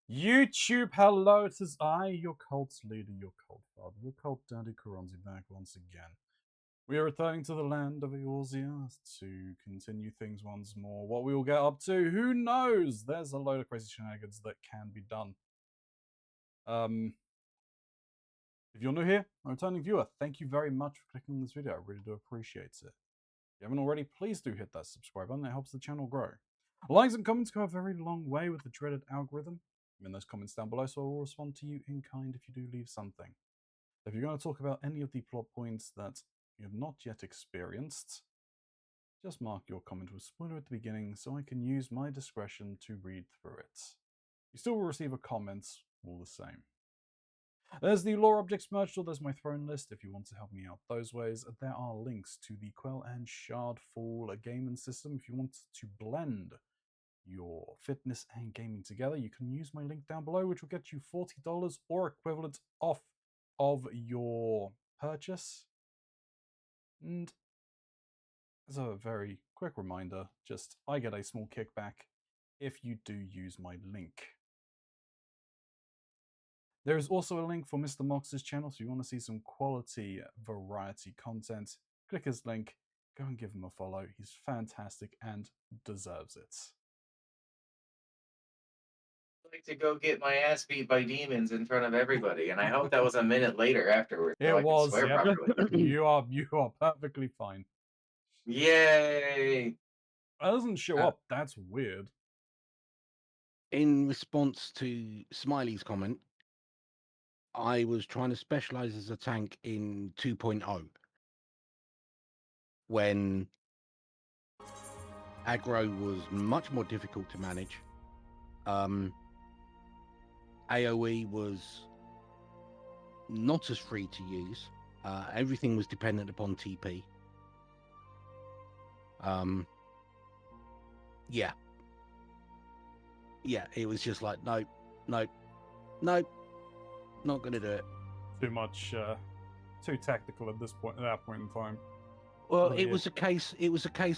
YouTube, hello, it is I, your cult's leader, your cult father, your cult daddy Keronzi, back once again. We are returning to the land of Eorzea to continue things once more. What we will get up to, who knows? There's a load of crazy shenanigans that can be done. If you're new here, a returning viewer, thank you very much for clicking on this video. I really do appreciate it. If you haven't already, please do hit that subscribe button. It helps the channel grow. Likes and comments go a very long way with the dreaded algorithm. In those comments down below, so I will respond to you in kind if you do leave something. If you're going to talk about any of the plot points that you have not yet experienced, just mark your comment with spoiler at the beginning so I can use my discretion to read through it. You still will receive a comment all the same. There's the lore objects merch, or there's my throne list if you want to help me out those ways. There are links to the Quell and Shard Fall gaming system if you want to blend your fitness and gaming together. You can use my link down below, which will get you $40 or equivalent off of your purchase. And as a very quick reminder, just I get a small kickback if you do use my link. There is also a link for Mr. Mox's channel, so if you want to see some quality variety content, click his link, go and give him a follow. He's fantastic and deserves it. Like to go get my ass beat by demons in front of everybody, and I hope that was a minute later afterwards, so It I could was, swear yeah. properly. you are perfectly fine. Yay! That doesn't show up. That's weird. In response to Smiley's comment, I was trying to specialize as a tank in 2.0 when aggro was much more difficult to manage. AoE was not as free to use. Everything was dependent upon TP. Yeah, it was just like nope, not gonna do it. Too much, too tactical at that point in time. Well, it was a case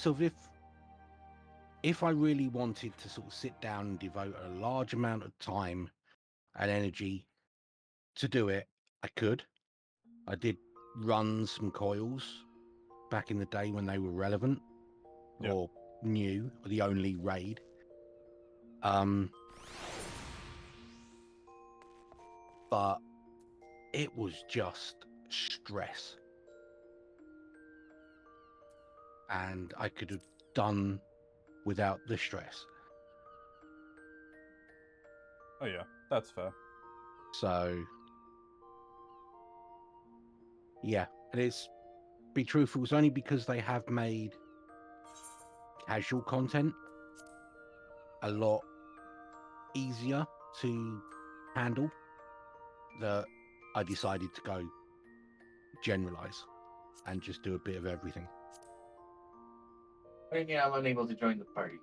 of if I really wanted to sort of sit down and devote a large amount of time and energy to do it, I could. I did run some coils back in the day when they were relevant or new, or the only raid. But it was just stress. And I could have done without the stress. Oh yeah, that's fair. So yeah, and it's, be truthful, it's only because they have made casual content a lot easier to handle that I decided to go generalize and just do a bit of everything. What do you mean I'm unable to join the party?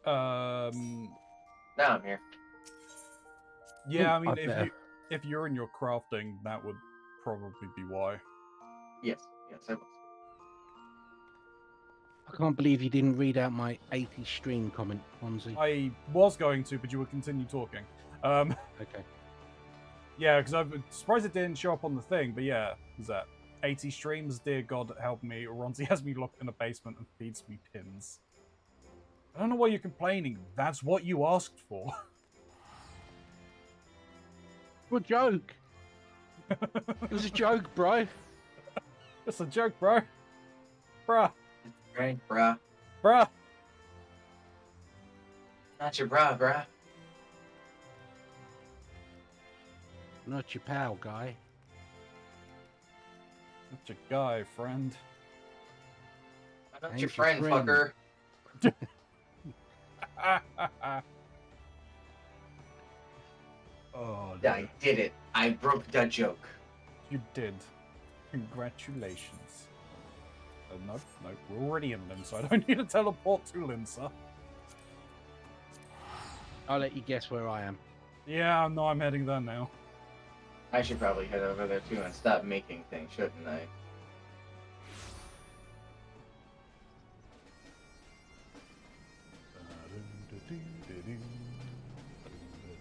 Now I'm here. Yeah, I mean, if you're in your crafting, that would probably be why. Yes, I was. I can't believe you didn't read out my 80 stream comment, Fonzie. I was going to, but you would continue talking. Okay. Yeah, because I'm surprised it didn't show up on the thing, but yeah, is that 80 streams? Dear God, help me. Ronzi has me locked in a basement and feeds me pins. I don't know why you're complaining. That's what you asked for. Good joke. It was a joke, bro. It's a joke, bro. Bruh. Right, bruh. Bruh. Not your bruh. Not your pal, guy. Not your guy, friend. I'm not your friend, fucker. Oh, I did it. I broke the joke. You did. Congratulations. Nope, we're already in Limsa. I don't need to teleport to Limsa. I'll let you guess where I am. Yeah, no, I'm heading there now. I should probably head over there too and stop making things, shouldn't I?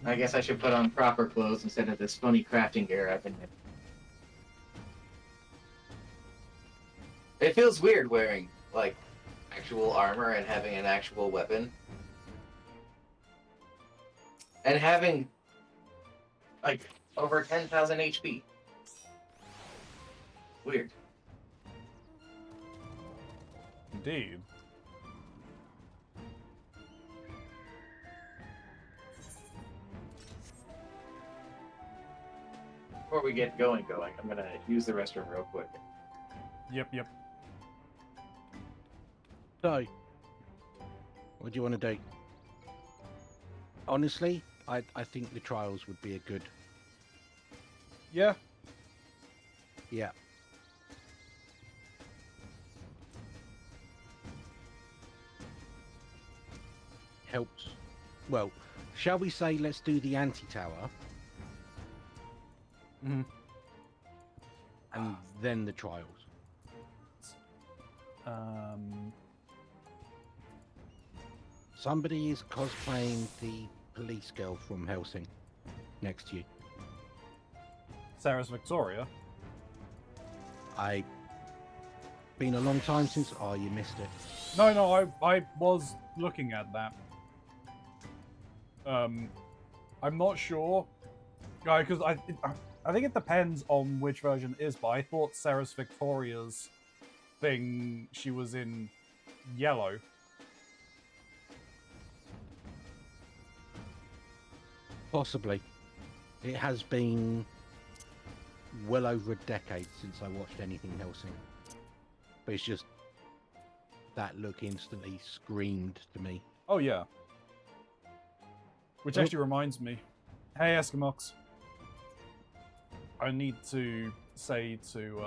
I guess I should put on proper clothes instead of this funny crafting gear I've been in. It feels weird wearing, like, actual armor and having an actual weapon. And having, like, over 10,000 HP. Weird. Indeed. Before we get going, I'm gonna use the restroom real quick. Yep. So, what do you want to do? Honestly, I think the trials would be a good. Yeah. Yeah. Helps. Well, shall we say let's do the anti-tower Mm-hmm. and then the trials? Somebody is cosplaying the police girl from Helsing next to you. Sarah's Victoria. Been a long time since. Oh, you missed it. No, I was looking at that. I'm not sure, because I think it depends on which version it is. But I thought Sarah's Victoria's thing, she was in yellow. Possibly. It has been well over a decade since I watched anything Helsing. But it's just that look instantly screamed to me. Oh yeah. Which actually reminds me. Hey Eskimox. I need to say to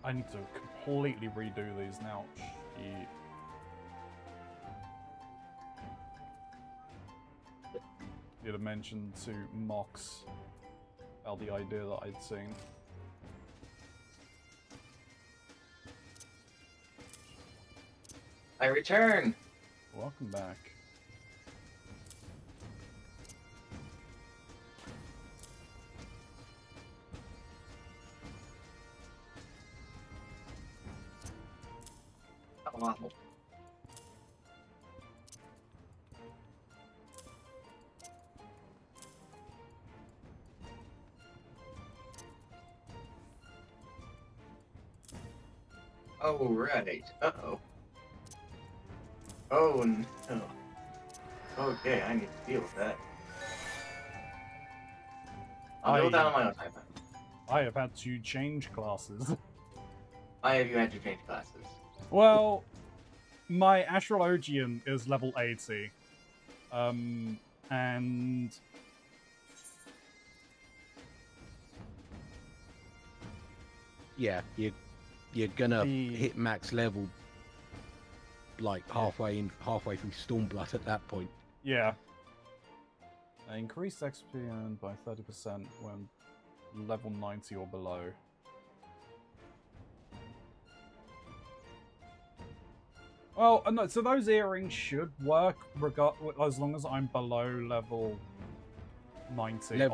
I need to completely redo these now. Shit. You'd have mentioned to Mox about the idea that I'd seen. I return! Welcome back. Oh, wow. Oh, right. Uh-oh. Oh, no. Okay, I need to deal with that. I'll deal with that on my own time. I have had to change classes. Why have you had to change classes? Well, my Astrologian is level 80. And Yeah, you're gonna hit max level like halfway through Stormblood at that point. yeah. Increased XP earned by 30% when level 90 or below. Well, no, so those earrings should work as long as I'm below level 90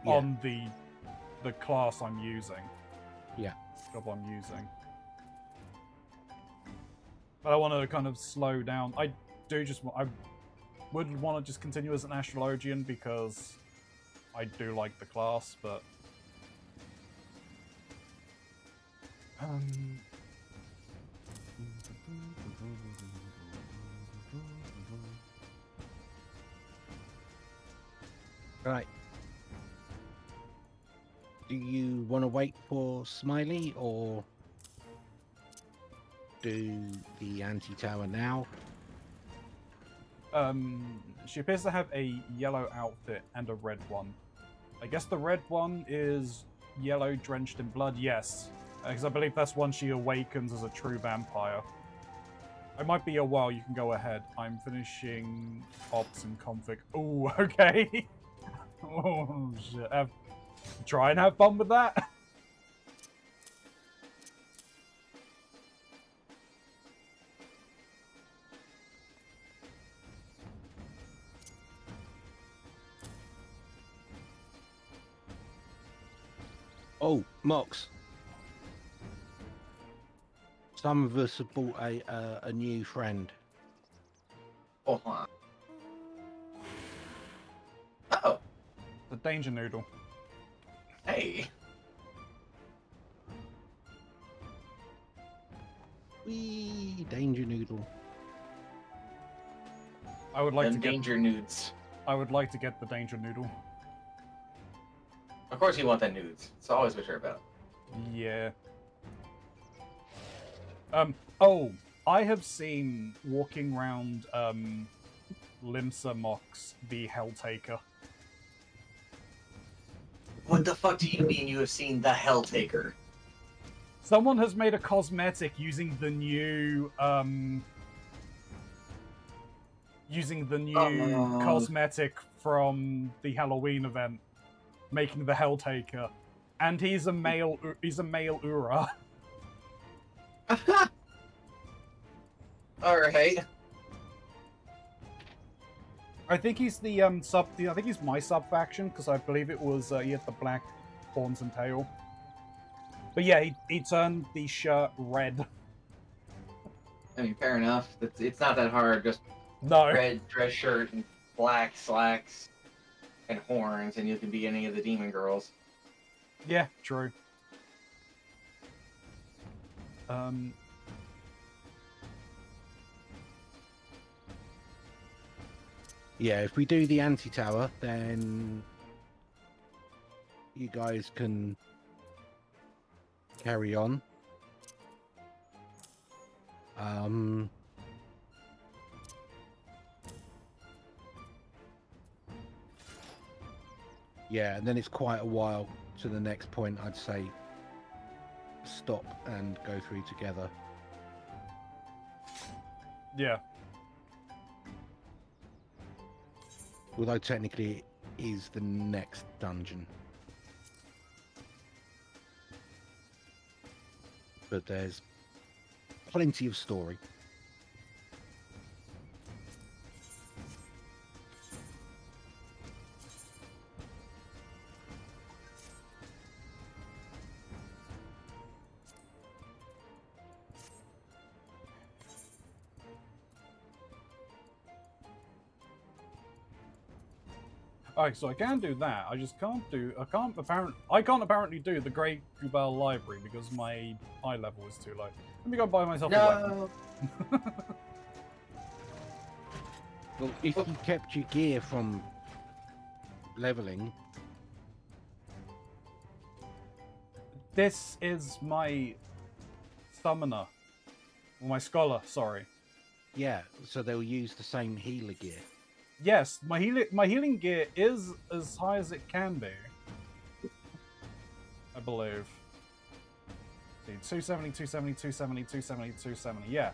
on the class I'm using. Yeah. Job I'm using. But I want to kind of slow down. I would want to just continue as an Astrologian because I do like the class, but Right. Do you want to wait for Smiley or do the anti-tower now? She appears to have a yellow outfit and a red one. I guess the red one is yellow drenched in blood, yes. Because I believe that's one she awakens as a true vampire. I might be a while, you can go ahead. I'm finishing ops and config. Ooh, okay. Oh, shit. Try and have fun with that. Oh, Mox. Some of us have bought a new friend. Oh, huh. Oh, The danger noodle. hey. Wee, danger noodle. I would like Them to get. danger nudes. I would like to get the danger noodle. Of course you want the nudes. It's always what you're about. Yeah. Oh, I have seen walking around Limsa Mox the Helltaker. What the fuck do you mean you have seen the Helltaker? Someone has made a cosmetic using the new Oh. cosmetic from the Halloween event, making the Helltaker, and he's a male Ura. Alright. I think he's the I think he's my sub faction because I believe it was he had the black horns and tail. But yeah, he turned the shirt red. I mean, fair enough. It's not that hard. Just No. red dress shirt and black slacks and horns, and you can be any of the demon girls. Yeah, true. Yeah, if we do the anti-tower, then you guys can carry on. Yeah, and then it's quite a while to the next point. I'd say stop and go through together. Yeah. Although technically it is the next dungeon. But there's plenty of story. Alright, so I can do that. I just can't do. I can't apparently do the Great Kubal Library because my eye level is too low. Let me go buy myself a weapon. No. Well, if you kept your gear from leveling, This is my summoner. Or my scholar, sorry. yeah, so they'll use the same healer gear. Yes, my healing gear is as high as it can be. I believe. See, 270, 270, 270, 270, 270, yeah.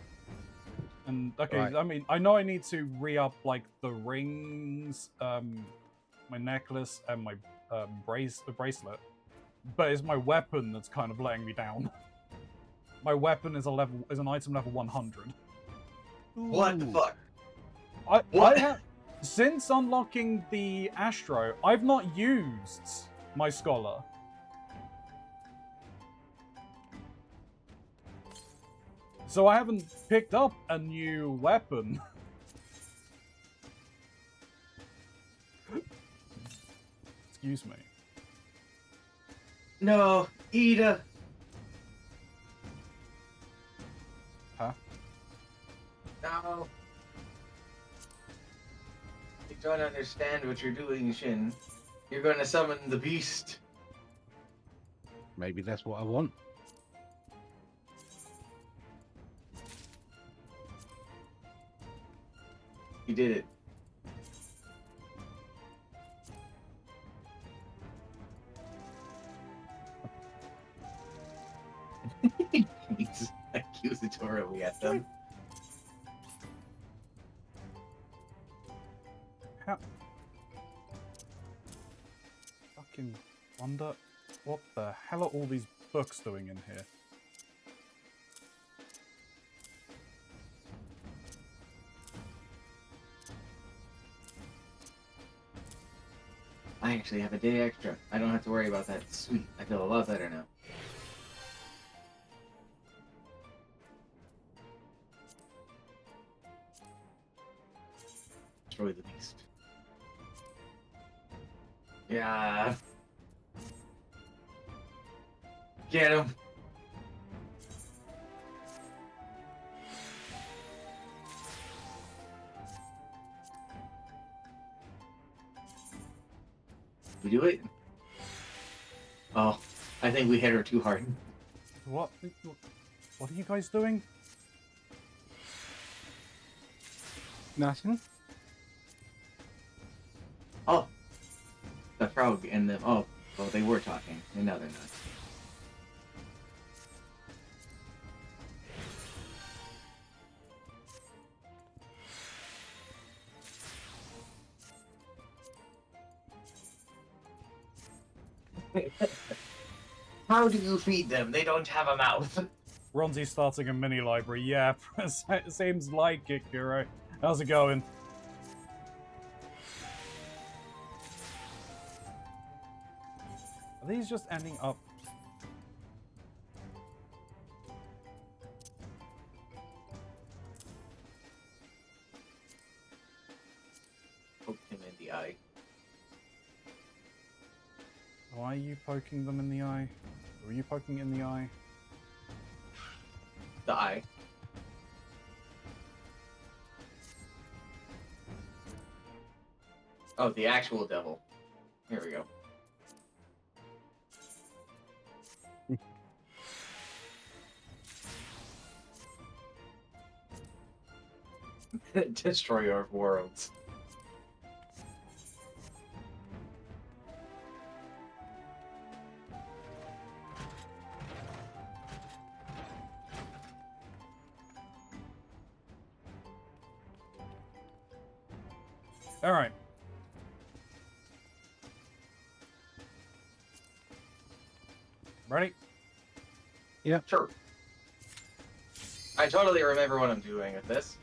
And okay, Right. I mean, I know I need to re-up like the rings, my necklace, and my bracelet, but it's my weapon that's kind of letting me down. My weapon is an item level 100. What the Ooh. fuck? I have since unlocking the Astro, I've not used my scholar. So I haven't picked up a new weapon. Excuse me. No, Ida. Huh? No. You don't understand what you're doing, Shin. You're going to summon the beast. Maybe that's what I want. You did it. He's accusatorily at them. How? Fucking wonder what the hell are all these books doing in here? I I actually have a day extra. I don't have to worry about that. Sweet. I feel a lot better now. Destroy the beast. Yeah. Get him. We do it? Oh, I think we hit her too hard. What? What are you guys doing? Nothing. Oh, the frog and the well, they were talking, and now they're not. How do you feed them? They don't have a mouth. Ronzi's starting a mini library. Yeah, seems like it, Kiro. How's it going? Are these just ending up? Poke him in the eye. Why are you poking them in the eye? Were you poking in the eye? The eye. Oh, the actual devil. Here we go. Destroyer of worlds. All right. Ready? Sure. I totally remember what I'm doing with this.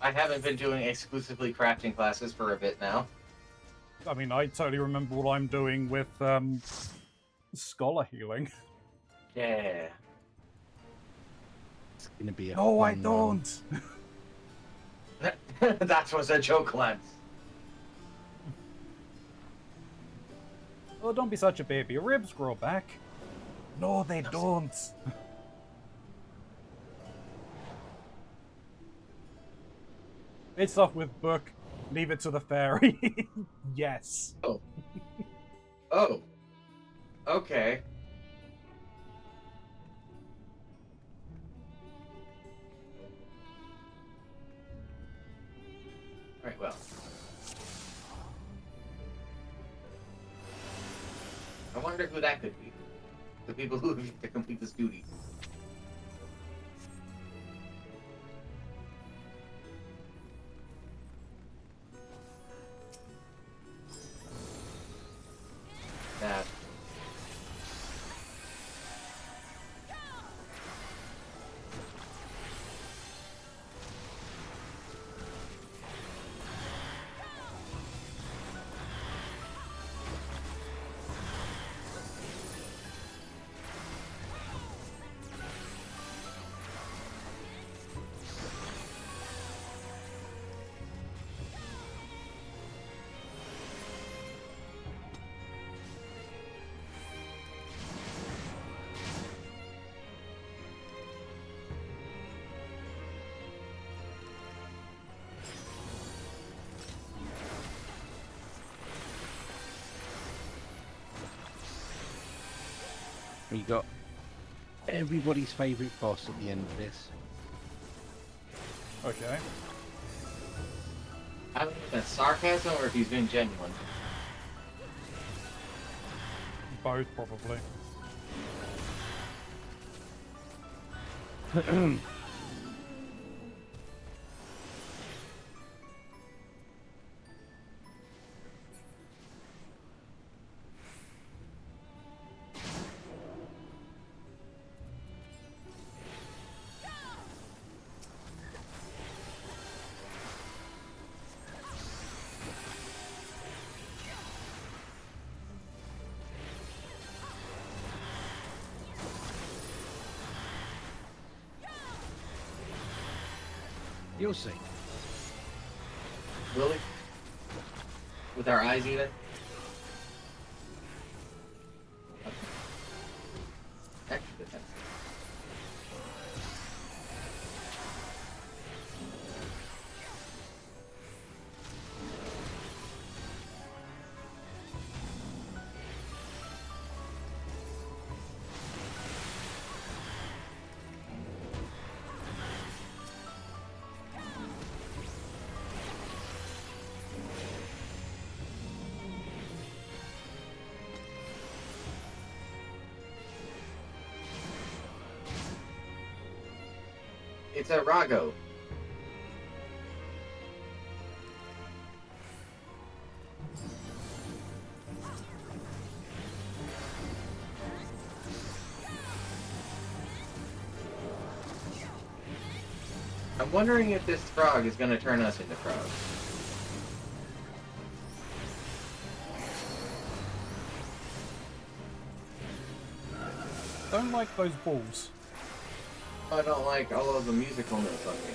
I haven't been doing exclusively crafting classes for a bit now. I mean, I totally remember what I'm doing with scholar healing. Yeah. It's gonna be a No, I fun don't. That was a joke, lads. Oh, don't be such a baby. Your ribs grow back. No, they don't. It's off with book. Leave it to the fairy. Yes. Oh. Oh. Okay. Alright, well. I wonder who that could be. The people who have to complete this duty. That. We got everybody's favourite boss at the end of this. Okay. I don't know if that's sarcasm or if he's being genuine. Both, probably. You'll see. Will we? With our eyes even? Extra defense. It's a Rago. I'm wondering if this frog is going to turn us into frogs. Don't like those balls. I don't like all of the musicalness on me.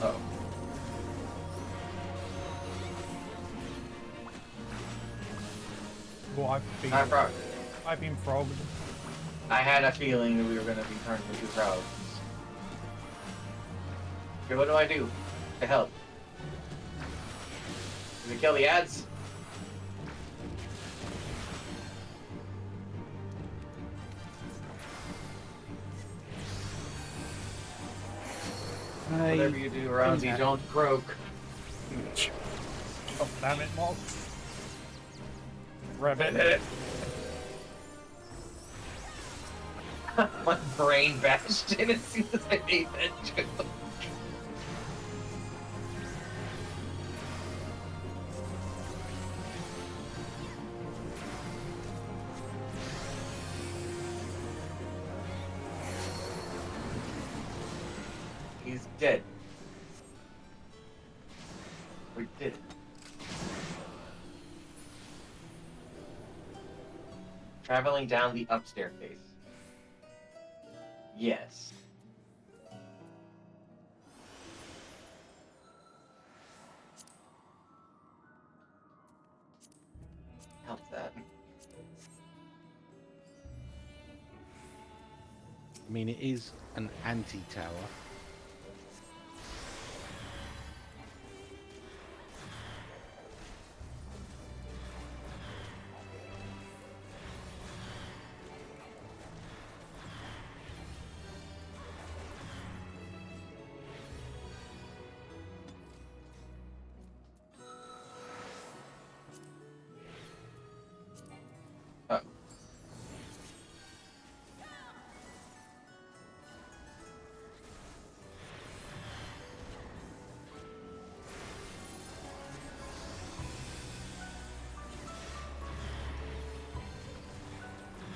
Oh. Well, Not frog. I've been frogged. I had a feeling that we were going to be turned into frogs. Okay, what do I do to help? Does it kill the ads? Whatever you do, Keronzi, don't croak. Oh, damn it, Mog. Rabbit. My brain bashed in as soon as I made that joke. He's dead. We did it. Traveling down the upstairs face. Yes. Help that. I mean, it is an anti-tower. Oh.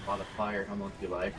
On a fire, how much you like?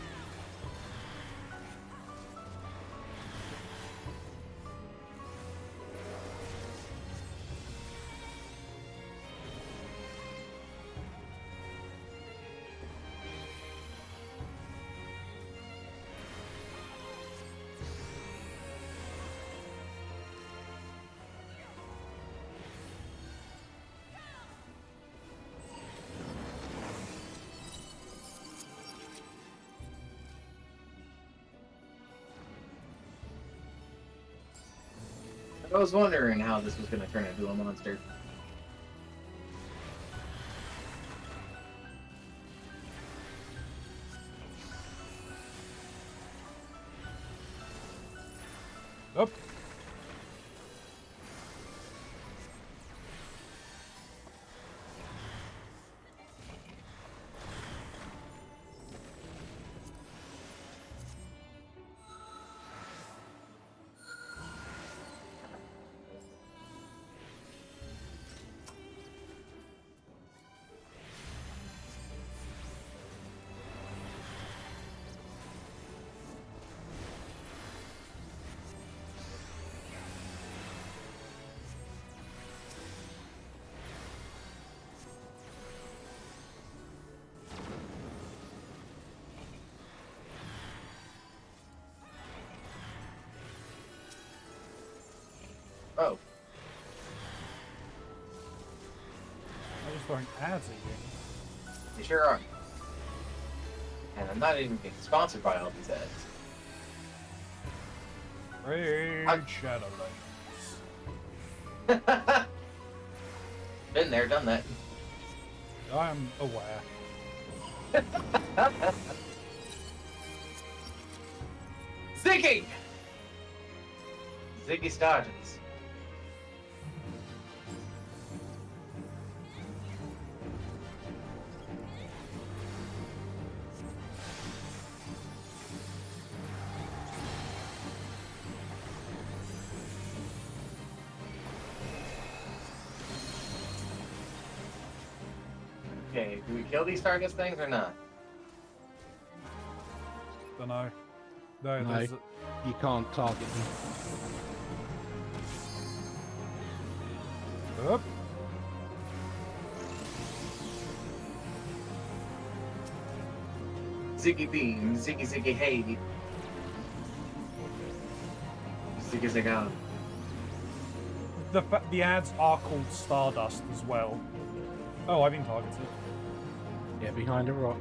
I was wondering how this was going to turn into a monster. Up. Oh, I'm just throwing ads at you. you sure are. And I'm not even being sponsored by all these ads. Raid Shadow Legends. Been there, done that. I am aware. Ziggy! Ziggy Stardust. Okay, do we kill these Stardust things or not? Don't know. No, There's you can't target them. Up. Ziggy Beam, Ziggy Ziggy Hey. Ziggy Zigga. The ads are called Stardust as well. Oh, I've been targeted. Get behind a rock.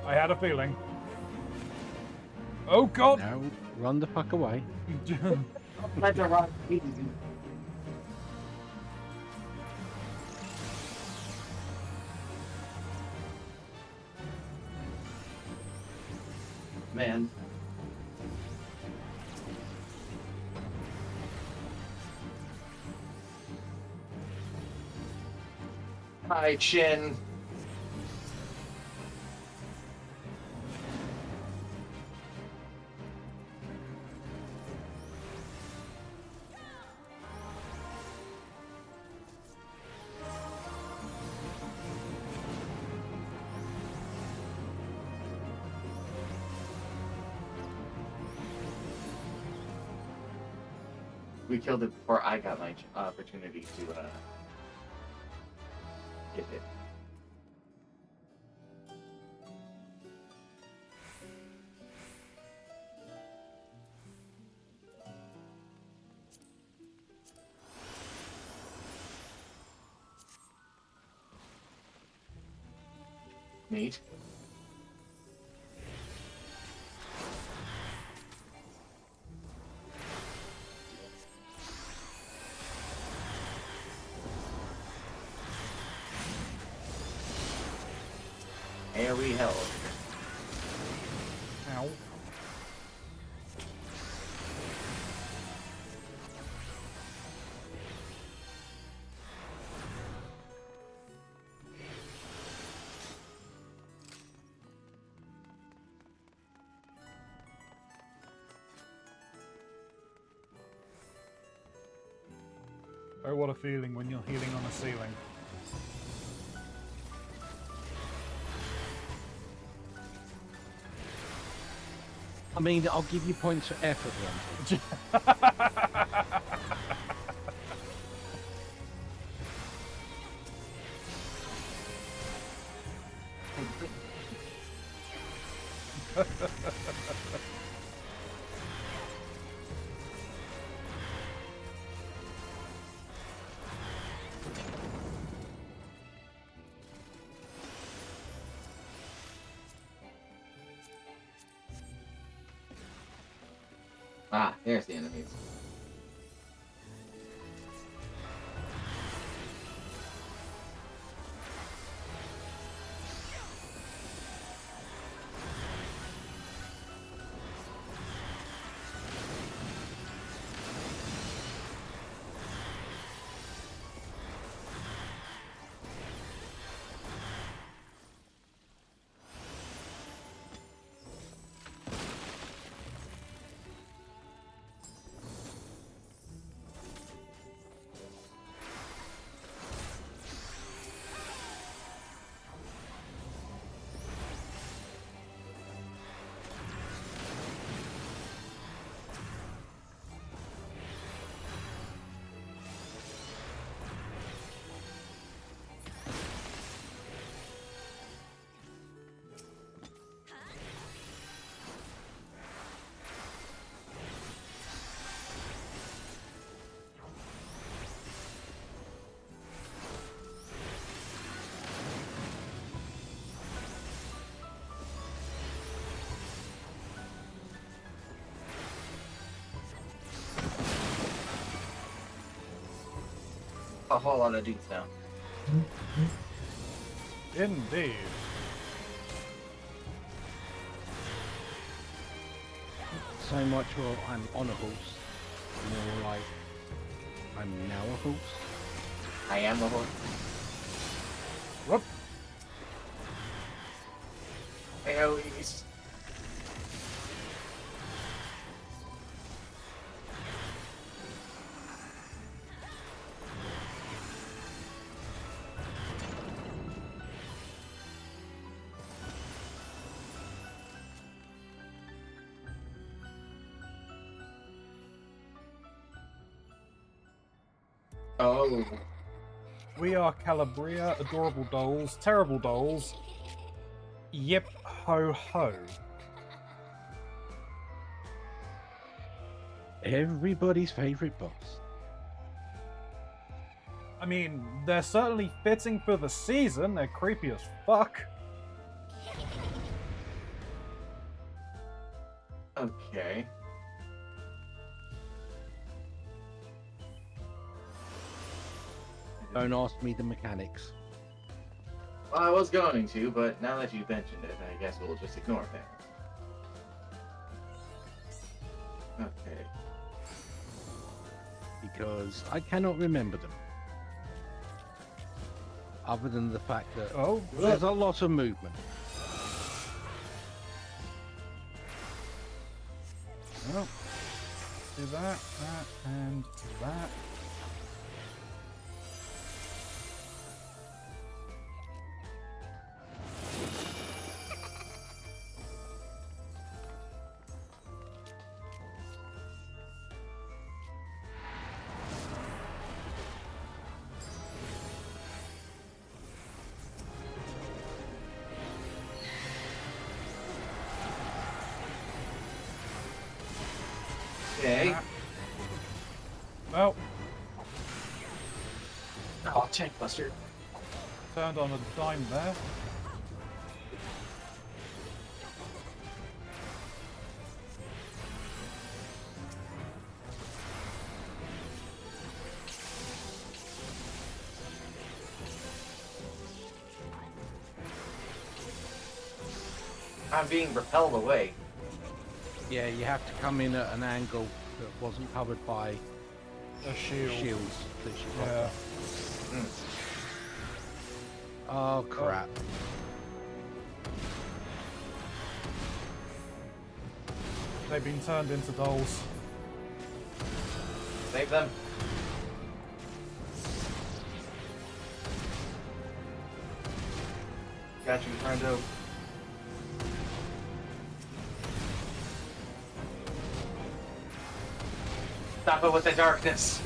I had a feeling. Oh god! Now run the fuck away. Let the rock easy. Man. Hi, Chin. We killed it before I got my opportunity to get it. Neat. Airy hell. Ow. Oh, what a feeling when you're healing on a ceiling. I mean, I'll give you points for effort, Ron. Ah, there's the enemies. a whole lot of dudes now. Indeed. So much, well, I'm on a horse. More like, I'm now a horse. I am a horse. Whoop. AoEs. Oh. We are Calabria, adorable dolls, terrible dolls. Yip ho ho. Everybody's favorite boss. I mean, they're certainly fitting for the season. They're creepy as fuck. Okay. Don't ask me the mechanics. Well, I was going to, but now that you've mentioned it, I guess we'll just ignore that. Okay. Because I cannot remember them. Other than the fact that there's a lot of movement. Well, do that, and that. Okay. Well, Oh, tank buster. turned on a dime there. I'm being repelled away. Yeah, you have to come in at an angle that wasn't covered by A shield. shields that you got. Yeah. Oh crap. They've been turned into dolls. Save them. Got you, friendo. Stop it with the darkness.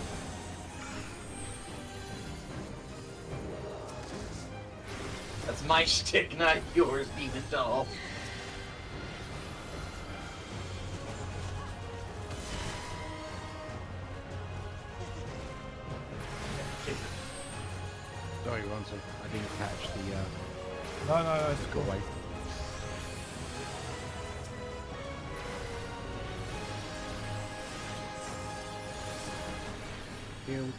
That's my shtick, not yours, demon doll. Sorry, Ronson. I didn't catch the No, it's go cool. away. Shields.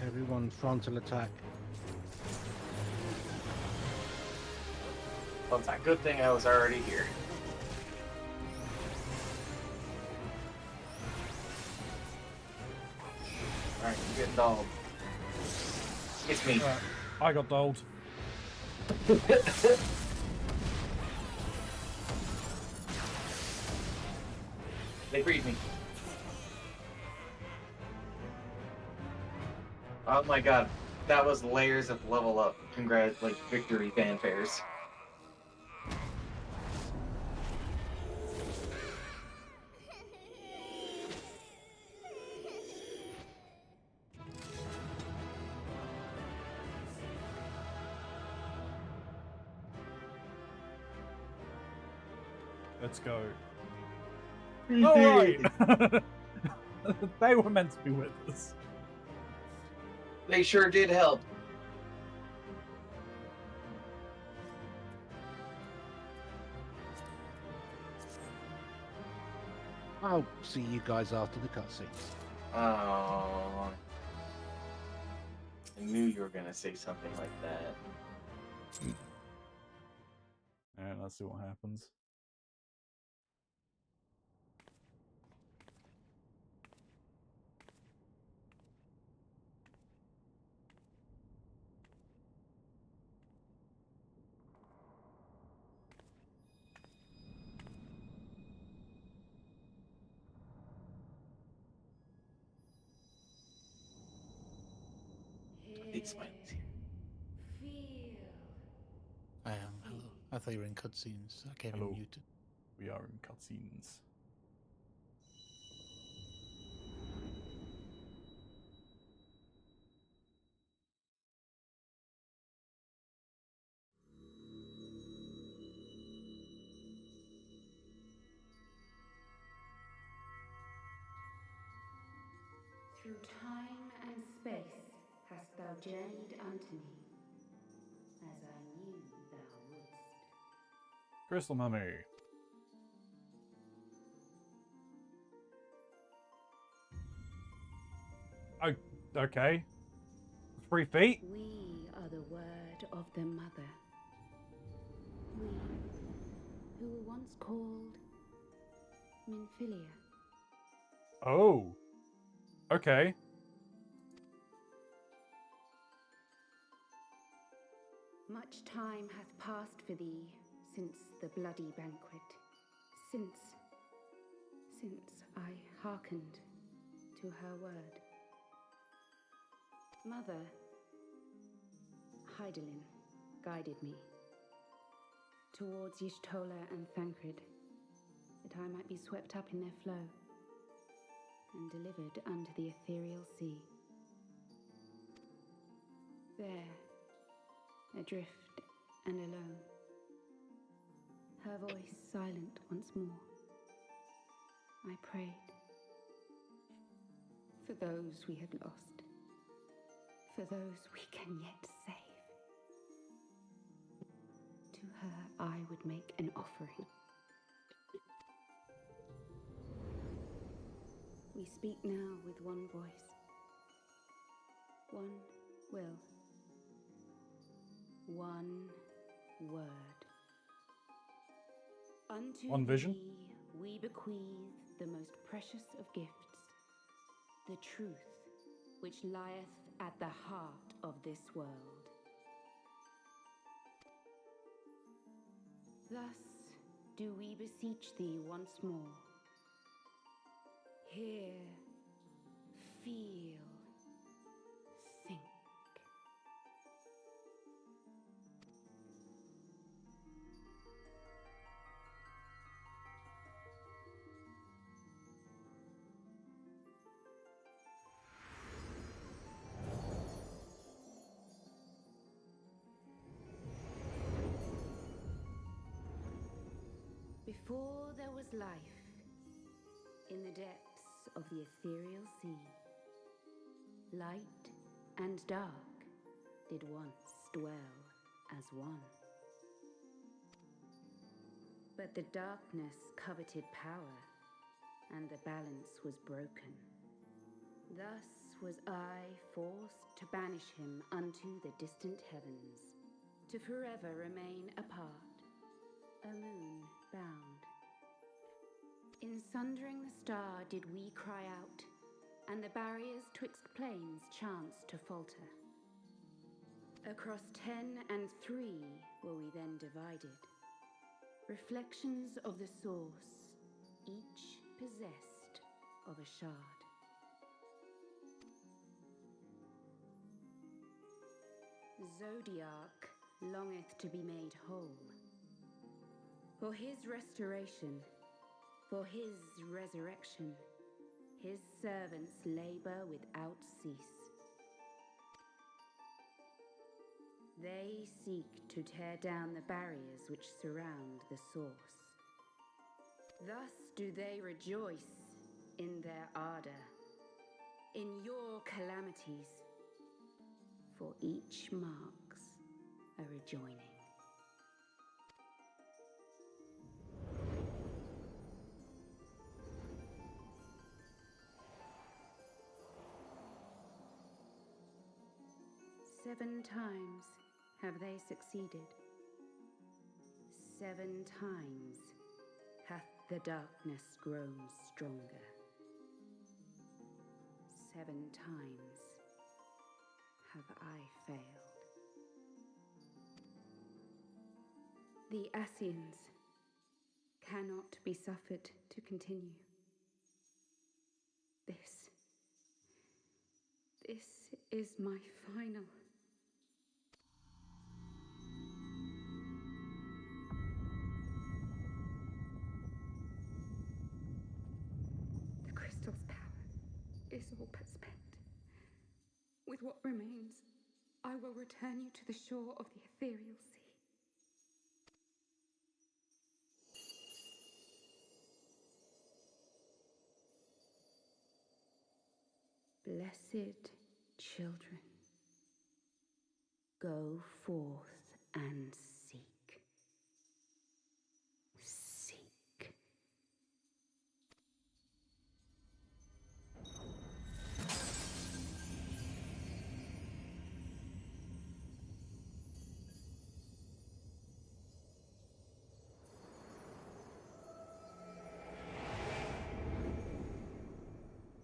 Everyone frontal attack. Well, it's a good thing I was already here. Alright, I'm getting dolled. It's me. I got dolled. They freed me. Oh my god, that was layers of level up. Congrats, like victory fanfares. Let's go. Alright! They were meant to be with us. They sure did help. I'll see you guys after the cutscenes. Oh. I knew you were gonna say something like that. And let's see what happens. It's my I am. Hello. I thought you were in cutscenes. I came Hello. in muted. We are in cutscenes. Through time and space hast thou journeyed unto me, as I knew thou wouldst. Crystal Mummy. Oh, okay. 3 feet? We are the word of the mother. We, who were once called Minfilia. Oh. Okay. Much time hath passed for thee since the bloody banquet, since I hearkened to her word. Mother, Hydaelyn guided me towards Y'shtola and Thancred, that I might be swept up in their flow and delivered unto the ethereal sea. There, adrift and alone, her voice silent once more, I prayed for those we had lost, for those we can yet save. To her I would make an offering. We speak now with one voice, one will, one word. Unto One vision? thee we bequeath the most precious of gifts, the truth which lieth at the heart of this world. Thus do we beseech thee once more. Hear, feel, think. Before there was life, in the depths of the ethereal sea, light and dark did once dwell as one. But the darkness coveted power, and the balance was broken. Thus was I forced to banish him unto the distant heavens, to forever remain apart, a moon bound. In sundering the star did we cry out, and the barriers twixt planes chanced to falter. Across 10 and 3 were we then divided, reflections of the source, each possessed of a shard. Zodiac longeth to be made whole. For his restoration, for his resurrection, his servants labor without cease. They seek to tear down the barriers which surround the source. Thus do they rejoice in their ardor, in your calamities, for each marks a rejoining. 7 times have they succeeded. 7 times hath the darkness grown stronger. 7 times have I failed. The Ascians cannot be suffered to continue. This is my final. The crystal's power is all but spent. With what remains, I will return you to the shore of the ethereal sea. Blessed children, go forth and seek. Seek.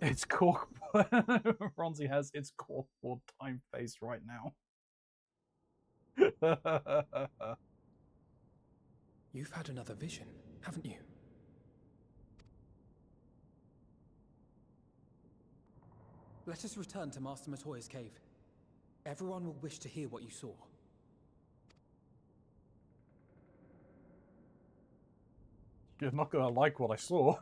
It's cork. Keronzi has its corkboard time face right now. You've had another vision, haven't you? Let us return to Master Matoya's cave. Everyone will wish to hear what you saw. You're not gonna like what I saw.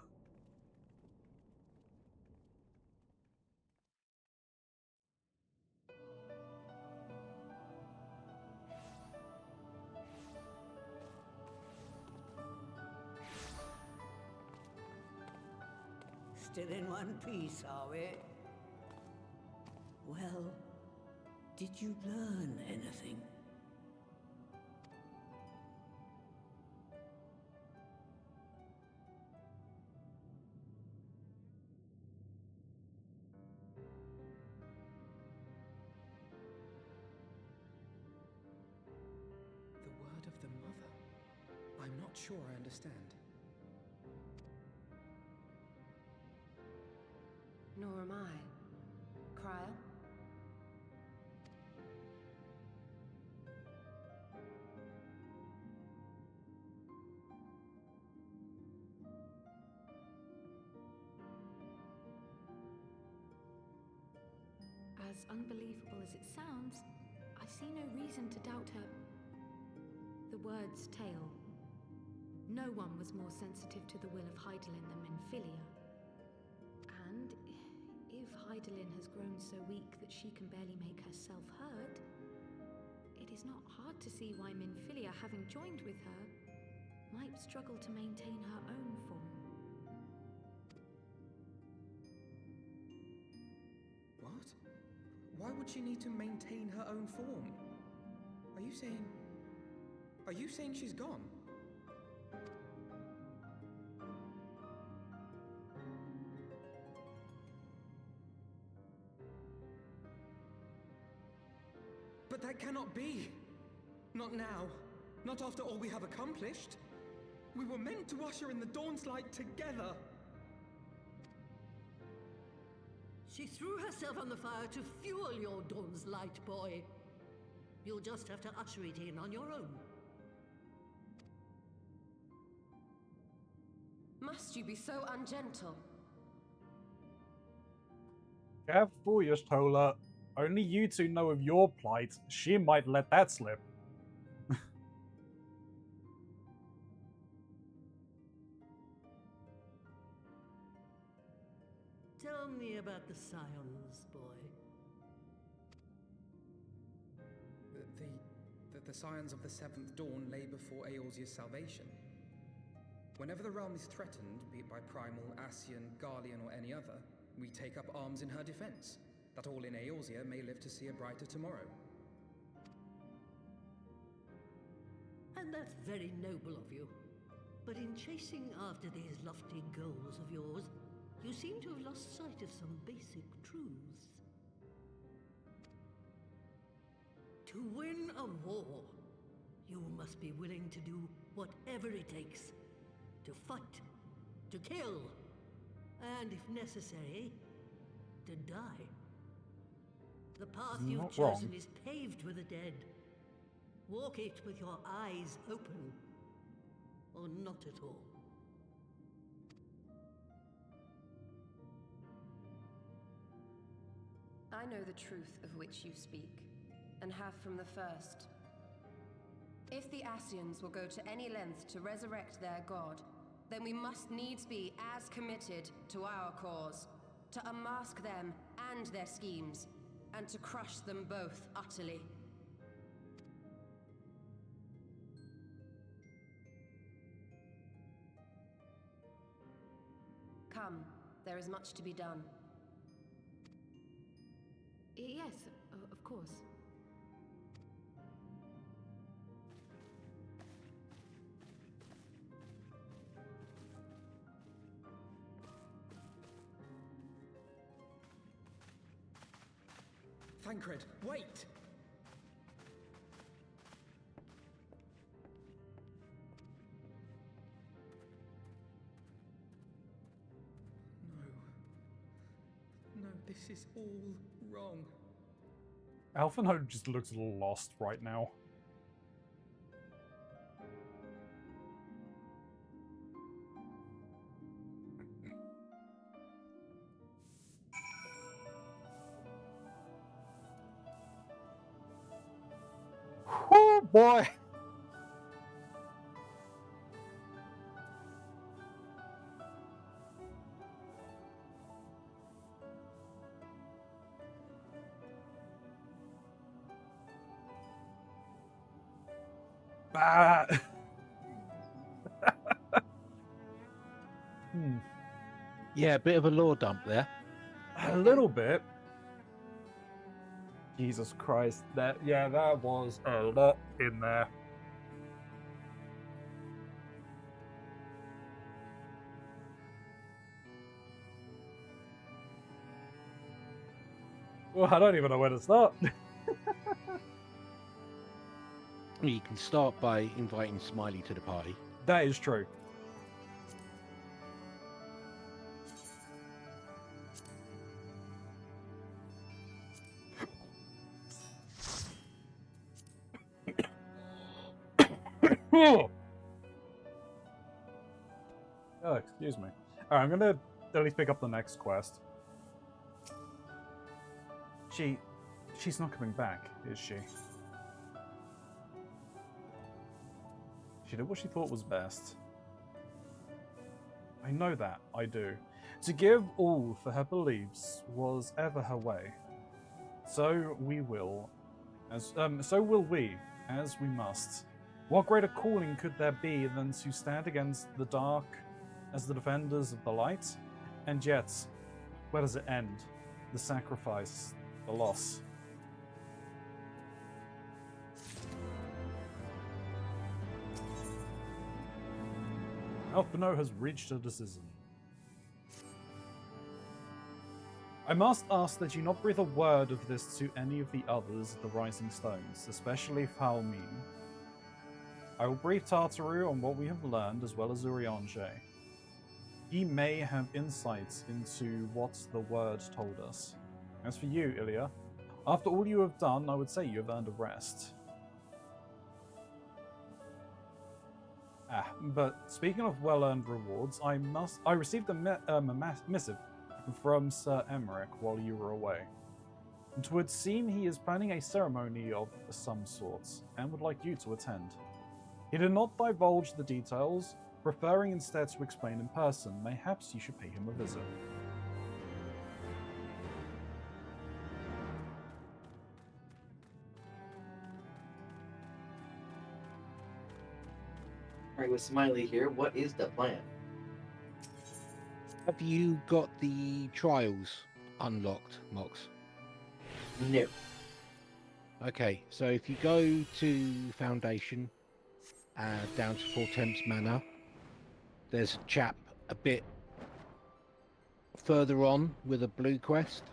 Still in one piece, are we? Well, did you learn anything? The word of the mother? I'm not sure I understand. Nor am I. Cryo? As unbelievable as it sounds, I see no reason to doubt her. The word's tale. No one was more sensitive to the will of Hydaelyn than Minfilia. And if Hydaelyn has grown so weak that she can barely make herself heard, it is not hard to see why Minfilia, having joined with her, might struggle to maintain her own form. What? Why would she need to maintain her own form? Are you saying she's gone? But that cannot be! Not now. Not after all we have accomplished. We were meant to usher in the dawn's light together. She threw herself on the fire to fuel your dawn's light, boy. You'll just have to usher it in on your own. Must you be so ungentle? Careful, Yustola. Only you two know of your plight. She might let that slip. Tell me about the Scions, boy. The Scions of the Seventh Dawn lay before Eorzea's salvation. Whenever the realm is threatened, be it by Primal, Ascian, Garlean, or any other, we take up arms in her defense, that all in Eorzea may live to see a brighter tomorrow. And that's very noble of you. But in chasing after these lofty goals of yours, you seem to have lost sight of some basic truths. To win a war, you must be willing to do whatever it takes. To fight, to kill, and if necessary, to die. The path you've Not chosen wrong. is paved with the dead. Walk it with your eyes open, or not at all. I know the truth of which you speak, and have from the first. If the Ascians will go to any length to resurrect their god, then we must needs be as committed to our cause, to unmask them and their schemes, and to crush them both utterly. Come, there is much to be done. Yes, of course. Thancred, wait! No, this is all wrong. Alphinaud just looks a little lost right now. Oh boy! Ah. Yeah, a bit of a lore dump there. A little bit. Jesus Christ, that was a lot in there. Well, I don't even know where to start. You can start by inviting Smiley to the party. That is true. Oh, excuse me. Alright, I'm gonna at least pick up the next quest. She's not coming back, is she? She did what she thought was best. I know that, I do. To give all for her beliefs was ever her way. So we will, so will we, as we must. What greater calling could there be than to stand against the dark as the defenders of the light? And yet, where does it end? The sacrifice, the loss. Alphinaud has reached a decision. I must ask that you not breathe a word of this to any of the others of the Rising Stones, especially Falmine. I will brief Tartaru on what we have learned, as well as Urianger. He may have insights into what the word told us. As for you, Ilya, after all you have done, I would say you have earned a rest. But speaking of well-earned rewards, I received a missive from Sir Emmerich while you were away. It would seem he is planning a ceremony of some sorts, and would like you to attend. He did not divulge the details, preferring instead to explain in person. Mayhaps you should pay him a visit. Alright, with Smiley here, what is the plan? Have you got the trials unlocked, Mox? No. Okay, so if you go to Foundation, down to Four Temps Manor, there's a chap a bit further on with a blue quest.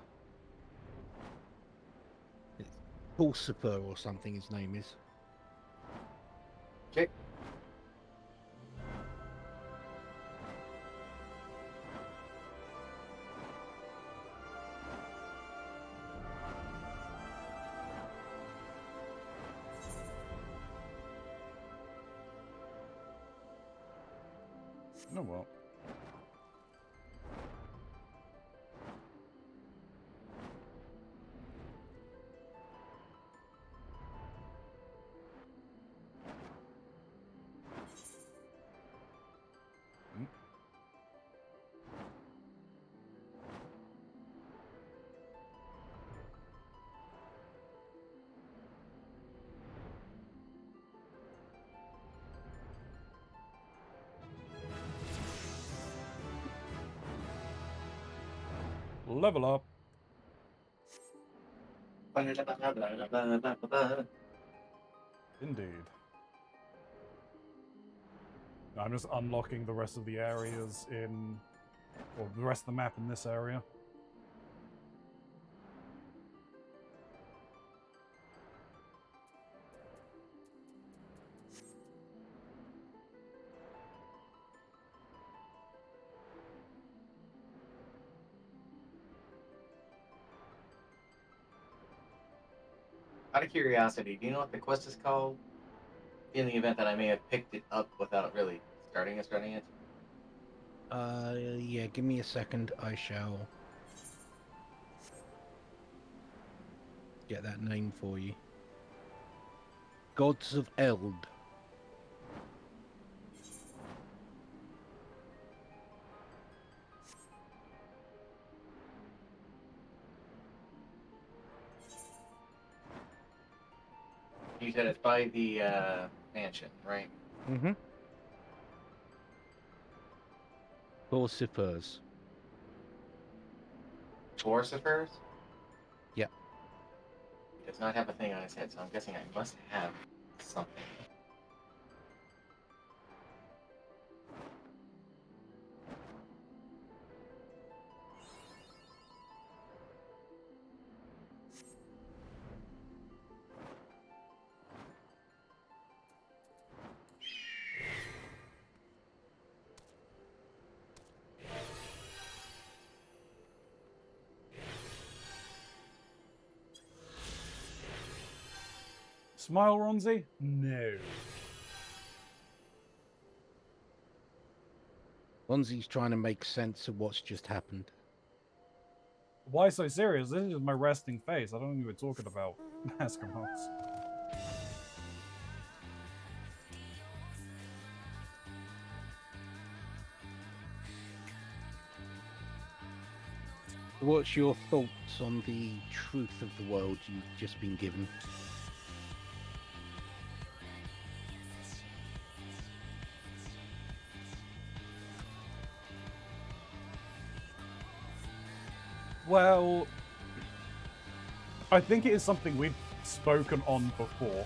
It's Pulsifer or something his name is. Okay. Oh well. Mm. Level up. Indeed. I'm just unlocking the rest of the areas in, or the rest of the map in this area. Out of curiosity, do you know what the quest is called? In the event that I may have picked it up without really starting it. Yeah, give me a second. I shall get that name for you. Gods of Eld. You said it's by the mansion, right? Mm-hmm. Pulsifers. Torcifers? Yep. He does not have a thing on his head, so I'm guessing I must have something. Smile, Ronzi? No. Bonzi's trying to make sense of what's just happened. Why so serious? This is my resting face. I don't know what you're talking about. Eskimos. What's your thoughts on the truth of the world you've just been given? Well, I think it is something we've spoken on before.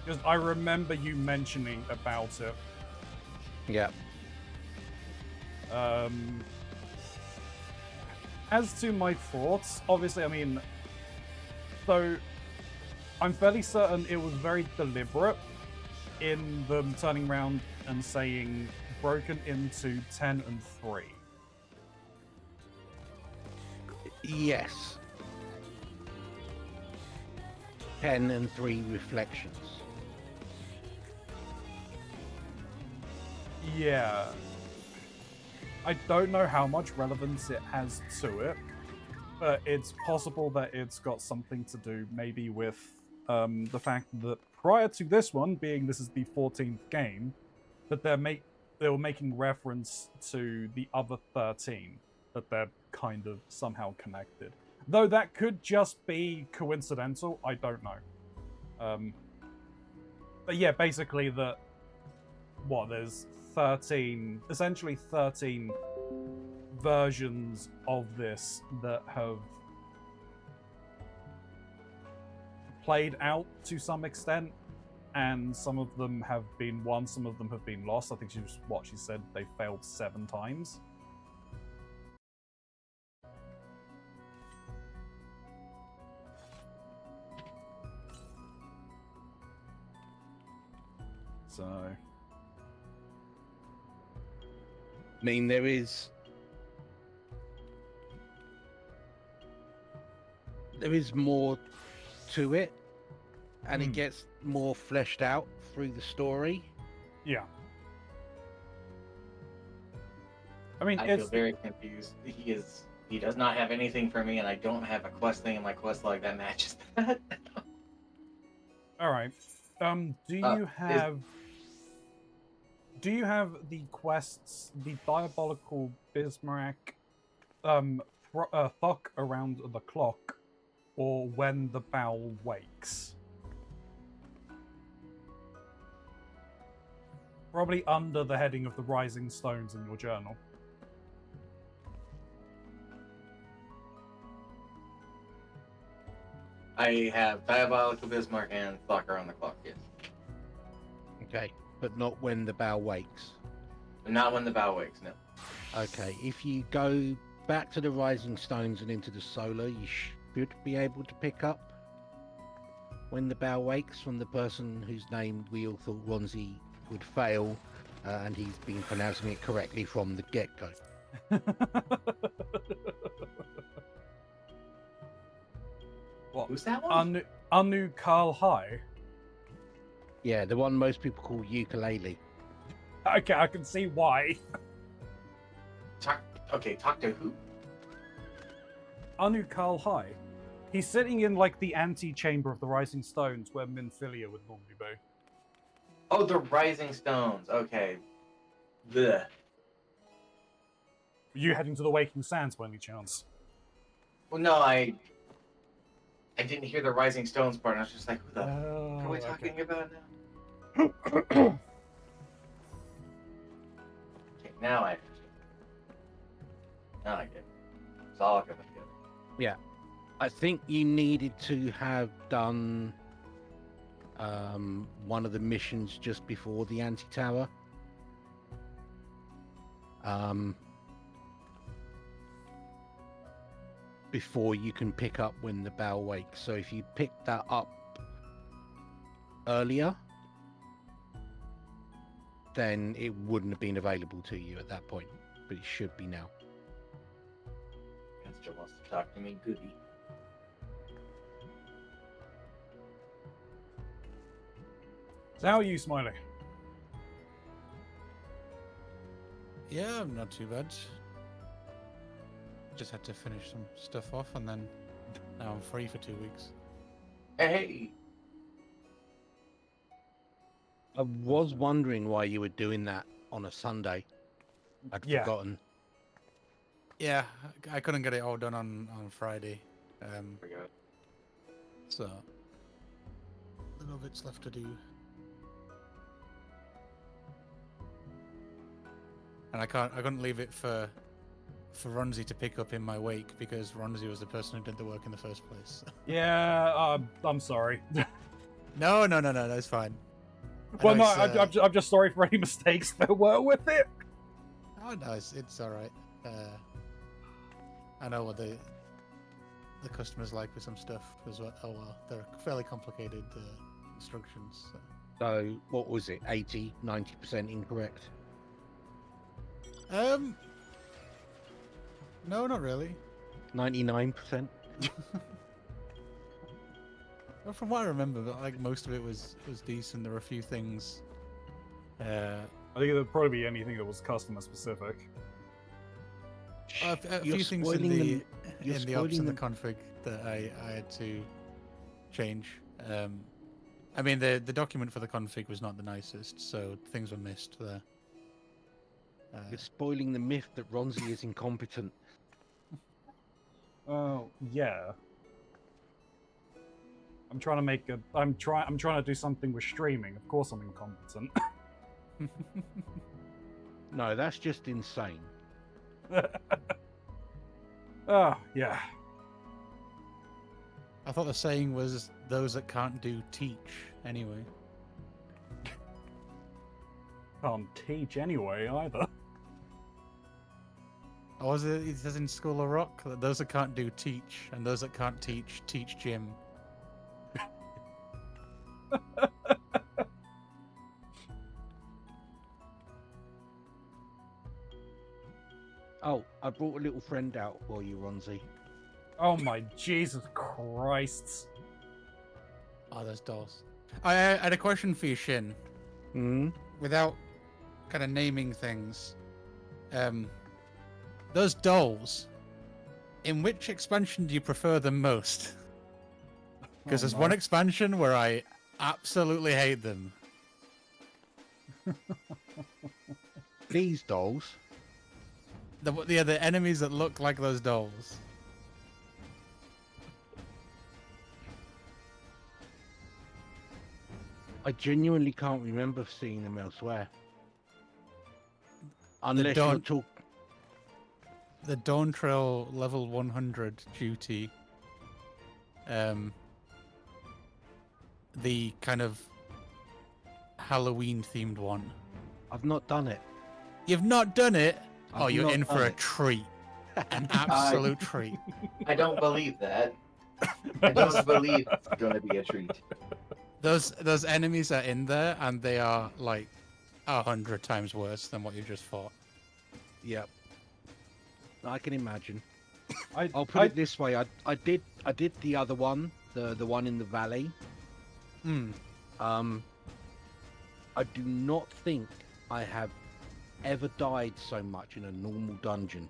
Because I remember you mentioning about it. Yeah. As to my thoughts, obviously, I mean, so I'm fairly certain it was very deliberate in them turning around and saying broken into 10 and 3. Yes. 10 and 3 reflections. Yeah. I don't know how much relevance it has to it, but it's possible that it's got something to do maybe with the fact that prior to this one, being this is the 14th game, that they were making reference to the other 13, that they're kind of somehow connected. Though that could just be coincidental, I don't know. But yeah, basically there's 13, essentially 13 versions of this that have played out to some extent, and some of them have been won, some of them have been lost. I think she said they failed 7 times. So I mean, there is more to it, and it gets more fleshed out through the story. yeah. I mean, I feel very confused. He does not have anything for me, and I don't have a quest thing in my quest log that matches that. all right. Do you have the quests, the diabolical Bismarck, fuck around the clock, or when the bowel wakes? Probably under the heading of the rising stones in your journal. I have Diabolical Bismarck and Clock Around the Clock, yes. Okay, but not when the bow wakes. Not when the bow wakes, no. Okay, if you go back to the rising stones and into the solar, you should be able to pick up when the bow wakes from the person whose name we all thought Ronzi would fail, and he's been pronouncing it correctly from the get-go. What? Who's that one? Anu Karl High? Yeah, the one most people call ukulele. Okay, I can see why. Talk to who? Anu Karl High. He's sitting in like the ante-chamber of the Rising Stones where Minfilia would normally be. Oh, the Rising Stones. Okay. Blech. You heading to the Waking Sands by any chance? Well, no, I didn't hear the Rising Stones part. I was just like, who the fuck are we talking about now? Okay, now I understand. Now I get it. It's all coming together. Yeah, I think you needed to have done one of the missions just before the anti-tower. Before you can pick up when the bow wakes. So if you pick that up earlier, then it wouldn't have been available to you at that point, but it should be now. Master wants to talk to me, goody. So how are you, Smiley? Yeah, I'm not too bad. Just had to finish some stuff off, and then now I'm free for 2 weeks. Hey! I was wondering why you were doing that on a Sunday. I'd forgotten. Yeah, I couldn't get it all done on Friday. So, little bits left to do. And I couldn't leave it for Ronzi to pick up in my wake, because Ronzi was the person who did the work in the first place. Yeah, I'm sorry. No, that's fine. Well, no, I'm just sorry for any mistakes there were with it. Oh, no, it's all right. I know what the customers like with some stuff as well. Oh well, they're fairly complicated instructions. So what was it? 80, 90% incorrect? No, not really. 99%. Well, from what I remember, like most of it was decent. There were a few things. I think there'd probably be anything that was customer specific. A few things in the ops and the config that I had to change. I mean, the document for the config was not the nicest, so things were missed there. You're spoiling the myth that Ronzi is incompetent. Oh yeah. I'm trying to do something with streaming. Of course, I'm incompetent. No, that's just insane. Oh yeah. I thought the saying was those that can't do teach anyway. Can't teach anyway either. Or was it says in School of Rock that those that can't do teach, and those that can't teach gym. brought a little friend out for you, Ronzi. Oh my Jesus Christ. Oh, those dolls. I had a question for you, Shin. Without kind of naming things. Those dolls, in which expansion do you prefer them most? Because there's one expansion where I absolutely hate them. These dolls? The enemies that look like those dolls. I genuinely can't remember seeing them elsewhere. Unless you're talking... The Dawn Trail level 100 duty. The kind of Halloween themed one. I've not done it. You've not done it? I've Oh, you're not in for a done it. treat. An absolute treat. I don't believe that. I don't believe it's going to be a treat. Those enemies are in there, and they are like 100 times worse than what you just fought. Yep. I can imagine. I'll put it this way: I did the other one, the one in the valley. I do not think I have ever died so much in a normal dungeon.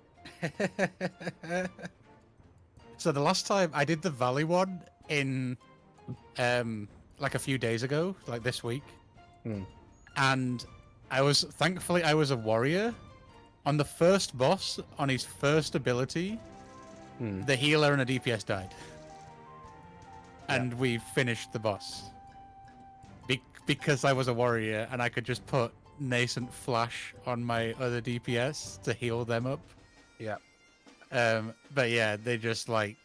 So the last time I did the valley one in like a few days ago, like this week, and thankfully I was a warrior. On the first boss, on his first ability, the healer and a DPS died. And we finished the boss. Because I was a warrior and I could just put Nascent Flash on my other DPS to heal them up. Yeah. But yeah, they just like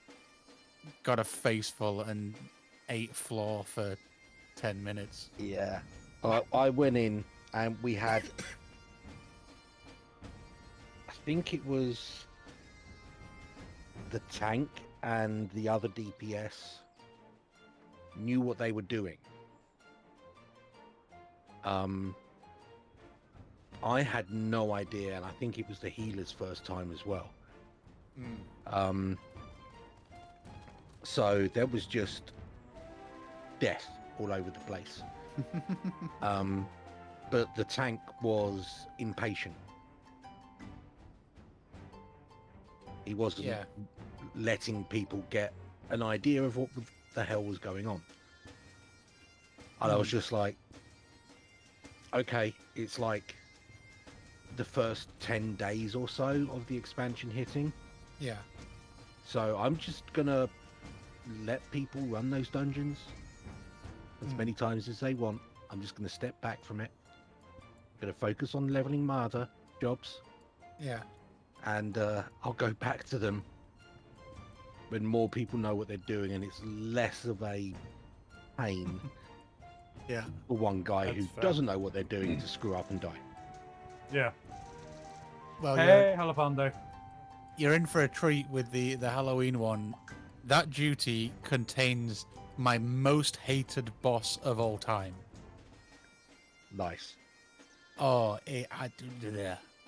got a face full and ate floor for 10 minutes. Yeah. I went in and we had... I think it was the tank and the other DPS knew what they were doing. I had no idea, and I think it was the healer's first time as well. So there was just death all over the place. But the tank was impatient. He wasn't letting people get an idea of what the hell was going on. And I was just like, okay, it's like the first 10 days or so of the expansion hitting. Yeah. So I'm just gonna let people run those dungeons as many times as they want. I'm just gonna step back from it. I'm gonna focus on leveling my other jobs. Yeah. And I'll go back to them when more people know what they're doing and it's less of a pain for one guy who doesn't know what they're doing to screw up and die. Yeah. Well, hey, Jalapando. You're in for a treat with the Halloween one. That duty contains my most hated boss of all time. Nice. Oh, I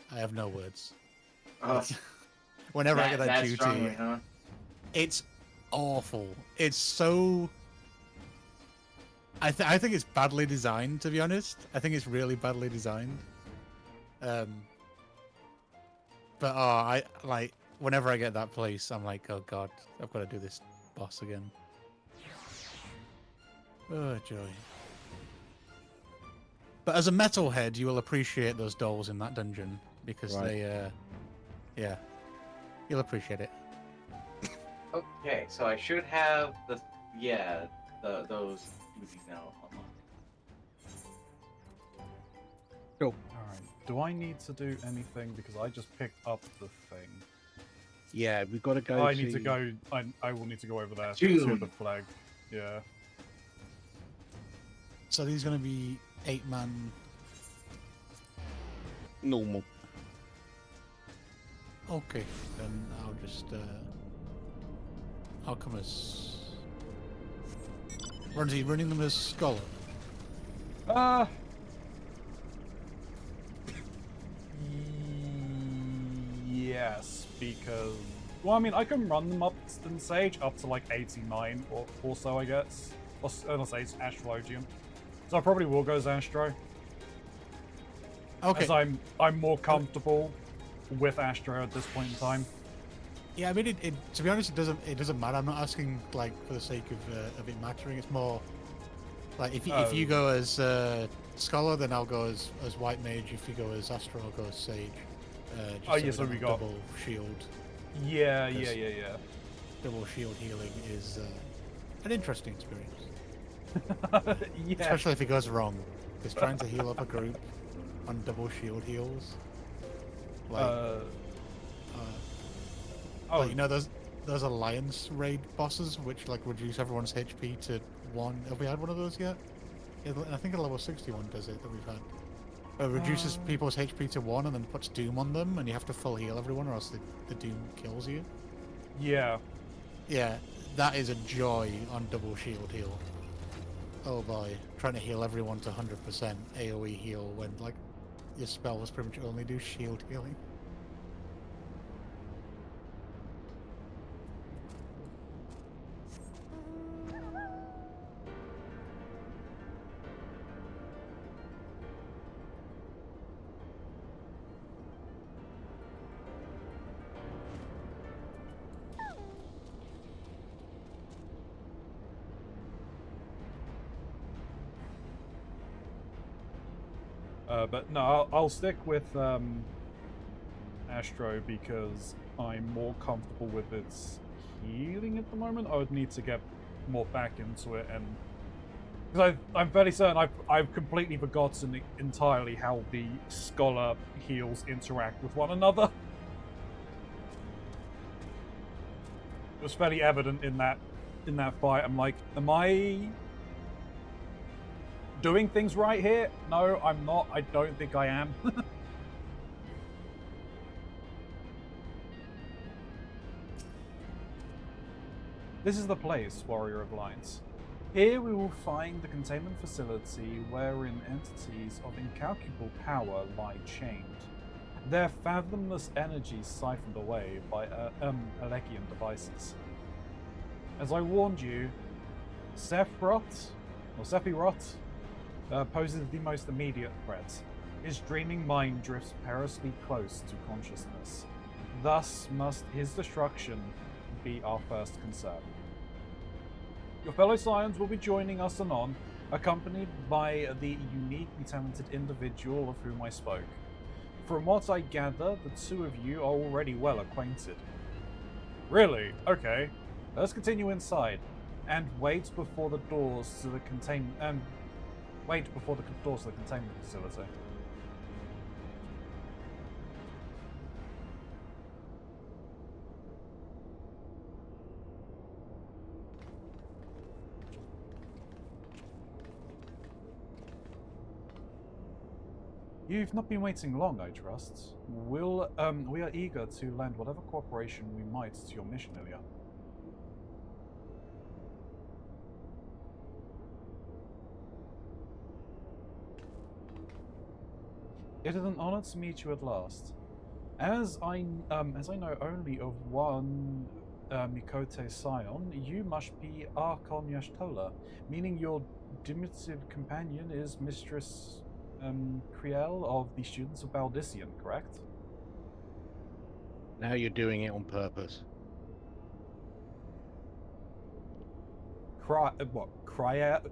have no words. Whenever I get that duty, strongly, huh? it's awful. It's so... I think it's badly designed, to be honest. I think it's really badly designed. But I like whenever I get that place, I'm like, oh god, I've got to do this boss again. Oh joy. But as a metalhead, you will appreciate those dolls in that dungeon because they, yeah, you'll appreciate it. Okay, so I should have those duties now unlocked. Cool. Alright, do I need to do anything? Because I just picked up the thing. Yeah, we've got to go I need to go, I will need to go over there June. to the flag. Yeah. So these are going to be 8-man... Normal. Okay, then I'll just, I'll come as... Or is he running them as Scholar? Yes, because, well, I mean, I can run them up in Sage up to like 89 or so, I guess. Or not Sage, Astrologian. So I probably will go Zastro. Okay. As I'm more comfortable with Astro at this point in time. Yeah, I mean, it to be honest, it doesn't matter. I'm not asking like for the sake of it mattering. It's more like if you go as Scholar, then I'll go as White Mage. If you go as Astro, I'll go as Sage. So we got double shield. Yeah. Double shield healing is an interesting experience. Yeah. Especially if it goes wrong. Because trying to heal up a group on double shield heals, like, like, you know those Alliance raid bosses which like reduce everyone's HP to 1. Have we had one of those yet? Yeah, I think a level 61 does it that we've had. It reduces people's HP to 1 and then puts Doom on them, and you have to full heal everyone or else the Doom kills you. Yeah. Yeah, that is a joy on double shield heal. Oh boy, trying to heal everyone to 100% AoE heal when like your spells pretty much only do shield healing. But no, I'll stick with Astro because I'm more comfortable with its healing at the moment. I would need to get more back into it, and because I'm fairly certain I've completely forgotten entirely how the Scholar heals interact with one another. It was fairly evident in that fight. I'm like, am I doing things right here? No, I'm not. I don't think I am. This is the place, Warrior of Lights. Here we will find the containment facility wherein entities of incalculable power lie chained. Their fathomless energies siphoned away by Alekian devices. As I warned you, Sephiroth poses the most immediate threat. His dreaming mind drifts perilously close to consciousness. Thus must his destruction be our first concern. Your fellow Scions will be joining us anon, accompanied by the uniquely talented individual of whom I spoke. From what I gather, the two of you are already well acquainted. Really? Okay. Let's continue inside, and wait before the doors to the containment facility. You've not been waiting long, I trust. We are eager to lend whatever cooperation we might to your mission, Ilya. It is an honor to meet you at last. As I know only of one Mikote Scion, you must be Archon Yashtola, meaning your diminutive companion is Mistress Kriel of the Students of Baldician, correct? Now you're doing it on purpose. What? Kryel?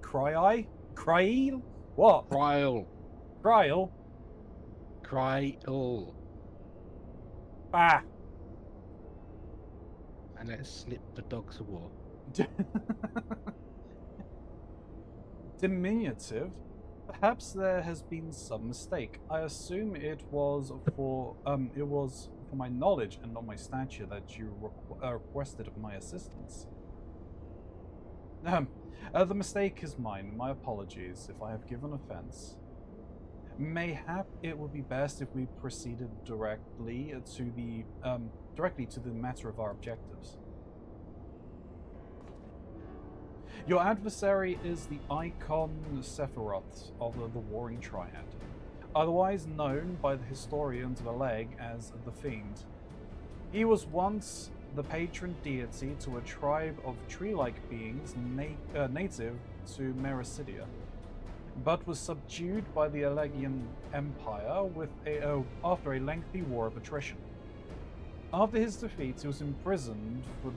What? Kryel. Kryel? Kryel. Ah! And let's slip the dogs of war. Diminutive? Perhaps there has been some mistake. I assume it was for my knowledge and not my stature that you requested my assistance. The mistake is mine. My apologies if I have given offense. Mayhap it would be best if we proceeded directly to the matter of our objectives. Your adversary is the Icon Sephiroth of the Warring Triad, otherwise known by the historians of Aleg as the Fiend. He was once the patron deity to a tribe of tree-like beings native to Mericidia, but was subdued by the Elegian Empire after a lengthy war of attrition. After his defeat, he was imprisoned for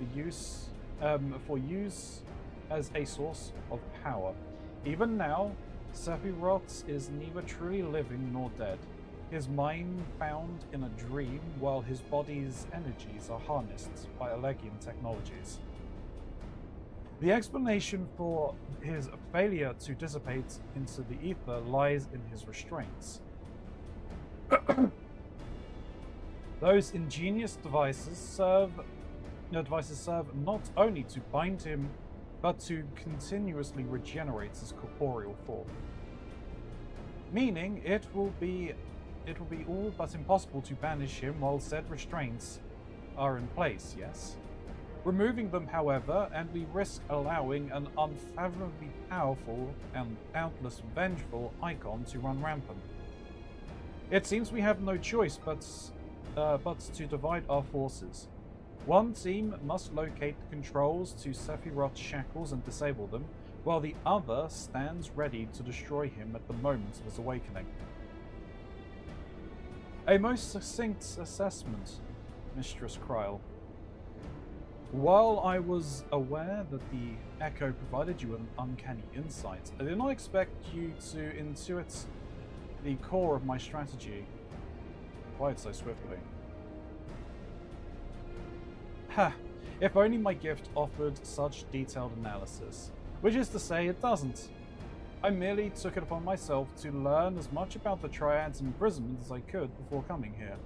use as a source of power. Even now, Sephiroth is neither truly living nor dead. His mind bound in a dream, while his body's energies are harnessed by Elegian technologies. The explanation for his failure to dissipate into the ether lies in his restraints. Those ingenious devices serve not only to bind him, but to continuously regenerate his corporeal form. Meaning, it will be all but impossible to banish him while said restraints are in place, yes? Removing them, however, and we risk allowing an unfathomably powerful and doubtless vengeful icon to run rampant. It seems we have no choice but to divide our forces. One team must locate the controls to Sephiroth's shackles and disable them, while the other stands ready to destroy him at the moment of his awakening. A most succinct assessment, Mistress Kryl. While I was aware that the Echo provided you with an uncanny insight, I did not expect you to intuit the core of my strategy quite so swiftly. Ha! If only my gift offered such detailed analysis. Which is to say, it doesn't. I merely took it upon myself to learn as much about the Triad's imprisonment as I could before coming here.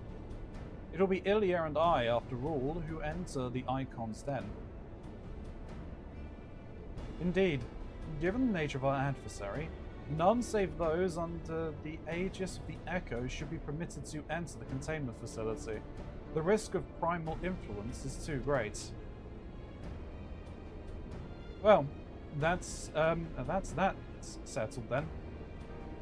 It'll be Ilya and I, after all, who enter the Icon's den. Indeed, given the nature of our adversary, none save those under the aegis of the Echo should be permitted to enter the containment facility. The risk of primal influence is too great. Well, that's that settled then.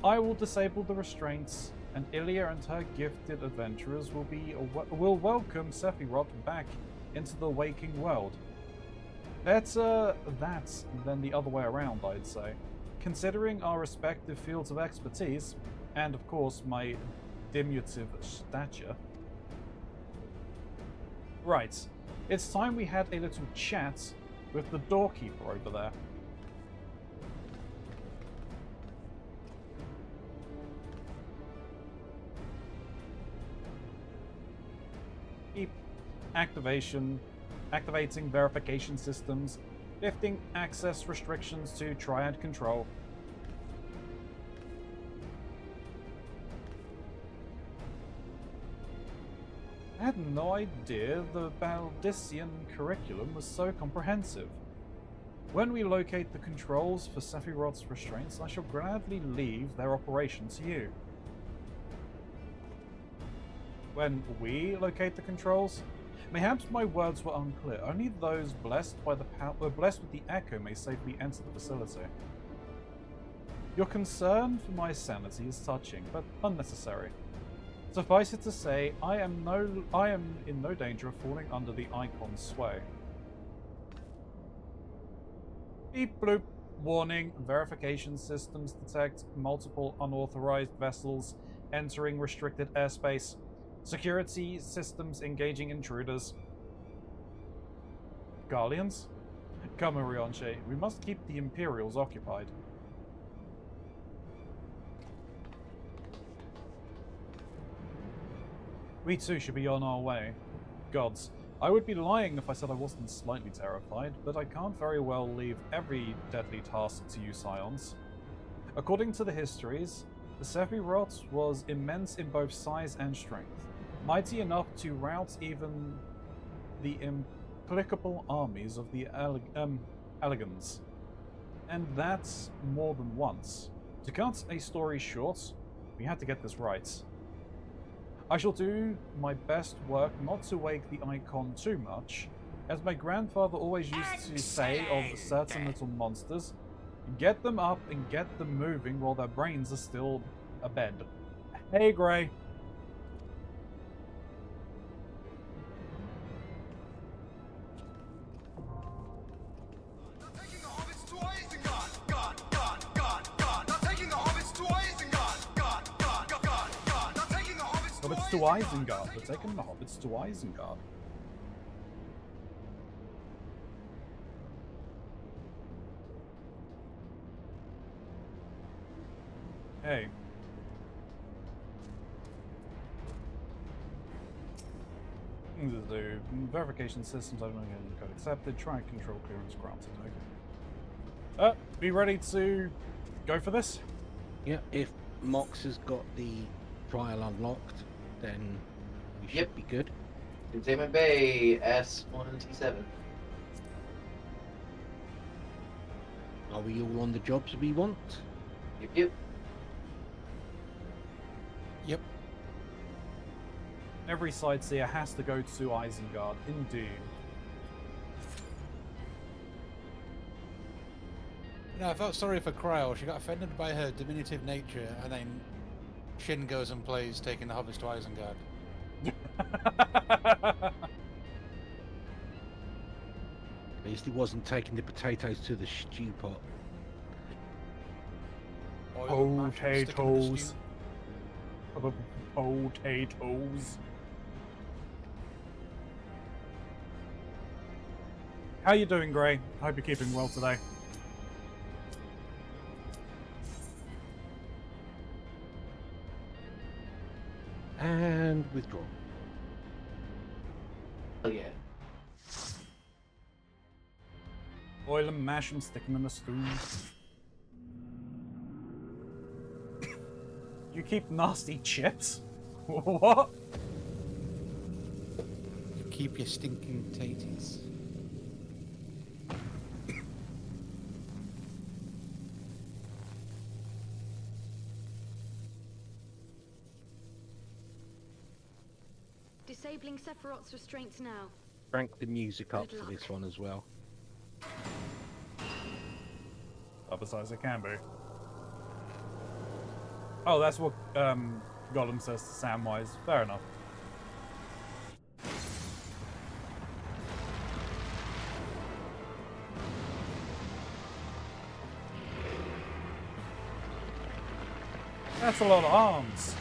I will disable the restraints, and Ilya and her gifted adventurers will welcome Sephiroth back into the waking world. Better that than the other way around, I'd say. Considering our respective fields of expertise, and of course my diminutive stature. Right, it's time we had a little chat with the doorkeeper over there. Keep activating verification systems, lifting access restrictions to Triad control. I had no idea the Baldician curriculum was so comprehensive. When we locate the controls for Sephiroth's restraints, I shall gladly leave their operation to you. When we locate the controls? Mayhaps my words were unclear. Only those blessed with the Echo may safely enter the facility. Your concern for my sanity is touching, but unnecessary. Suffice it to say, I am in no danger of falling under the Icon's sway. Beep bloop. Warning. Verification systems detect multiple unauthorized vessels entering restricted airspace. Security systems engaging intruders. Garleans? Come, Orionche, we must keep the Imperials occupied. We too should be on our way. Gods, I would be lying if I said I wasn't slightly terrified, but I can't very well leave every deadly task to you scions. According to the histories, the Sephiroth was immense in both size and strength, mighty enough to rout even the implacable armies of the Elegans. And that's more than once. To cut a story short, we had to get this right. I shall do my best work not to wake the Icon too much. As my grandfather always used to say of certain little monsters, get them up and get them moving while their brains are still abed. Hey, Gray. to Isengard. We're taking the hobbits to Isengard. Hey. The verification systems opening and code accepted. Try and control clearance granted. Okay. Be ready to go for this? Yeah, if Mox has got the trial unlocked, then we should be good. Containment Bay S1T7. Are we all on the jobs we want? Yep. Yep. Every sightseer has to go to Isengard. Indeed. You know, I felt sorry for Cryo. She got offended by her diminutive nature, and then Shin goes and plays taking the hobbits to Isengard. At least he wasn't taking the potatoes to the stew pot. Oil and mash and stick 'em in the Potatoes. stew. Potatoes. How you doing, Gray? Hope you're keeping well today. And withdraw. Oh yeah. Oil and mash and stick them in the stew. You keep nasty chips? What? You keep your stinking taties. Disabling Sephiroth's restraints now. Crank the music up Good for luck. this one as well. Up as high as it can be. Oh, that's what Gollum says to Samwise. Fair enough. That's a lot of arms.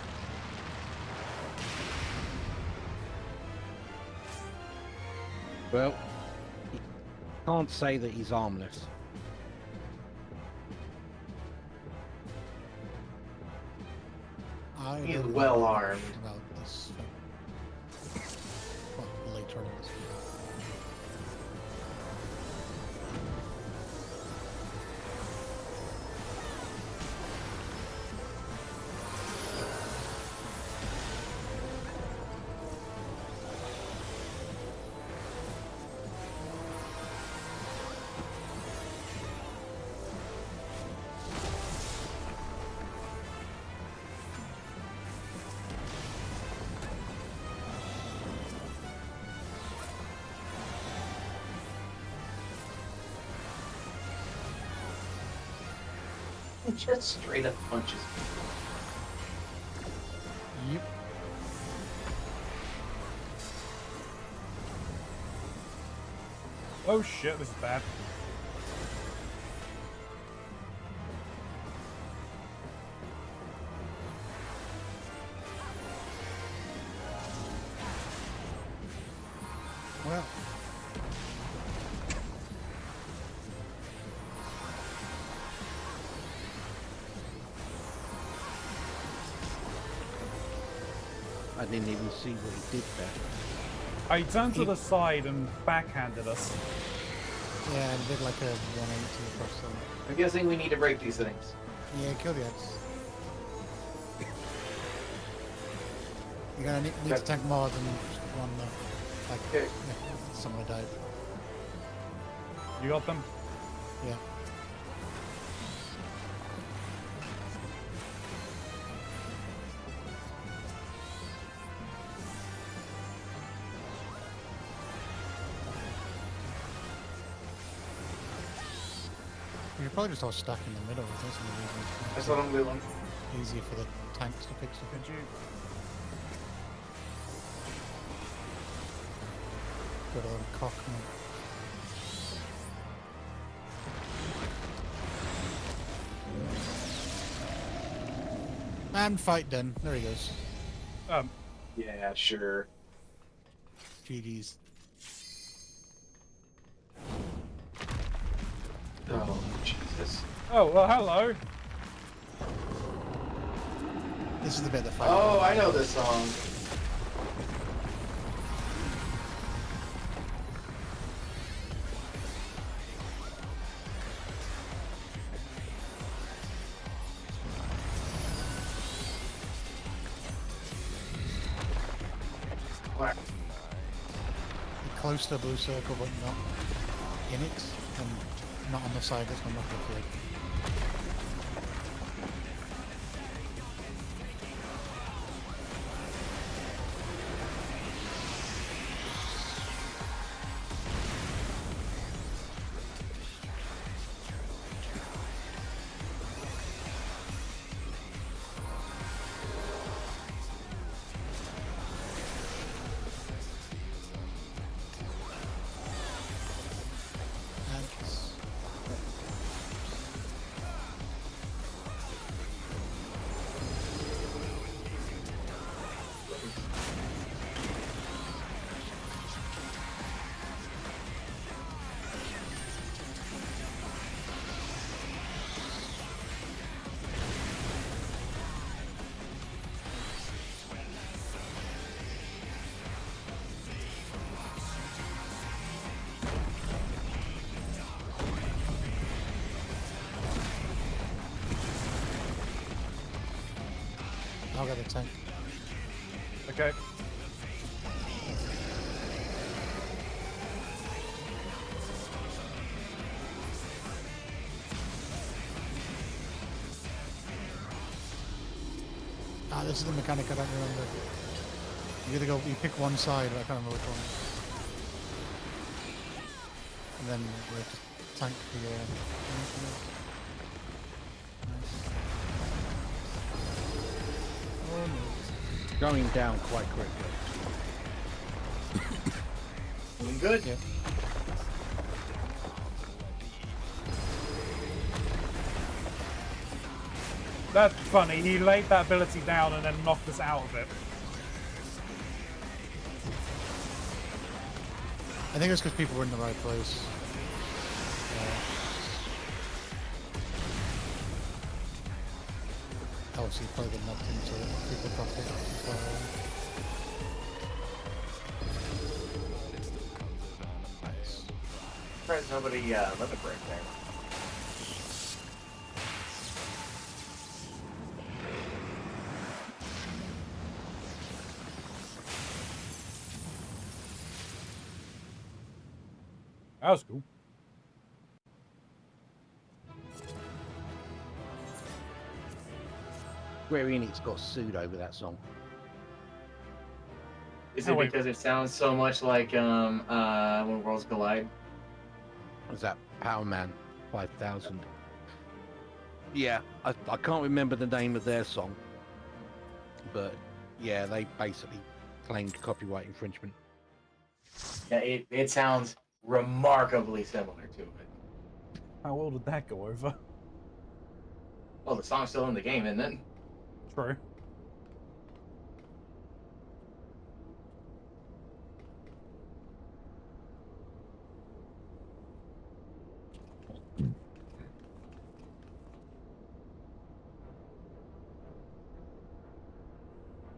Well, you can't say that he's armless. I He is will well know armed. About this well, later on in this video. Just straight up punches. Yep. Oh shit, this is bad. Well. I didn't even see what he did there. He turned to the side and backhanded us. Yeah, and did like a 180 across them. I'm guessing we need to break these things. Yeah, kill the Eds. You're gonna need to tank more than just one though. Like, Okay. yeah, someone died. You got them? Yeah. You could probably just all stack in the middle. That's what I'm doing. Easier for the tanks to pick stuff. Could you? Got a little cock. And fight done. There he goes. Yeah, sure. GG's. Oh, Jesus. Oh, well, hello. This is the bit that fight. Oh, I know this song. Close to the blue circle, but not in it, and not on the side that's not looking for it. I'll get the tank. Okay. Ah, this is the mechanic I don't remember. You either go, you pick one side, but I can't remember which one. And then we have to tank the. Oh no. Going down quite quickly. Doing good. Yeah. That's funny. He laid that ability down and then knocked us out of it. I think it's because people were in the right place. Obviously, probably got knocked into it. People dropped it. Nice. Surprised nobody limit break there. That was cool. Square Enix got sued over that song. Is it because it sounds so much like When Worlds Collide? Was that Power Man 5000? Yeah, I can't remember the name of their song, but yeah, they basically claimed copyright infringement. Yeah, it sounds remarkably similar to it. How well did that go over? Well, the song's still in the game, isn't it? True.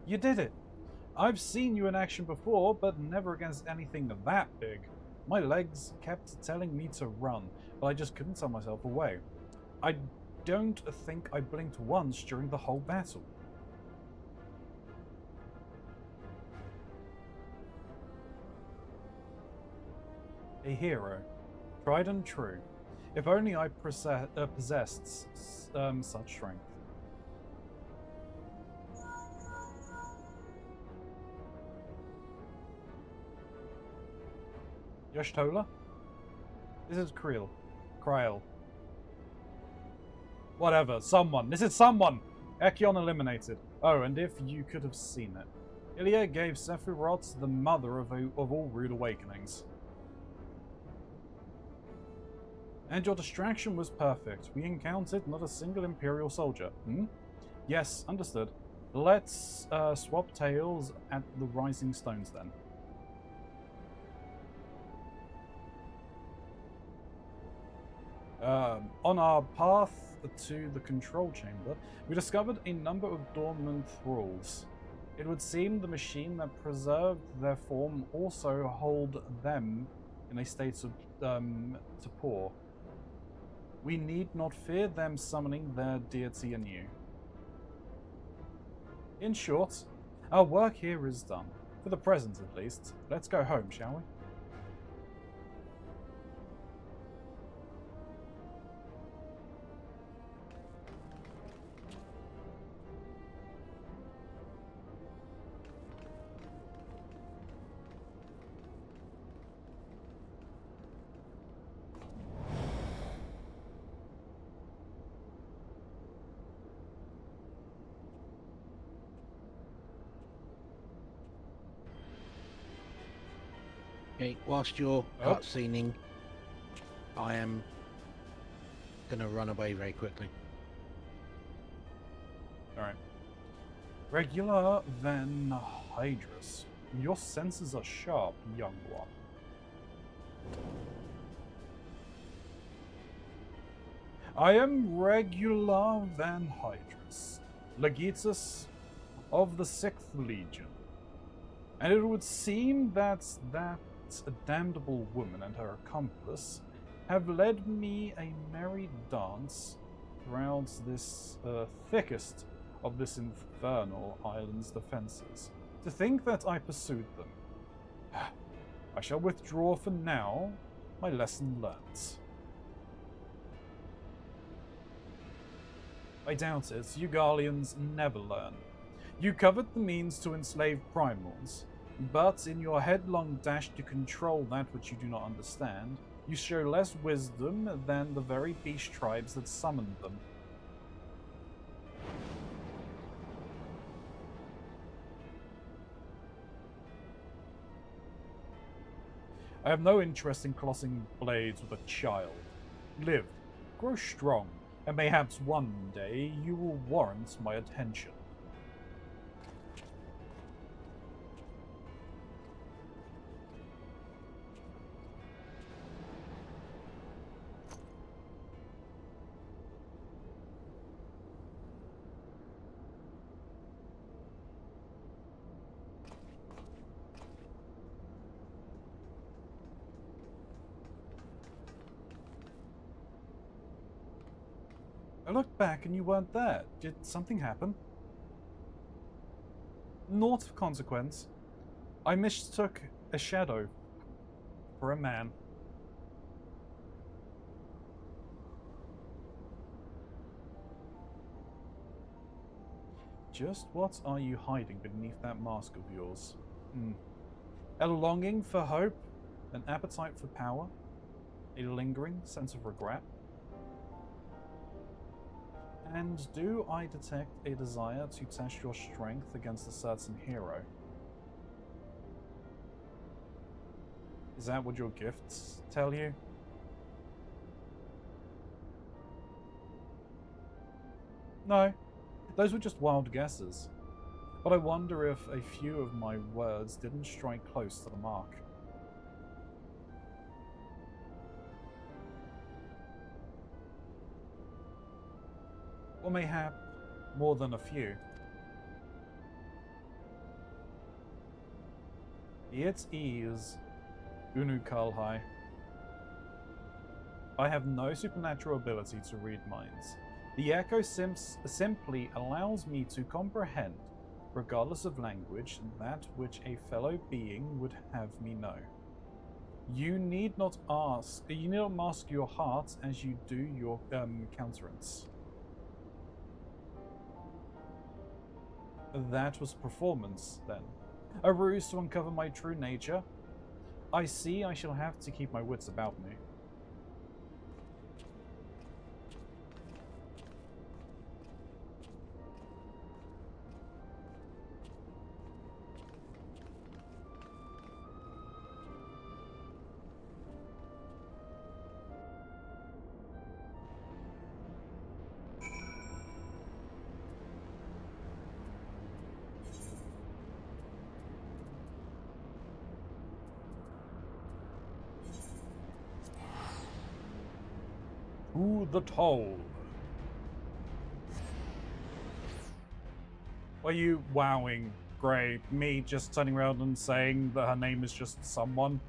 You did it! I've seen you in action before, but never against anything that big. My legs kept telling me to run, but I just couldn't tell myself away. I don't think I blinked once during the whole battle. A hero. Tried and true. If only I possessed such strength. Yoshtola? This is Kryl. Whatever, someone. This is someone! Echion eliminated. Oh, and if you could have seen it. Ilya gave Sephiroth the mother of all rude awakenings. And your distraction was perfect. We encountered not a single Imperial soldier. Hmm? Yes, understood. Let's swap tails at the Rising Stones then. On our path to the control chamber, we discovered a number of dormant thralls. It would seem the machine that preserved their form also hold them in a state of torpor. We need not fear them summoning their deity anew. In short, our work here is done. For the present, at least. Let's go home, shall we? Okay, whilst you're cutscening, I am gonna run away very quickly. Alright. Regular Van Hydrus. Your senses are sharp, young one. I am Regular Van Hydrus, Legatus of the 6th Legion. And it would seem that damnable woman and her accomplice have led me a merry dance throughout this thickest of this infernal island's defenses. To think that I pursued them. I shall withdraw for now, my lesson learnt. I doubt it, you Garleans never learn. You covet the means to enslave primals, but in your headlong dash to control that which you do not understand, you show less wisdom than the very beast tribes that summoned them. I have no interest in crossing blades with a child. Live, grow strong, and mayhaps one day you will warrant my attention. I looked back and you weren't there. Did something happen? Naught of consequence. I mistook a shadow for a man. Just what are you hiding beneath that mask of yours? A longing for hope? An appetite for power? A lingering sense of regret? And do I detect a desire to test your strength against a certain hero? Is that what your gifts tell you? No, those were just wild guesses. But I wonder if a few of my words didn't strike close to the mark. Or mayhap more than a few. Be at ease, Unu Kalhai. I have no supernatural ability to read minds. The echo simply allows me to comprehend, regardless of language, that which a fellow being would have me know. You need not mask your heart as you do your countenance. That was performance, then. A ruse to uncover my true nature? I see I shall have to keep my wits about me. to the toll. Are you wowing, Grey? Me just turning around and saying that her name is just someone?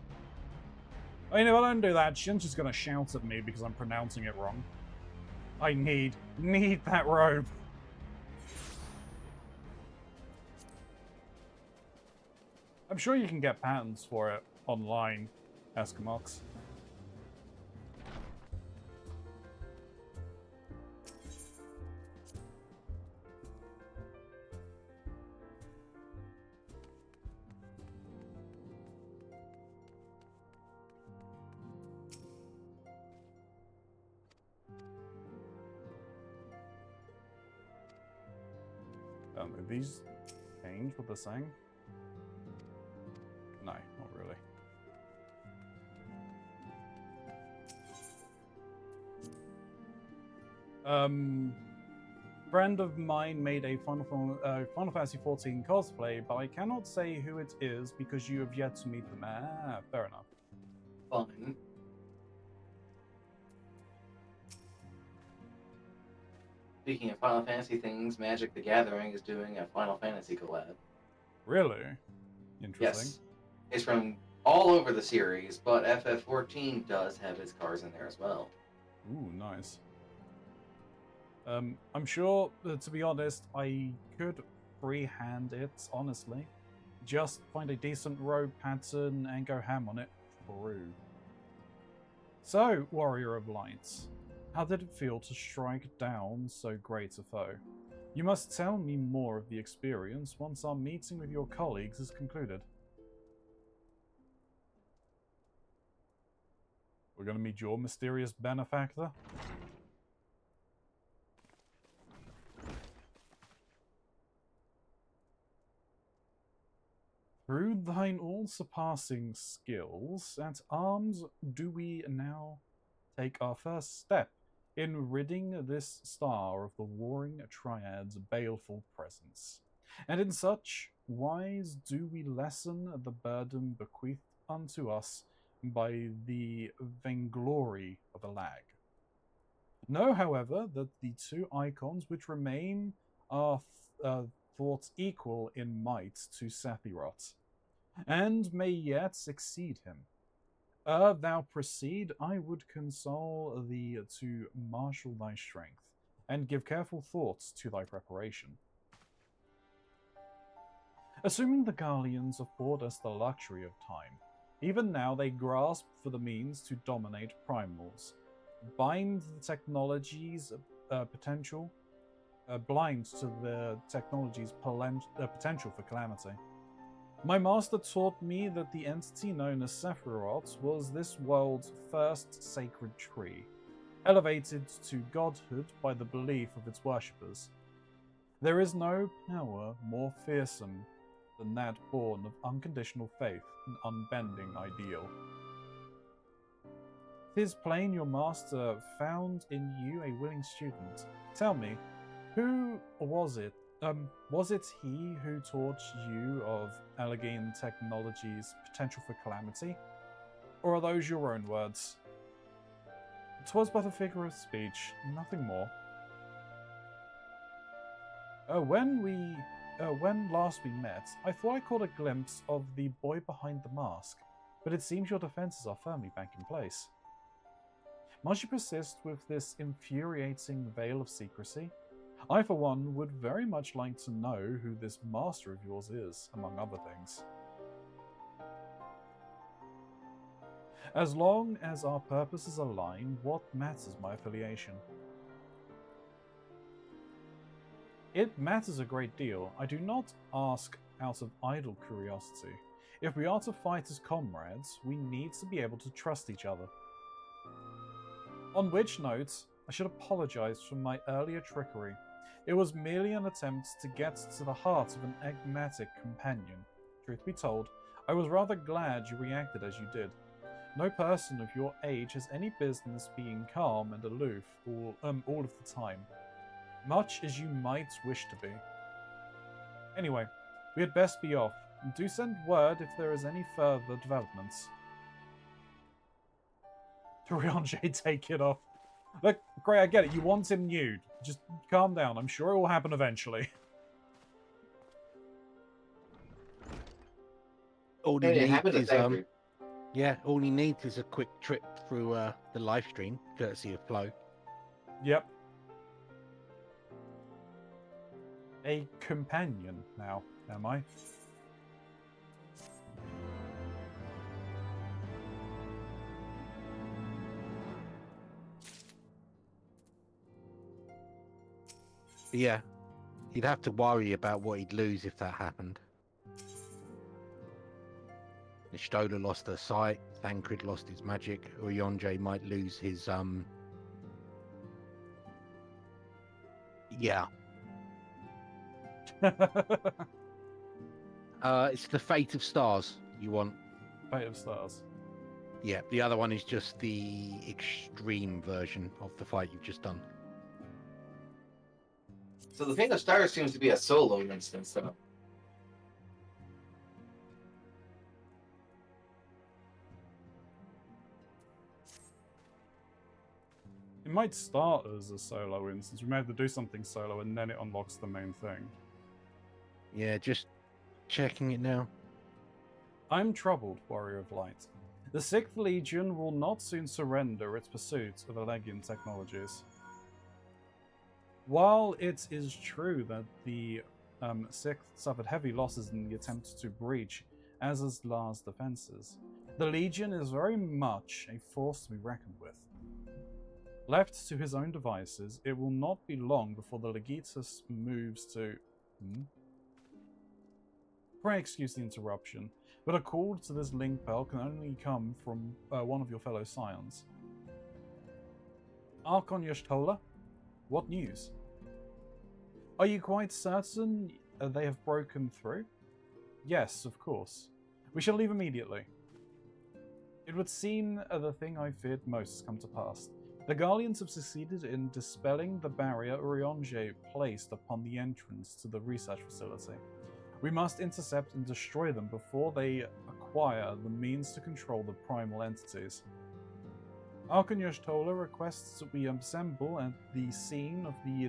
I mean, if I don't do that, Shin's just gonna shout at me because I'm pronouncing it wrong. I need that robe. I'm sure you can get patents for it online, Eskimox. Have these changed what they're saying? No, not really. Friend of mine made a Final Fantasy XIV cosplay, but I cannot say who it is because you have yet to meet them. Ah, fair enough. Fine. Speaking of Final Fantasy things, Magic the Gathering is doing a Final Fantasy collab. Really? Interesting. Yes. It's from all over the series, but FF14 does have its cards in there as well. Ooh, nice. I'm sure, to be honest, I could freehand it, honestly. Just find a decent robe pattern and go ham on it. True. So, Warrior of Light, how did it feel to strike down so great a foe? You must tell me more of the experience once our meeting with your colleagues is concluded. We're going to meet your mysterious benefactor? Through thine all-surpassing skills, at arms do we now take our first step in ridding this star of the warring triad's baleful presence. And in such wise do we lessen the burden bequeathed unto us by the vainglory of a lag. Know, however, that the two icons which remain are thought equal in might to Sephiroth, and may yet exceed him. Ere thou proceed, I would console thee to marshal thy strength, and give careful thoughts to thy preparation. Assuming the Garleans afford us the luxury of time, even now they grasp for the means to dominate primals, bind the technology's potential, blind to the technology's potential for calamity. My master taught me that the entity known as Sephiroth was this world's first sacred tree, elevated to godhood by the belief of its worshippers. There is no power more fearsome than that born of unconditional faith and unbending ideal. 'Tis plain your master found in you a willing student. Tell me, who was it? Was it he who taught you of Alleghane Technology's potential for calamity? Or are those your own words? 'Twas but a figure of speech, nothing more. When last we met, I thought I caught a glimpse of the boy behind the mask, but it seems your defenses are firmly back in place. Must you persist with this infuriating veil of secrecy? I, for one, would very much like to know who this master of yours is, among other things. As long as our purposes align, what matters my affiliation? It matters a great deal. I do not ask out of idle curiosity. If we are to fight as comrades, we need to be able to trust each other. On which note, I should apologize for my earlier trickery. It was merely an attempt to get to the heart of an enigmatic companion. Truth be told, I was rather glad you reacted as you did. No person of your age has any business being calm and aloof all of the time, much as you might wish to be. Anyway, we had best be off. Do send word if there is any further developments. Toriange, take it off. Look, Gray, I get it. You want him nude. Just calm down. I'm sure it will happen eventually. All he It needs happened to is Thancred. yeah, all he needs is a quick trip through the live stream, courtesy of Flo. Yep. A companion now, am I? Yeah, he'd have to worry about what he'd lose if that happened. Nishtola lost her sight, Thancred lost his magic, Uyonje might lose his yeah. It's the Fate of Stars you want. Fate of Stars. Yeah, the other one is just the extreme version of the fight you've just done. So the Fate of Stars seems to be a solo instance, though. It might start as a solo instance. We may have to do something solo and then it unlocks the main thing. Yeah, just checking it now. I'm troubled, Warrior of Light. The 6th Legion will not soon surrender its pursuit of Elegian technologies. While it is true that the 6th suffered heavy losses in the attempt to breach Azazlar's defenses, the Legion is very much a force to be reckoned with. Left to his own devices, it will not be long before the Legatus moves to... Pray excuse the interruption, but a call to this link bell can only come from one of your fellow scions. Archon Y'shtola, what news? Are you quite certain they have broken through? Yes, of course. We shall leave immediately. It would seem the thing I feared most has come to pass. The Guardians have succeeded in dispelling the barrier Urianger placed upon the entrance to the research facility. We must intercept and destroy them before they acquire the means to control the primal entities. Archon Y'shtola requests that we assemble at the scene of the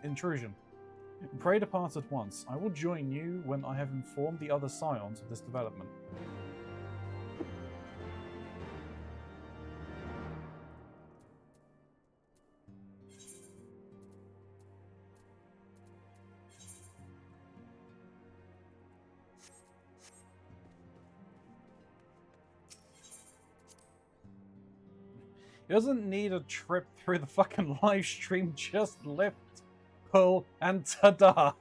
intrusion. Pray depart at once. I will join you when I have informed the other scions of this development. He doesn't need a trip through the fucking live stream, just lift, pull, and ta-da!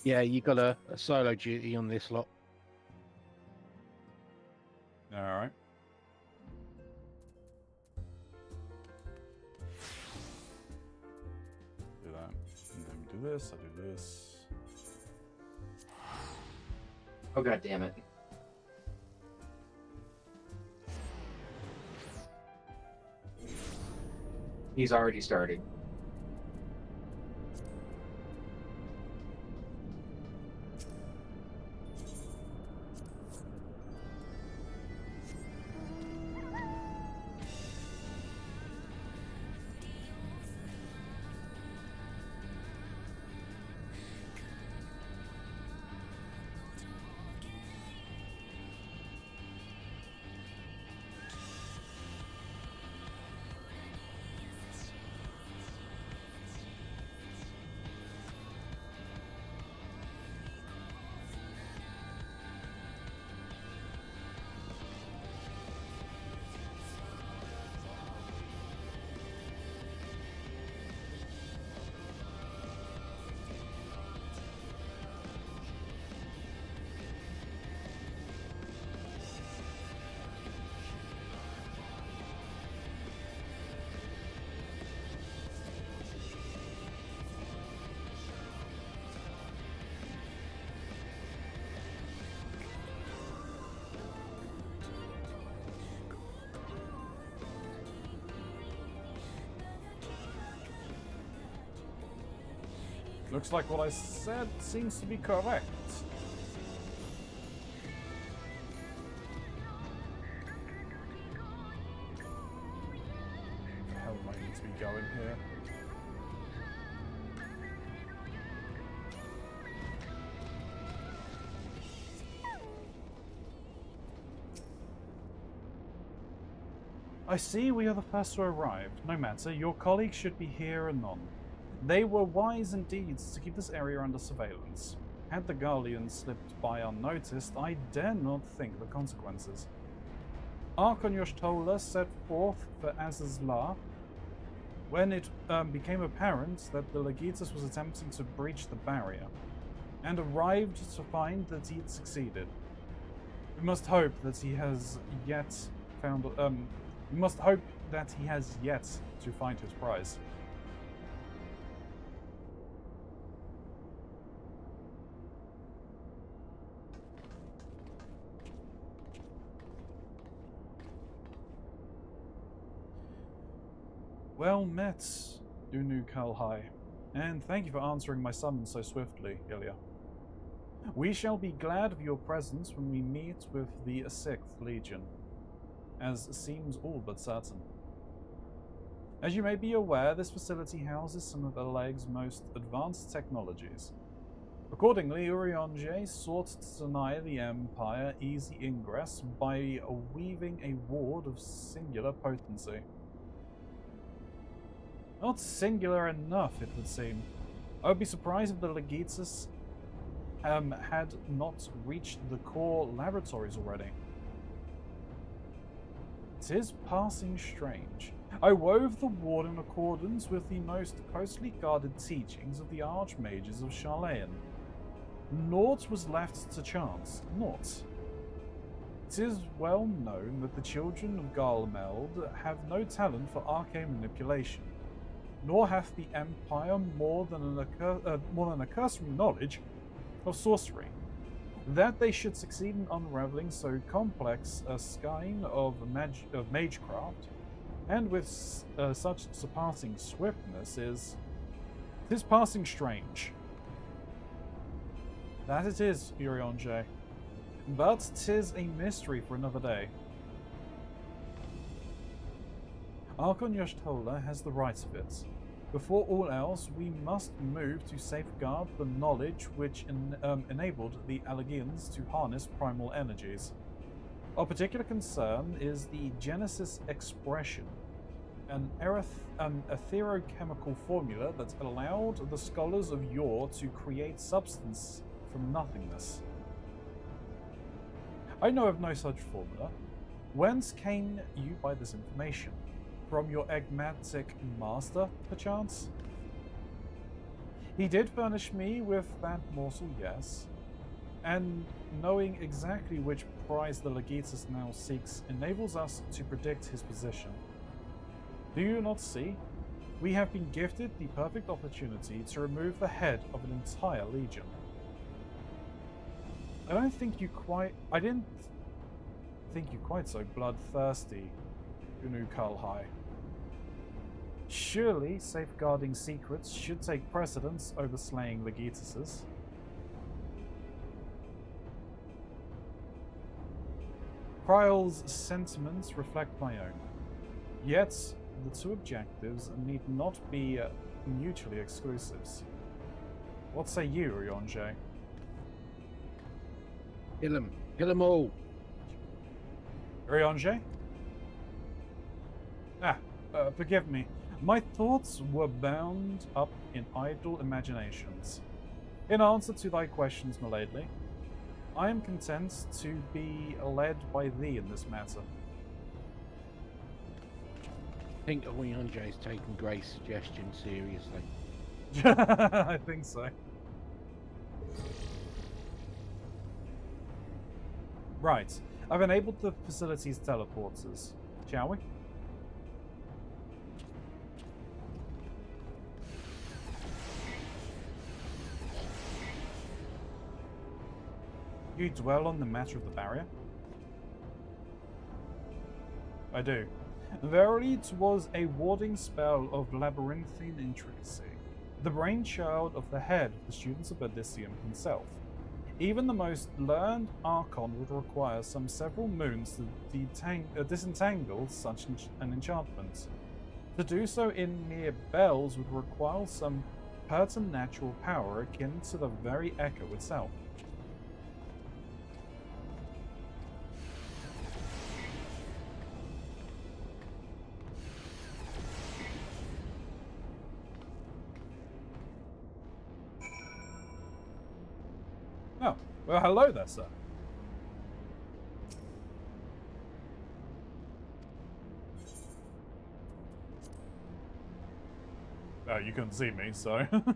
Yeah, you got a solo duty on this lot. Alright. Do that. And then we do this, I do this. Oh, god damn it. He's already started. Looks like what I said seems to be correct. as we go in here. I see we are the first to arrive. No matter, your colleagues should be here anon. They were wise indeed to keep this area under surveillance. Had the Guardians slipped by unnoticed, I dare not think the consequences. Archon Yoshtola set forth for Azazla when it became apparent that the Legatus was attempting to breach the barrier, and arrived to find that he had succeeded. We must hope that he has yet found. We must hope that he has yet to find his prize. Well met, Dunu Kalhai, and thank you for answering my summons so swiftly, Ilya. We shall be glad of your presence when we meet with the 6th Legion, as seems all but certain. As you may be aware, this facility houses some of Eleg's most advanced technologies. Accordingly, Urianger sought to deny the Empire easy ingress by weaving a ward of singular potency. Not singular enough, it would seem. I would be surprised if the Legatus had not reached the core laboratories already. It is passing strange. I wove the ward in accordance with the most closely guarded teachings of the Archmages of Sharlayan. Naught was left to chance. Naught. It is well known that the children of Garlemeld have no talent for arcane manipulation, nor hath the Empire more than a cursory knowledge of sorcery. That they should succeed in unraveling so complex a skein of magecraft, and with such surpassing swiftness, is passing strange. That it is, Urianger, but 'tis a mystery for another day. Archon Yoshtola has the rights of it. Before all else, we must move to safeguard the knowledge which enabled the Allegians to harness primal energies. Our particular concern is the Genesis expression, an etherochemical formula that allowed the scholars of yore to create substance from nothingness. I know of no such formula. Whence came you by this information? From your enigmatic master, perchance? He did furnish me with that morsel, yes, and knowing exactly which prize the Legatus now seeks enables us to predict his position. Do you not see? We have been gifted the perfect opportunity to remove the head of an entire legion. I didn't think you quite so bloodthirsty, Unu Kalhai. Surely, safeguarding secrets should take precedence over slaying Legatuses. Kryle's sentiments reflect my own. Yet, the two objectives need not be mutually exclusive. What say you, Urianger? Kill him. Kill them all. Urianger? Forgive me. My thoughts were bound up in idle imaginations. In answer to thy questions, my lady, I am content to be led by thee in this matter. I think Urianger is taking Gray's suggestion seriously. I think so. Right. I've enabled the facility's teleporters. Shall we? You dwell on the matter of the barrier? I do. Verily, 'twas a warding spell of labyrinthine intricacy, the brainchild of the head of the students of Odysseum himself. Even the most learned Archon would require some several moons to disentangle such an enchantment. To do so in mere bells would require some preternatural power akin to the very echo itself. Oh, well, hello there, sir. Oh, you couldn't see me, so... A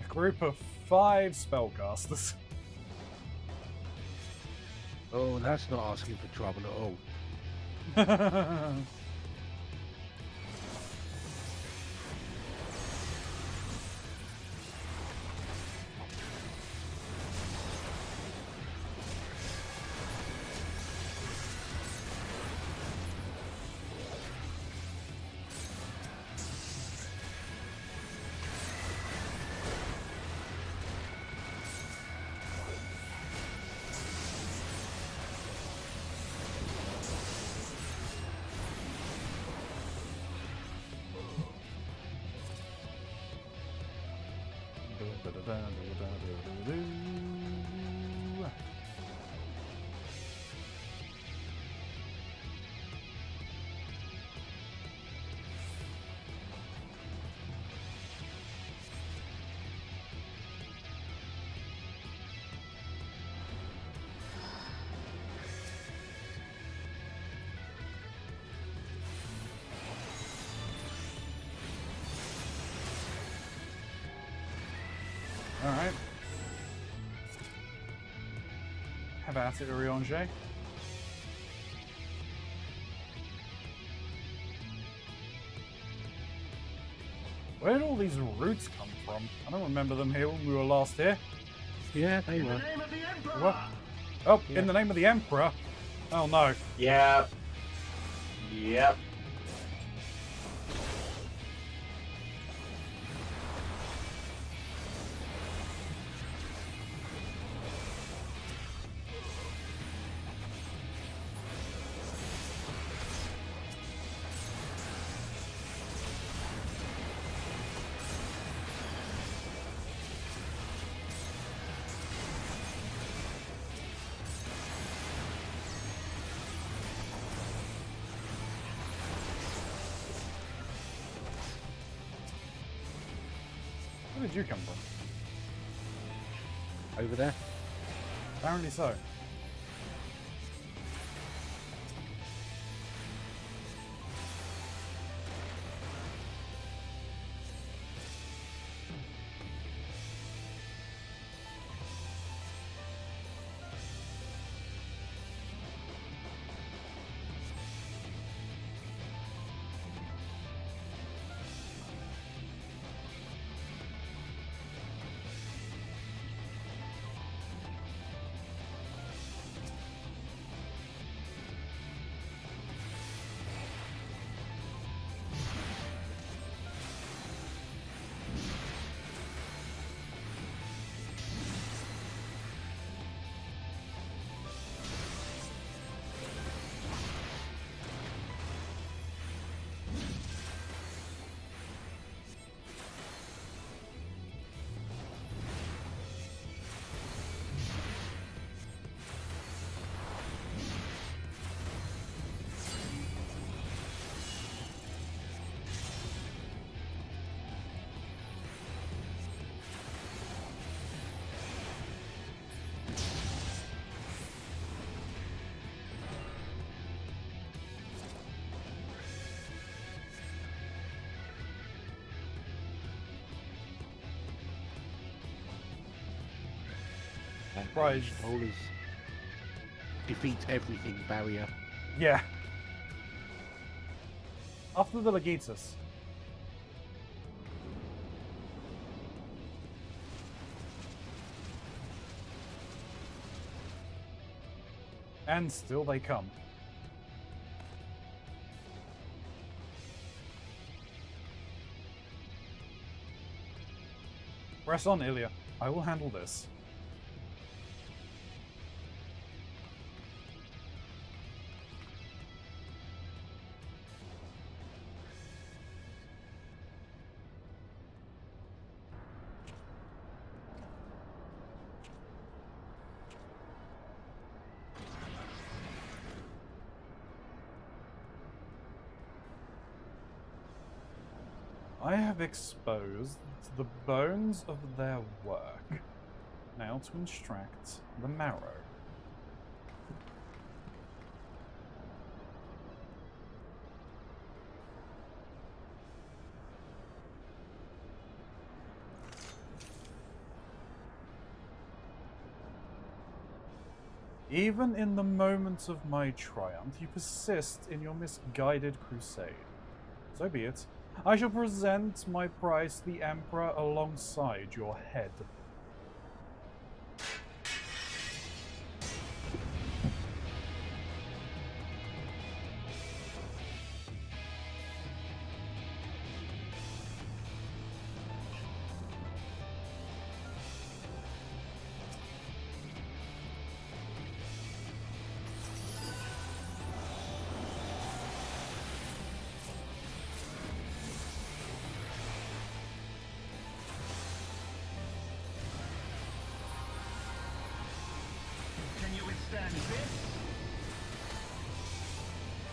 group of 5 spellcasters. Oh, that's not asking for trouble at all. Alright. Have at it, Oriange. Where did all these roots come from? I don't remember them here when we were last here. Yeah, they were. What? Oh, Yeah. in the name of the Emperor? Oh no. Yep. Yep. Where did you come from? Over there. Apparently so. Right. Holders defeats everything barrier. Yeah. After the Legitus. And still they come. Press on, Ilya. I will handle this. I have exposed the bones of their work. Now to extract the marrow. Even in the moments of my triumph, you persist in your misguided crusade. So be it. I shall present my prize to the Emperor alongside your head.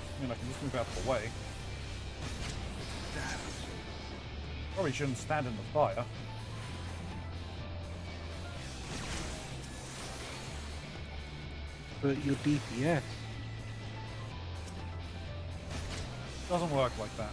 I mean, I can just move out of the way. Probably shouldn't stand in the fire. But your DPS Doesn't work like that.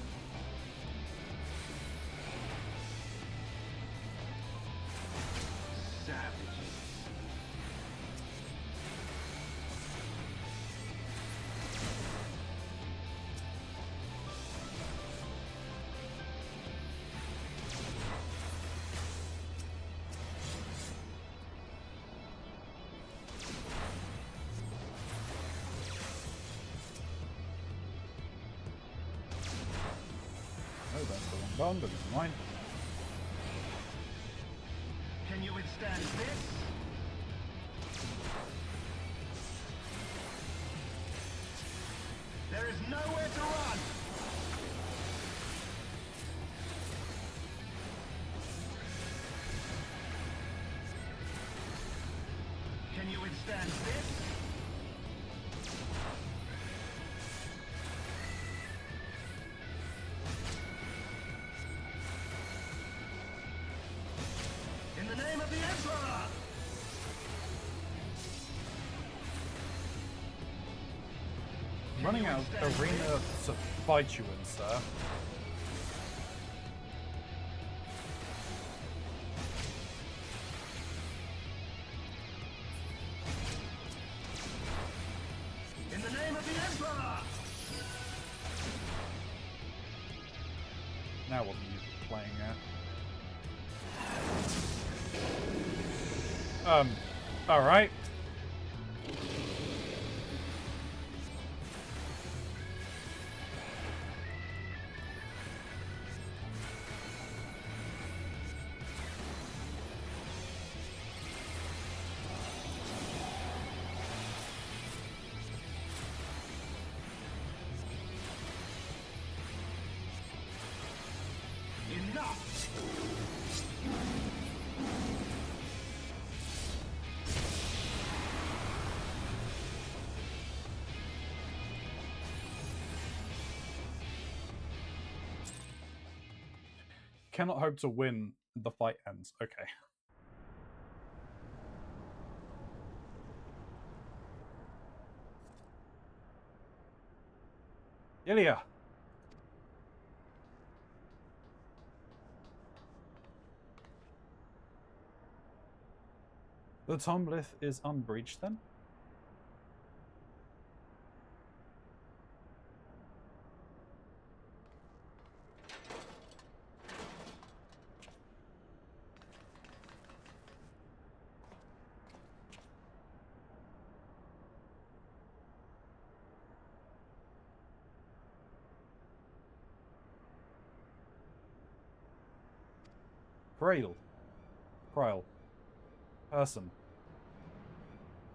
Oh, that's the wrong button, but never mind. Can you withstand this? There is nowhere to run! Can you withstand this? In the name of the Emperor! Running out of arena to fight you in, sir. In the name of the Emperor! Now what are you playing at? Alright. Enough! Cannot hope to win. The fight ends. Okay. Ilya. The Tomlith is unbreached then? Krail. Krail. Person.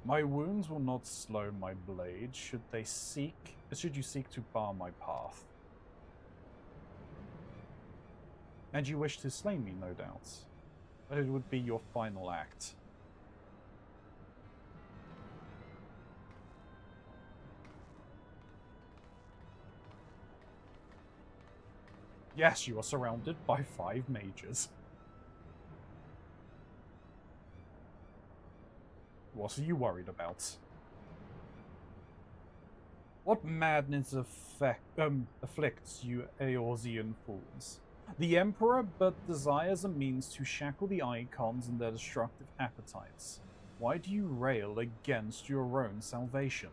My wounds will not slow my blade should you seek to bar my path. And you wish to slay me, no doubt. But it would be your final act. Yes, you are surrounded by 5 mages. What are you worried about? What madness afflicts you Eorzean fools? The Emperor but desires a means to shackle the Icons and their destructive appetites. Why do you rail against your own salvation?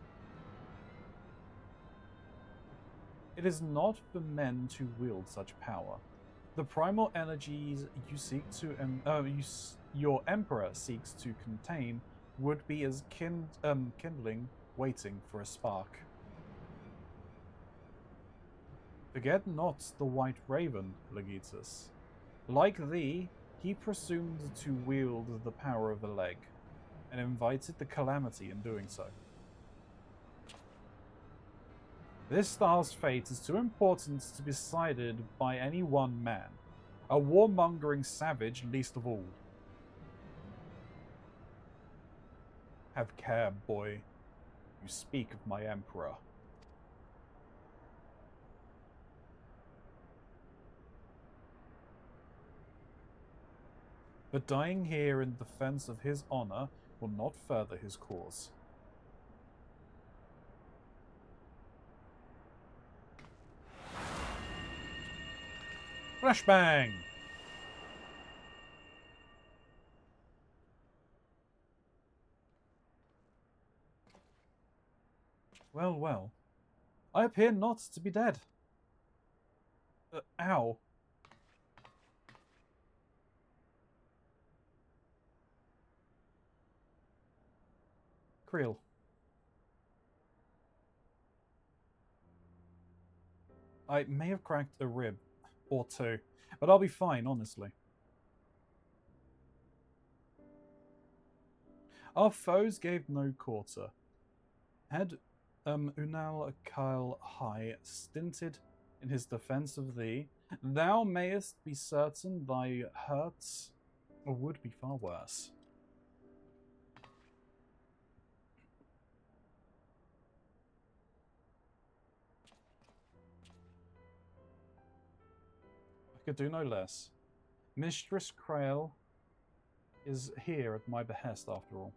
It is not for men to wield such power. The primal energies you seek to your Emperor seeks to contain would be as kindling waiting for a spark. Forget not the White Raven, Legitus. Like thee, he presumed to wield the power of the leg, and invited the calamity in doing so. This star's fate is too important to be decided by any one man, a warmongering savage least of all. Have care, boy. You speak of my Emperor. But dying here in defense of his honor will not further his cause. Flashbang! Well, well. I appear not to be dead. Ow. Creel. I may have cracked a rib or 2, but I'll be fine, honestly. Our foes gave no quarter. Had Unal Kyle High stinted in his defense of thee, thou mayest be certain thy hurts would be far worse. I could do no less. Mistress Krael is here at my behest, after all.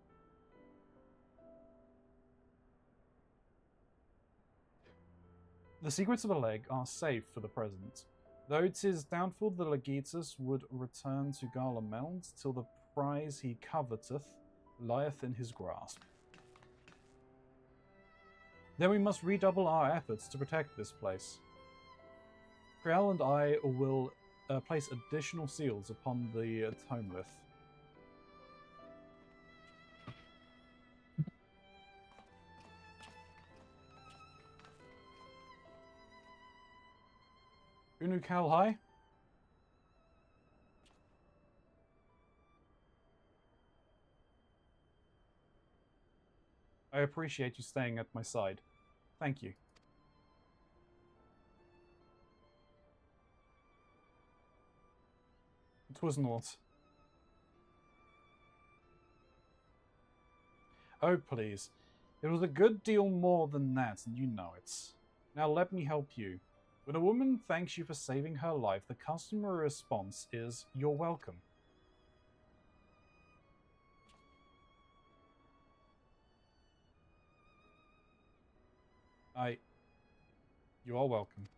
The secrets of the leg are safe for the present, though it is doubtful the Legitus would return to Garlemald till the prize he coveteth lieth in his grasp. Then we must redouble our efforts to protect this place. Krell and I will place additional seals upon the Tomelith. Unu Kalhai? I appreciate you staying at my side. Thank you. It was not. Oh, please. It was a good deal more than that, and you know it. Now let me help you. When a woman thanks you for saving her life, the customary response is, "You're welcome." You are welcome.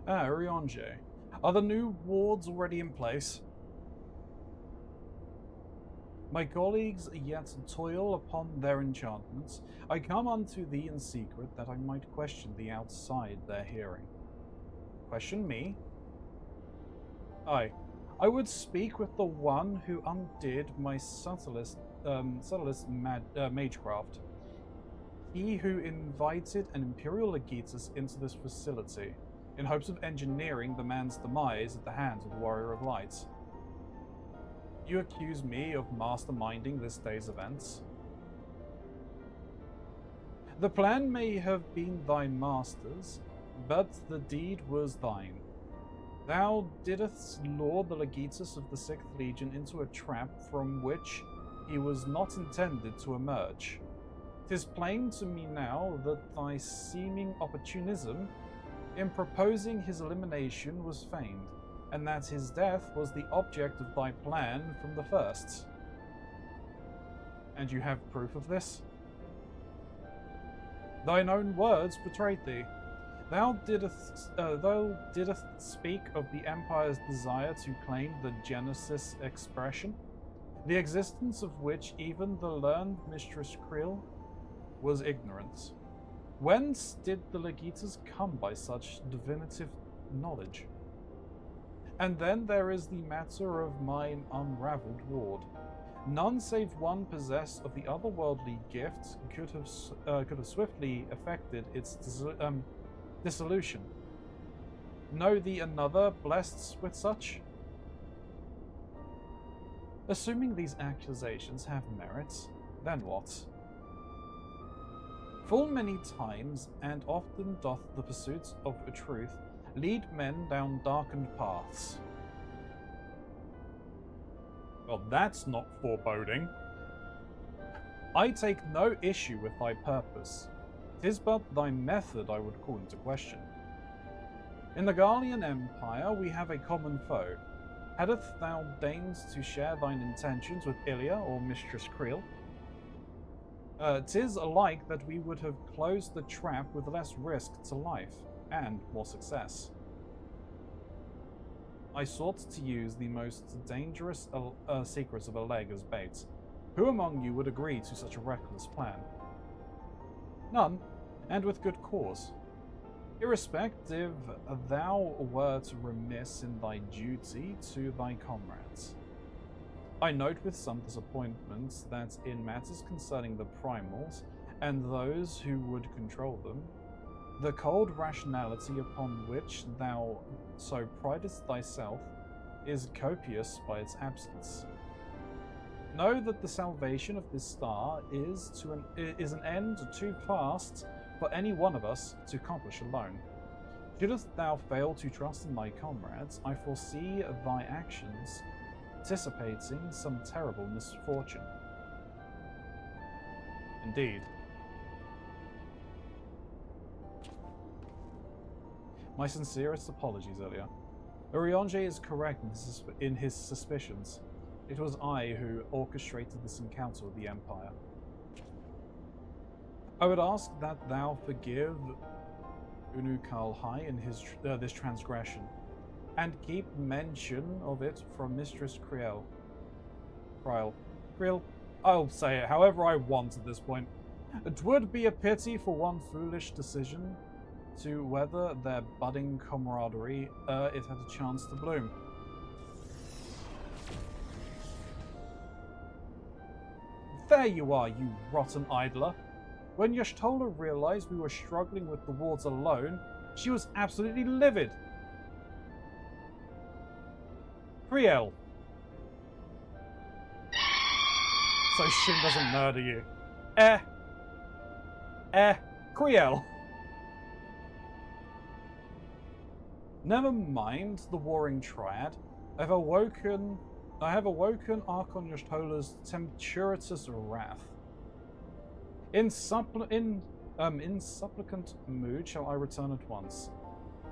Orionge. Are the new wards already in place? My colleagues yet toil upon their enchantments. I come unto thee in secret, that I might question thee outside their hearing. Question me? Aye, I would speak with the one who undid my subtlest magecraft. He who invited an Imperial Legatus into this facility, in hopes of engineering the man's demise at the hands of the Warrior of Light. You accuse me of masterminding this day's events? The plan may have been thy master's, but the deed was thine. Thou didst lure the Legatus of the 6th Legion into a trap from which he was not intended to emerge. 'Tis plain to me now that thy seeming opportunism in proposing his elimination was feigned, and that his death was the object of thy plan from the first. And you have proof of this? Thine own words betrayed thee. Thou didst speak of the Empire's desire to claim the Genesis expression, the existence of which even the learned Mistress Creel was ignorant. Whence did the Legatus come by such divinative knowledge? And then there is the matter of mine unravelled ward. None save one possessed of the otherworldly gift could have swiftly effected its dissolution. Know thee another blessed with such? Assuming these accusations have merit, then what? Full many times, and often doth the pursuit of truth lead men down darkened paths. Well, that's not foreboding. I take no issue with thy purpose. 'Tis but thy method I would call into question. In the Garlean Empire we have a common foe. Hadst thou deigned to share thine intentions with Ilya or Mistress Creel, 'tis alike that we would have closed the trap with less risk to life, and more success. I sought to use the most dangerous secrets of a leg as bait. Who among you would agree to such a reckless plan? None, and with good cause. Irrespective, thou wert remiss in thy duty to thy comrades. I note with some disappointment that in matters concerning the primals and those who would control them, the cold rationality upon which thou so pridest thyself is copious by its absence. Know that the salvation of this star is an end too fast for any one of us to accomplish alone. Shouldst thou fail to trust in thy comrades, I foresee thy actions anticipating some terrible misfortune. Indeed. My sincerest apologies earlier. Orionge is correct in his suspicions. It was I who orchestrated this encounter with the Empire. I would ask that thou forgive Unukalhai in this transgression, and keep mention of it from Mistress Creel. I'll say it however I want at this point. It would be a pity for one foolish decision to whether their budding camaraderie it had a chance to bloom. There you are, you rotten idler. When Y'shtola realized we were struggling with the wards alone, she was absolutely livid. Creel. So Shin doesn't murder you. Creel. Never mind the warring triad. I have awoken Archon Y'shtola's tempestuous wrath. In supplicant mood shall I return at once,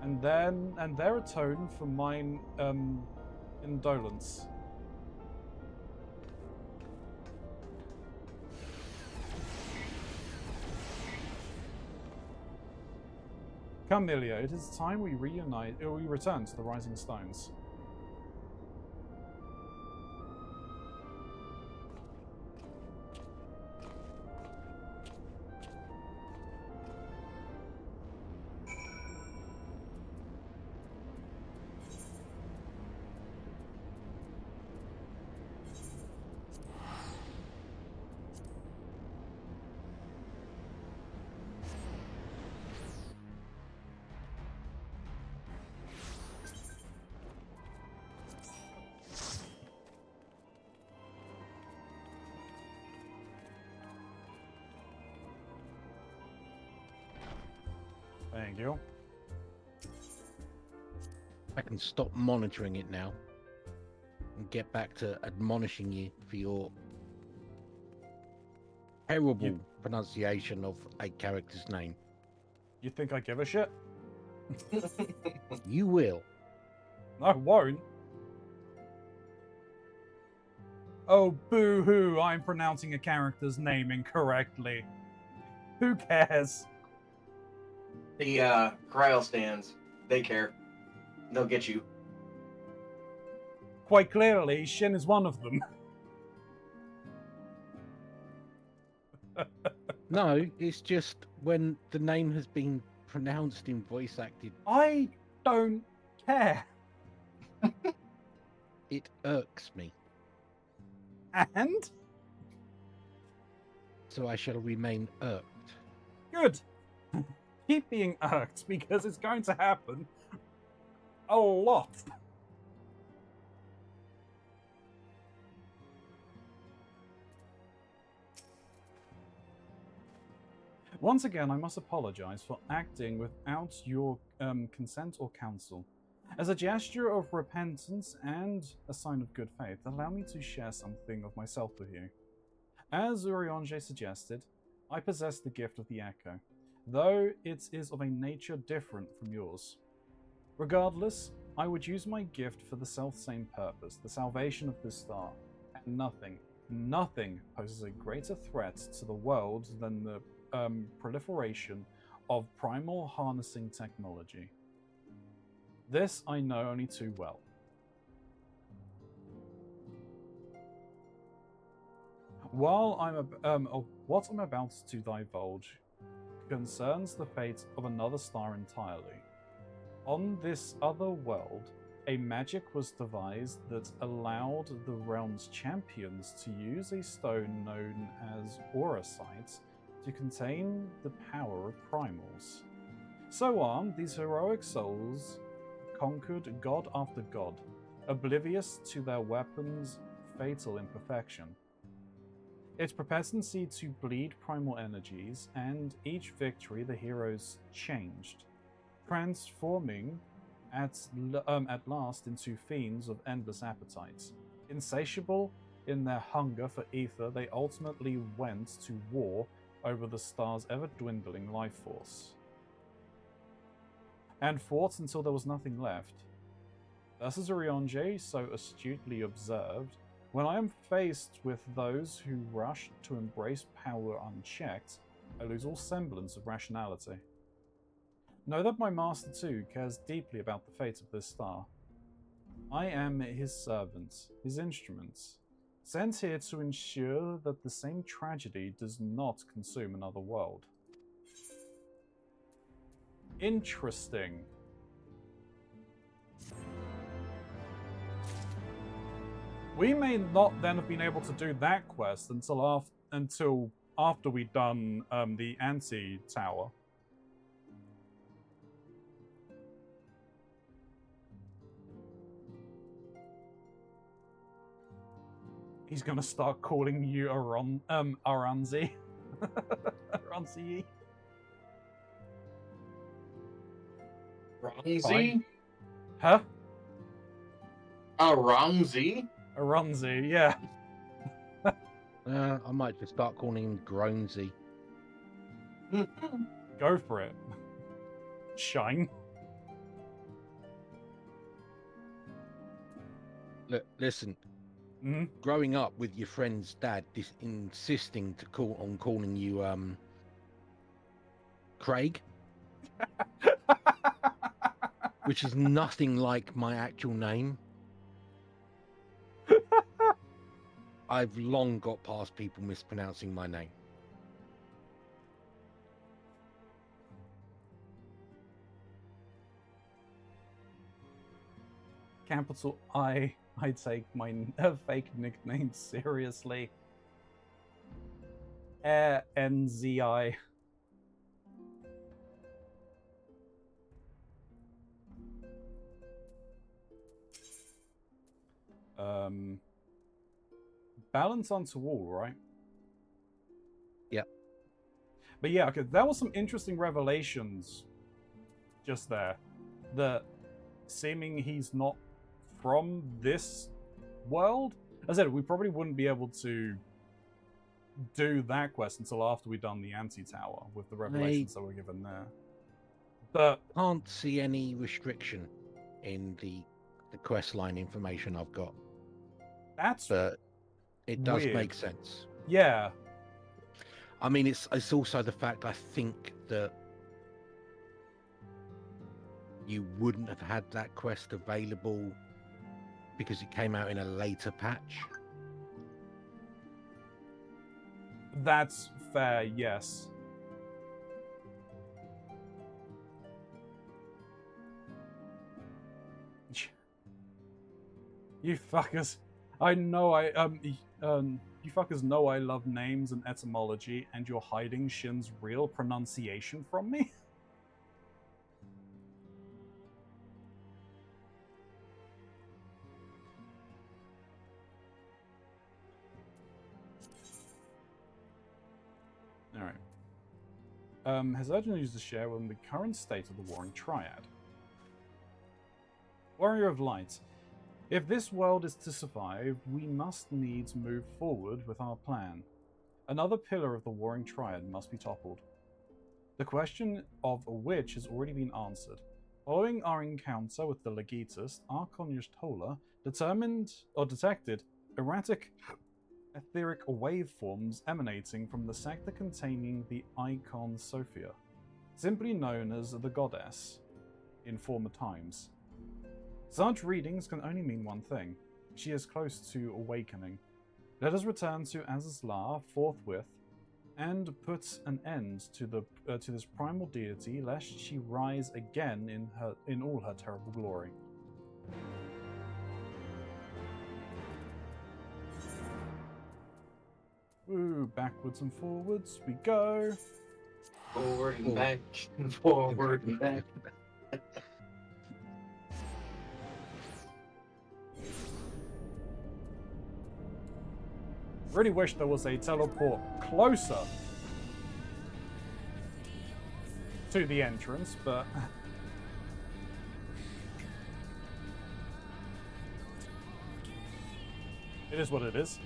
and there atone for mine indolence. Come, Milia, it is time we return to the Rising Stones. Thank you. I can stop monitoring it now and get back to admonishing you for your terrible pronunciation of a character's name. You think I give a shit? You will. I won't. Oh, boo-hoo, I'm pronouncing a character's name incorrectly. Who cares? The cryo stands, they care. They'll get you. Quite clearly, Shin is one of them. No, it's just when the name has been pronounced in voice acted. I don't care. It irks me. And? So I shall remain irked. Good. Keep being irked, because it's going to happen a lot. Once again, I must apologize for acting without your consent or counsel. As a gesture of repentance and a sign of good faith, allow me to share something of myself with you. As Urianger suggested, I possess the gift of the Echo, though it is of a nature different from yours. Regardless, I would use my gift for the self-same purpose, the salvation of this star, and nothing poses a greater threat to the world than the proliferation of primal harnessing technology. This I know only too well. While what I'm about to divulge concerns the fate of another star entirely. On this other world, a magic was devised that allowed the realm's champions to use a stone known as Auracite to contain the power of primals. So armed, these heroic souls conquered god after god, oblivious to their weapons' fatal imperfection. Its propensity to bleed primal energies, and each victory the heroes changed, transforming at last into fiends of endless appetites. Insatiable in their hunger for ether, they ultimately went to war over the star's ever-dwindling life force, and fought until there was nothing left. Thus, as Urianger so astutely observed, when I am faced with those who rush to embrace power unchecked, I lose all semblance of rationality. Know that my master too cares deeply about the fate of this star. I am his servant, his instrument, sent here to ensure that the same tragedy does not consume another world. Interesting. We may not then have been able to do that quest until after we'd done the anti-tower. He's gonna start calling you Aranzi. Aranzi. Keronzi? Huh? Keronzi? Aranzi, yeah. I might just start calling him Groansy. Go for it. Shine. Look, listen. Mm-hmm. Growing up with your friend's dad insisting to calling you Craig. which is nothing like my actual name. I've long got past people mispronouncing my name. Capital I take my fake nickname seriously. NZI. Balance onto wall, right? Yep. But yeah, okay, that was some interesting revelations just there. The seeming he's not from this world. As I said, we probably wouldn't be able to do that quest until after we've done the anti-tower with the revelations that were given there. But can't see any restriction in the quest line information I've got. But it does weird. make sense. Yeah. I mean, it's also the fact I think that you wouldn't have had that quest available because it came out in a later patch. That's fair, yes. You fuckers. I know you fuckers know I love names and etymology, and you're hiding Shin's real pronunciation from me? Alright. Has urgent news to share on the current state of the Warring Triad. Warrior of Light. If this world is to survive, we must needs move forward with our plan. Another pillar of the Warring Triad must be toppled. The question of which has already been answered. Following our encounter with the Legitus, Archon Tola detected erratic etheric waveforms emanating from the sector containing the icon Sophia, simply known as the Goddess in former times. Such readings can only mean one thing. She is close to awakening. Let us return to Azazlar forthwith and put an end to this primal deity, lest she rise again in all her terrible glory. Ooh, backwards and forwards we go. Forward and back, and forward and back. Really wish there was a teleport closer to the entrance, but it is what it is.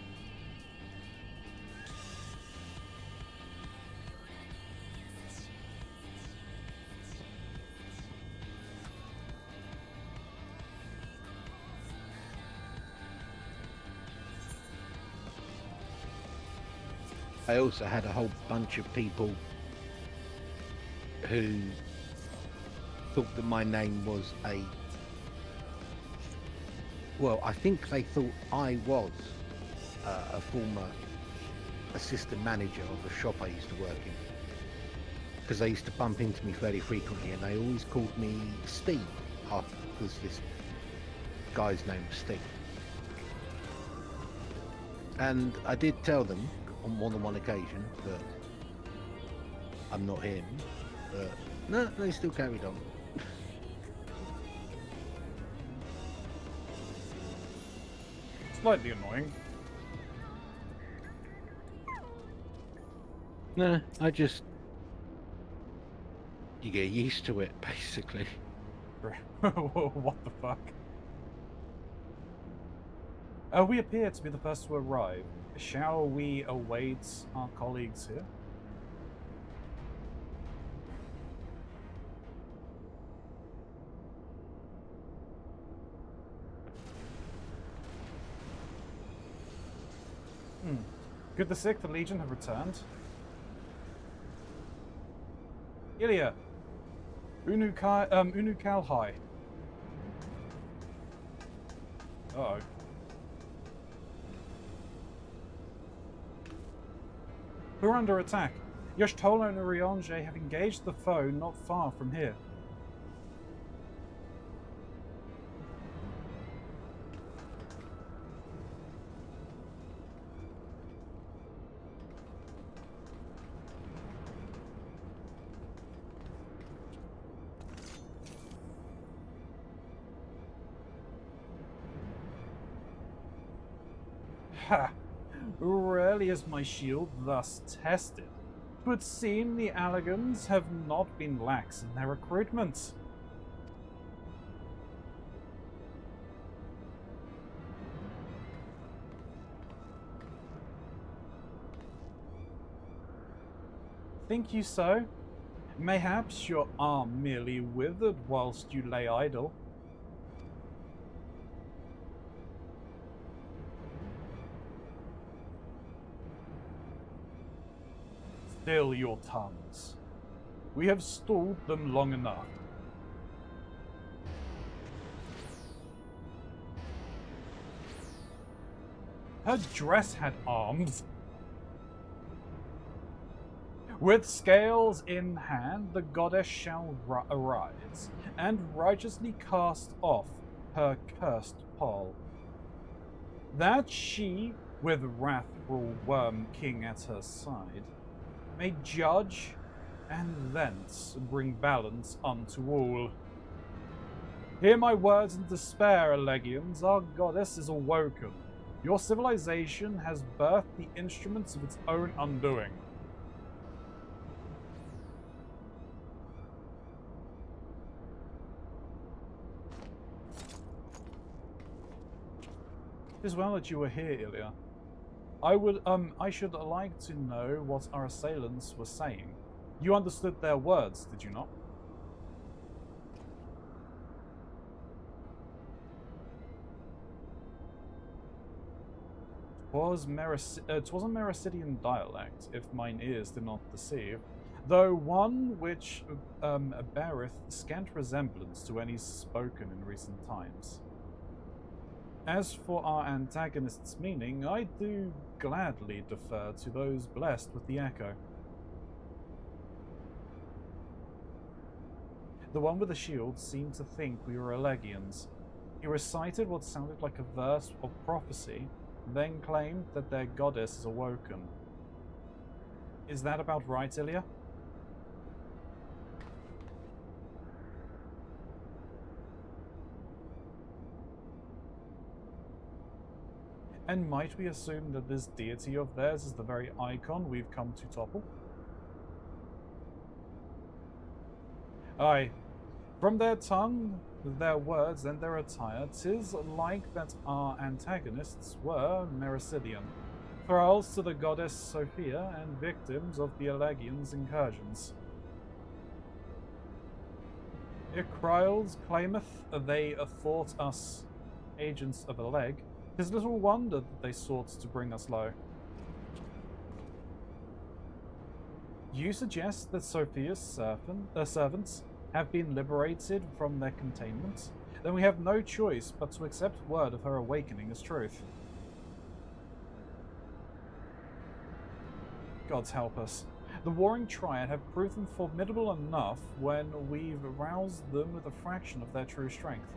I also had a whole bunch of people who thought that my name was well, I think they thought I was a former assistant manager of a shop I used to work in, because they used to bump into me fairly frequently, and they always called me Steve, because this guy's name was Steve. And I did tell them on more than one occasion that I'm not him, but no, they still carried on. Slightly annoying. No, you get used to it, basically. What the fuck? We appear to be the first to arrive. Shall we await our colleagues here? Could the 6th Legion have returned? Ilya! Unu Kalhai. Uh-oh. We're under attack. Yoshtola and Urianger have engaged the foe not far from here. Ha! Rarely is my shield thus tested. It would seem the Allegans have not been lax in their recruitment. Think you so? Mayhaps your arm merely withered whilst you lay idle. Still your tongues. We have stalled them long enough. Her dress had arms. With scales in hand, the goddess shall arise, and righteously cast off her cursed pall. That she, with wrathful Worm King at her side, may judge and thence bring balance unto all. Hear my words in despair, Allegians. Our goddess is awoken. Your civilization has birthed the instruments of its own undoing. It is well that you were here, Ilya. I should like to know what our assailants were saying. You understood their words, did you not? Twas a Mericidian dialect, if mine ears did not deceive, though one which beareth scant resemblance to any spoken in recent times. As for our antagonist's meaning, I do gladly defer to those blessed with the echo. The one with the shield seemed to think we were Allegians. He recited what sounded like a verse of prophecy, then claimed that their goddess is awoken. Is that about right, Ilya? And might we assume that this deity of theirs is the very icon we've come to topple? Aye. From their tongue, their words, and their attire, 'tis like that our antagonists were Mericidian, thralls to the goddess Sophia and victims of the Allegians' incursions. If Kryles claimeth they thought us agents of Alleg, 'tis little wonder that they sought to bring us low. You suggest that Sophia's servants have been liberated from their containment? Then we have no choice but to accept word of her awakening as truth. Gods help us. The Warring Triad have proven formidable enough when we've roused them with a fraction of their true strength.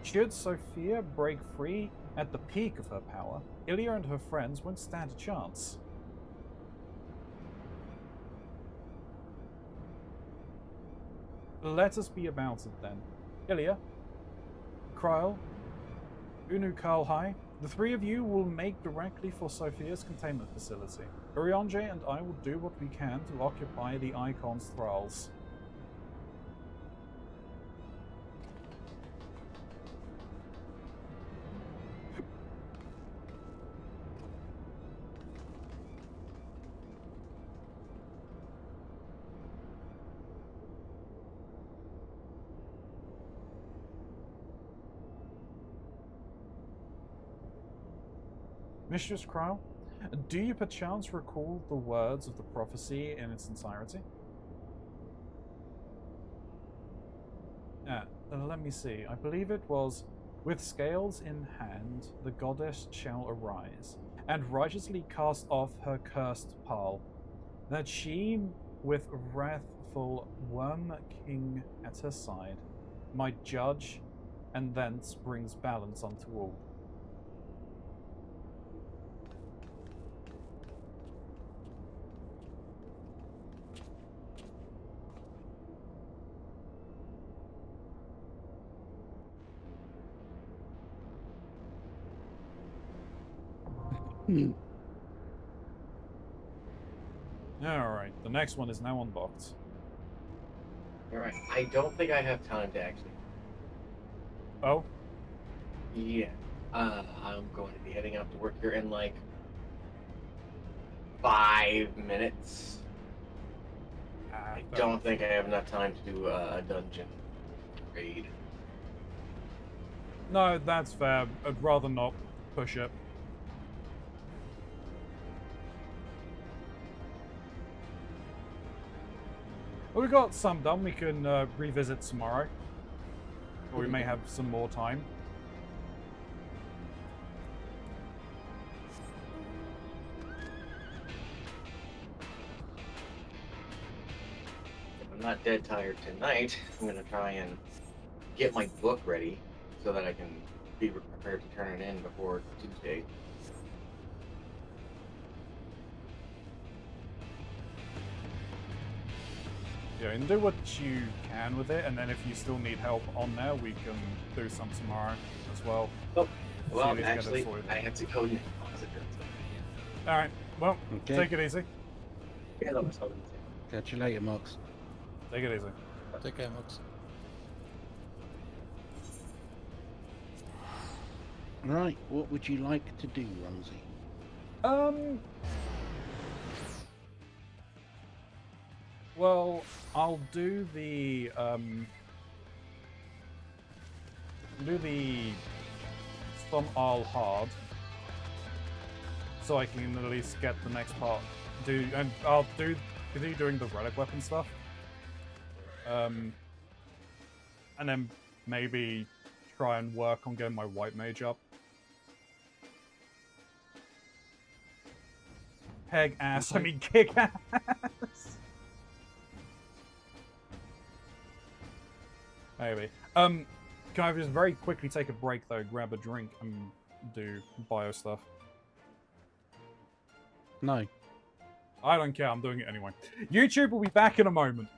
Should Sophia break free at the peak of her power, Ilya and her friends won't stand a chance. Let us be about it then. Ilya, Kryle, Unu Karlhai, the three of you will make directly for Sophia's containment facility. Urianger and I will do what we can to occupy the Icon's thralls. Mistress Kryle, do you perchance recall the words of the prophecy in its entirety? Let me see. I believe it was, With scales in hand, the goddess shall arise, and righteously cast off her cursed pall, that she, with wrathful worm king at her side, might judge, and thence brings balance unto all. Alright, the next one is now unlocked. Alright, I don't think I have time to actually. Oh? Yeah. I'm going to be heading out to work here in like 5 minutes. I don't think I have enough time to do a dungeon raid. No, that's fair. I'd rather not push it. Well, we got some done. We can revisit tomorrow. Or we may have some more time. If I'm not dead tired tonight, I'm going to try and get my book ready so that I can be prepared to turn it in before Tuesday. Yeah, and do what you can with it, and then if you still need help on there, we can do some tomorrow as well. Oh, well, actually, I have to go in. Alright, well, Okay. take it easy. Yeah, that was all. Catch you later, Mox. Take it easy. Take care, Mox. Right, what would you like to do, Rumsey? Well, I'll do the Stomp Isle hard, so I can at least get the next part. And I'll continue doing the relic weapon stuff. And then maybe try and work on getting my white mage up. Peg ass, I mean kick ass. Maybe. Can I just very quickly take a break though, grab a drink and do bio stuff? No. I don't care, I'm doing it anyway. YouTube will be back in a moment.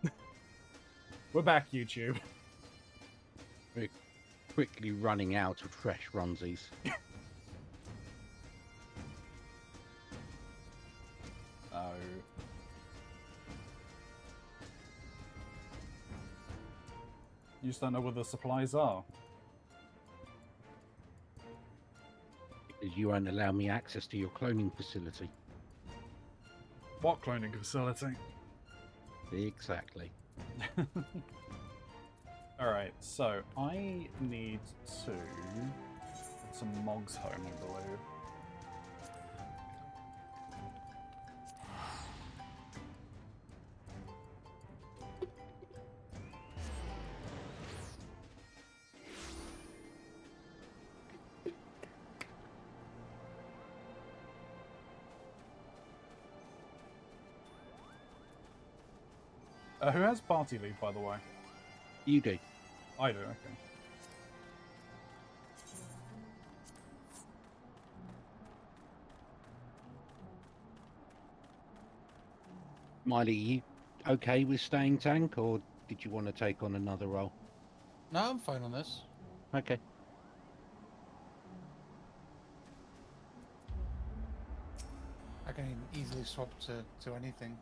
We're back, YouTube. We're quickly running out of fresh Rumsies. Oh. You just don't know where the supplies are. Because you won't allow me access to your cloning facility. What cloning facility? Exactly. Alright, so I need to get some Mogs home, I believe. Who has party leave, by the way? You do. I do, okay. Miley, you okay with staying tank, or did you want to take on another role? No, I'm fine on this. Okay. I can easily swap to anything.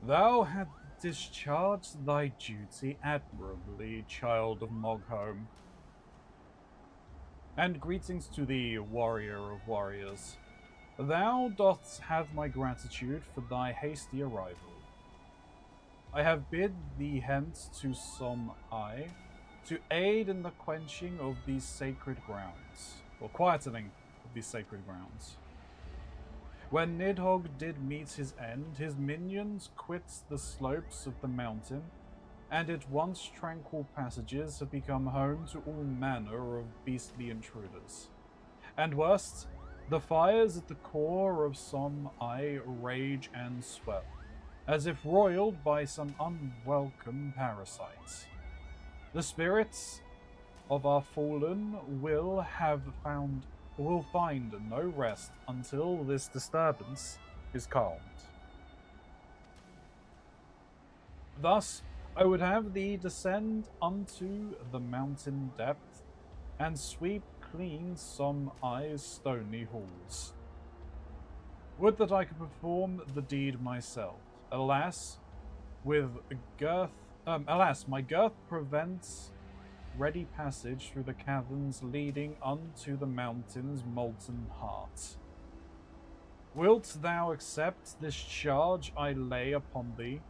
Thou hast discharged thy duty admirably, child of Mogholm. And greetings to thee, warrior of warriors. Thou dost have my gratitude for thy hasty arrival. I have bid thee hence to some eye, to aid in the quenching of these sacred grounds, or quietening of these sacred grounds. When Nidhogg did meet his end, his minions quit the slopes of the mountain, and its once tranquil passages have become home to all manner of beastly intruders. And worst, the fires at the core of some eye rage and swell, as if roiled by some unwelcome parasites. The spirits of our fallen will find no rest until this disturbance is calmed. Thus, I would have thee descend unto the mountain depth, and sweep clean some eye's stony halls. Would that I could perform the deed myself. Alas, my girth prevents ready passage through the caverns leading unto the mountain's molten heart. Wilt thou accept this charge I lay upon thee?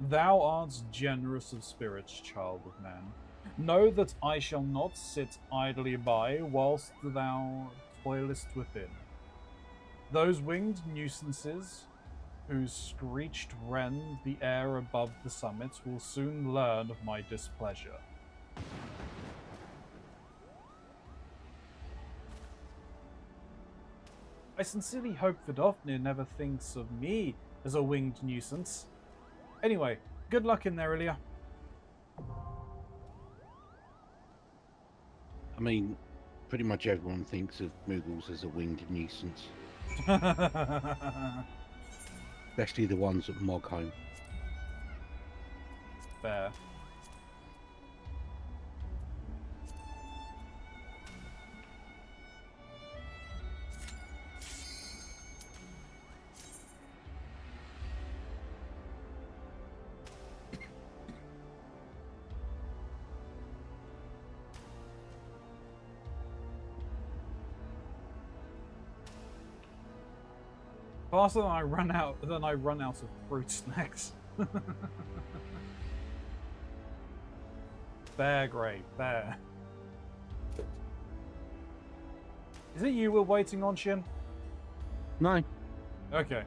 Thou art generous of spirits, child of man. Know that I shall not sit idly by whilst thou toilest within. Those winged nuisances, whose screeched rend the air above the summit, will soon learn of my displeasure. I sincerely hope Vidofnir never thinks of me as a winged nuisance. Anyway, good luck in there, Ilya. I mean, pretty much everyone thinks of Moogles as a winged nuisance. Especially the ones at Mogholm. Fair. Faster than I run out of fruit snacks. Fair, great, fair. Is it you we're waiting on, Shin? No. Okay.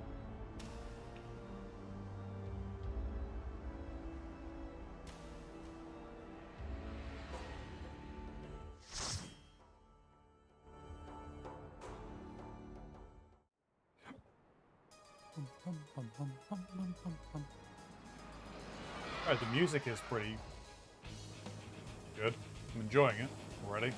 Alright, the music is pretty good. I'm enjoying it already.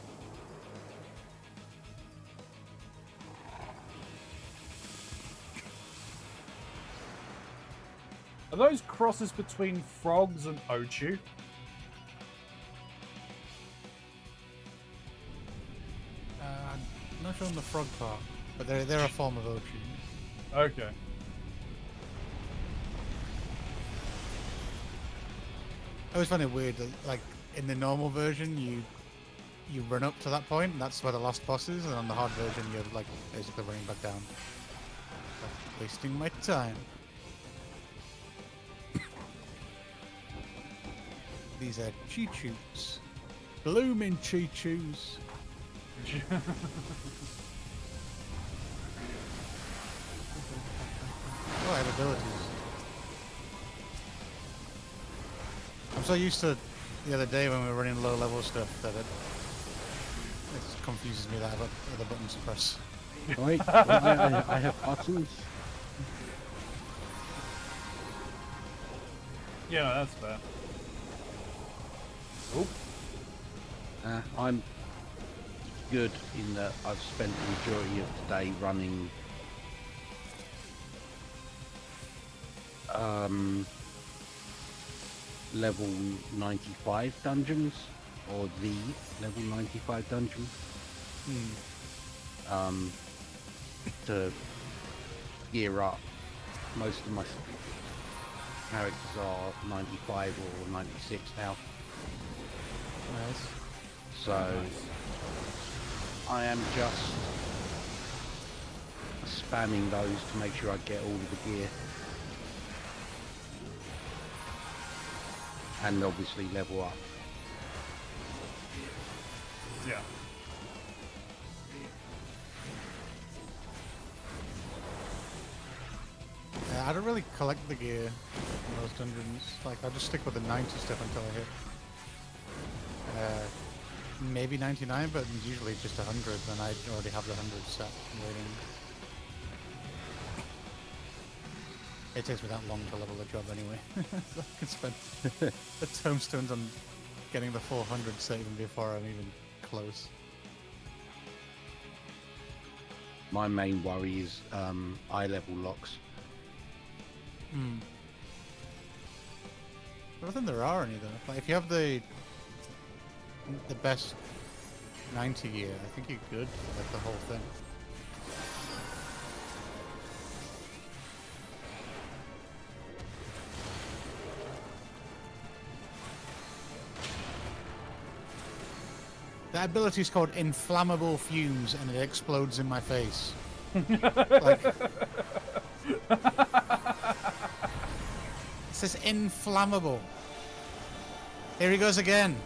Are those crosses between frogs and Ochu? I'm not sure on the frog part, but they're a form of Ochu. Okay. I always find it weird that, like, in the normal version, you run up to that point, and that's where the last boss is, and on the hard version, you're, like, basically running back down. Like, wasting my time. These are choo-choos. Blooming choo-choos. Oh, I have abilities. I'm so used to the other day when we were running low level stuff that it confuses me that I've got other buttons to press. Right, I have buttons. Yeah, that's fair. Oop. I'm good in that I've spent the majority of the day running level 95 dungeons, or the level 95 dungeon. To gear up. Most of my characters are 95 or 96 now. Nice. So I am just spamming those to make sure I get all of the gear. And obviously level up. Yeah. don't really collect the gear in most dungeons. Like, I just stick with the 90 stuff until I hit maybe 99, but it's usually just 100 when I already have the 100 set and waiting. It takes me that long to level the job anyway. So I can spend the tomestones on getting the 400 set even before I'm even close. My main worry is eye level locks. I don't think there are any though. Like, if you have the best 90 gear, I think you're good for like the whole thing. That ability is called Inflammable Fumes, and it explodes in my face. Like, it says inflammable. Here he goes again.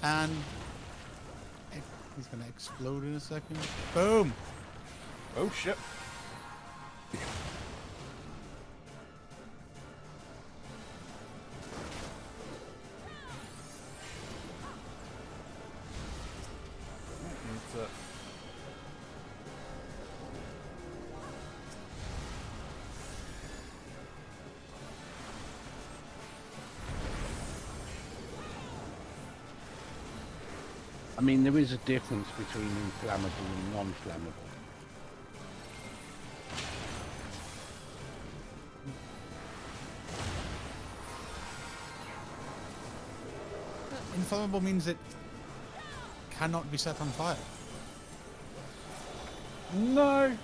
And he's going to explode in a second. Boom! Oh shit. I mean, there is a difference between inflammable and non-flammable. Inflammable means it cannot be set on fire. No. No?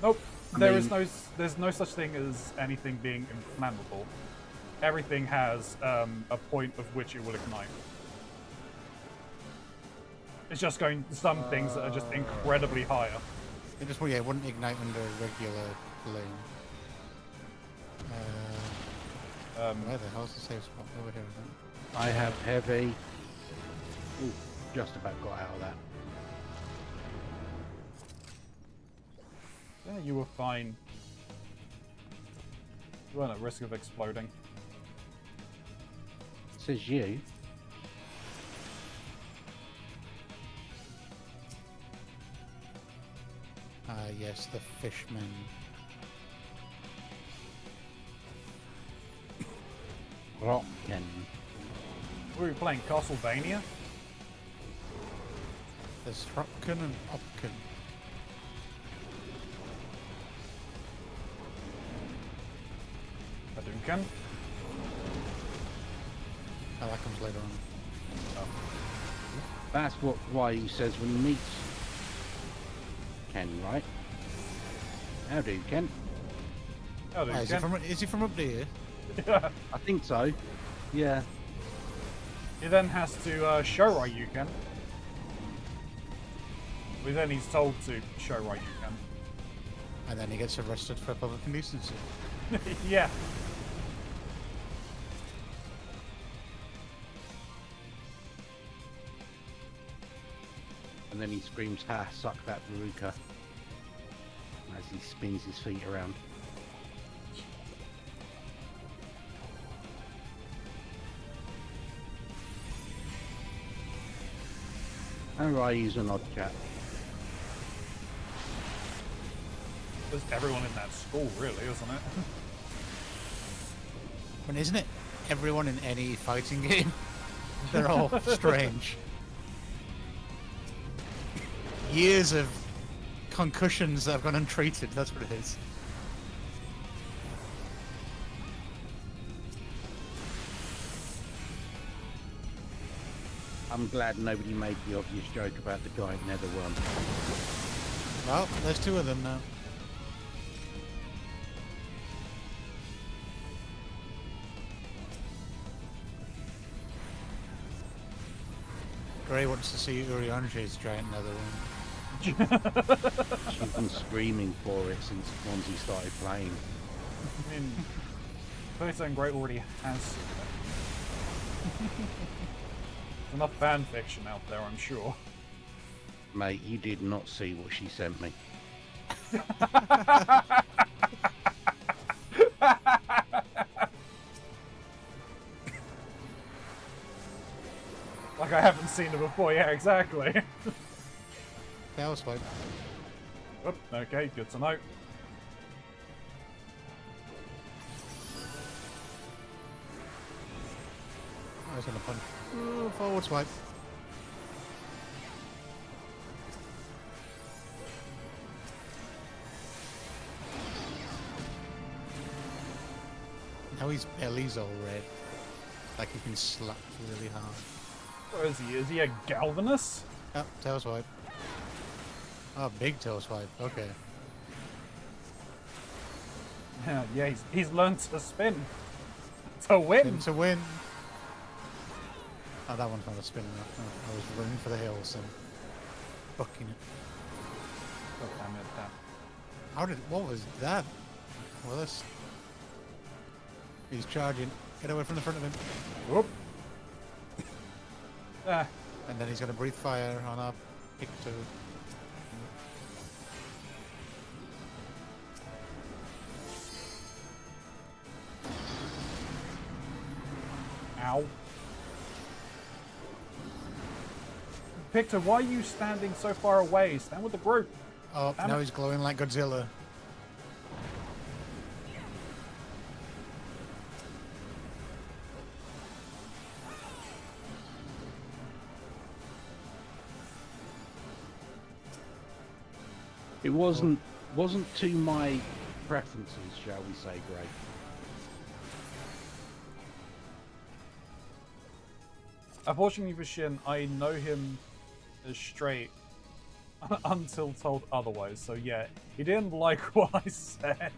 Nope. There's no such thing as anything being inflammable. Everything has a point of which it will ignite. It's just going some things that are just incredibly higher. It just wouldn't ignite under a regular flame. Where the hell's the safe spot? Over here, I think. I have heavy. Ooh, just about got out of that. Yeah, you were fine. You weren't at risk of exploding. Says you. Yes, the fishmen. Rocken. Were we playing Castlevania? There's Hropken and Opken. Hadouken? Oh, that comes later on. Oh. That's why he says when he meets Ken, right? How do you, Ken? How do you, Is Ken? he from up there? Yeah. I think so. Yeah. He then has to show Ryuken. But then he's told to show Ryuken. And then he gets arrested for public indecency. Yeah. And then he screams, "Ha, suck that Veruca," as he spins his feet around. Alright, he's an odd chap. There's everyone in that school, really, isn't it? And isn't it everyone in any fighting game? They're all strange. Years of concussions that have gone untreated, that's what it is. I'm glad nobody made the obvious joke about the giant netherworm. Well, there's two of them now. Gray wants to see Uriange's giant netherworm. She's been screaming for it since Keronzi started playing. I mean, Fantasy Great already has enough fan fiction out there, I'm sure. Mate, you did not see what she sent me. Like I haven't seen it before. Yeah, exactly. Tail swipe. Oh, okay, good to know. I was gonna punch. Ooh, forward swipe. Now his belly's all red. Like he's been slapped really hard. Where is he? Is he a Galvanus? Oh, tail swipe. Oh, big tail swipe. Okay. Yeah, he's learned to spin. To win. Spin to win. Oh, that one's not a spin enough. No, I was running for the hills and bucking it. Oh, damn it, damn. How did... What was that? Willis? He's charging. Get away from the front of him. Whoop. Ah. And then he's going to breathe fire on our pick 2. Ow. Victor, why are you standing so far away? Stand with the group. Oh, Damn now it. he's glowing like Godzilla. It wasn't to my preferences, shall we say, Greg. Unfortunately for Shin, I know him as straight until told otherwise. So yeah, he didn't like what I said.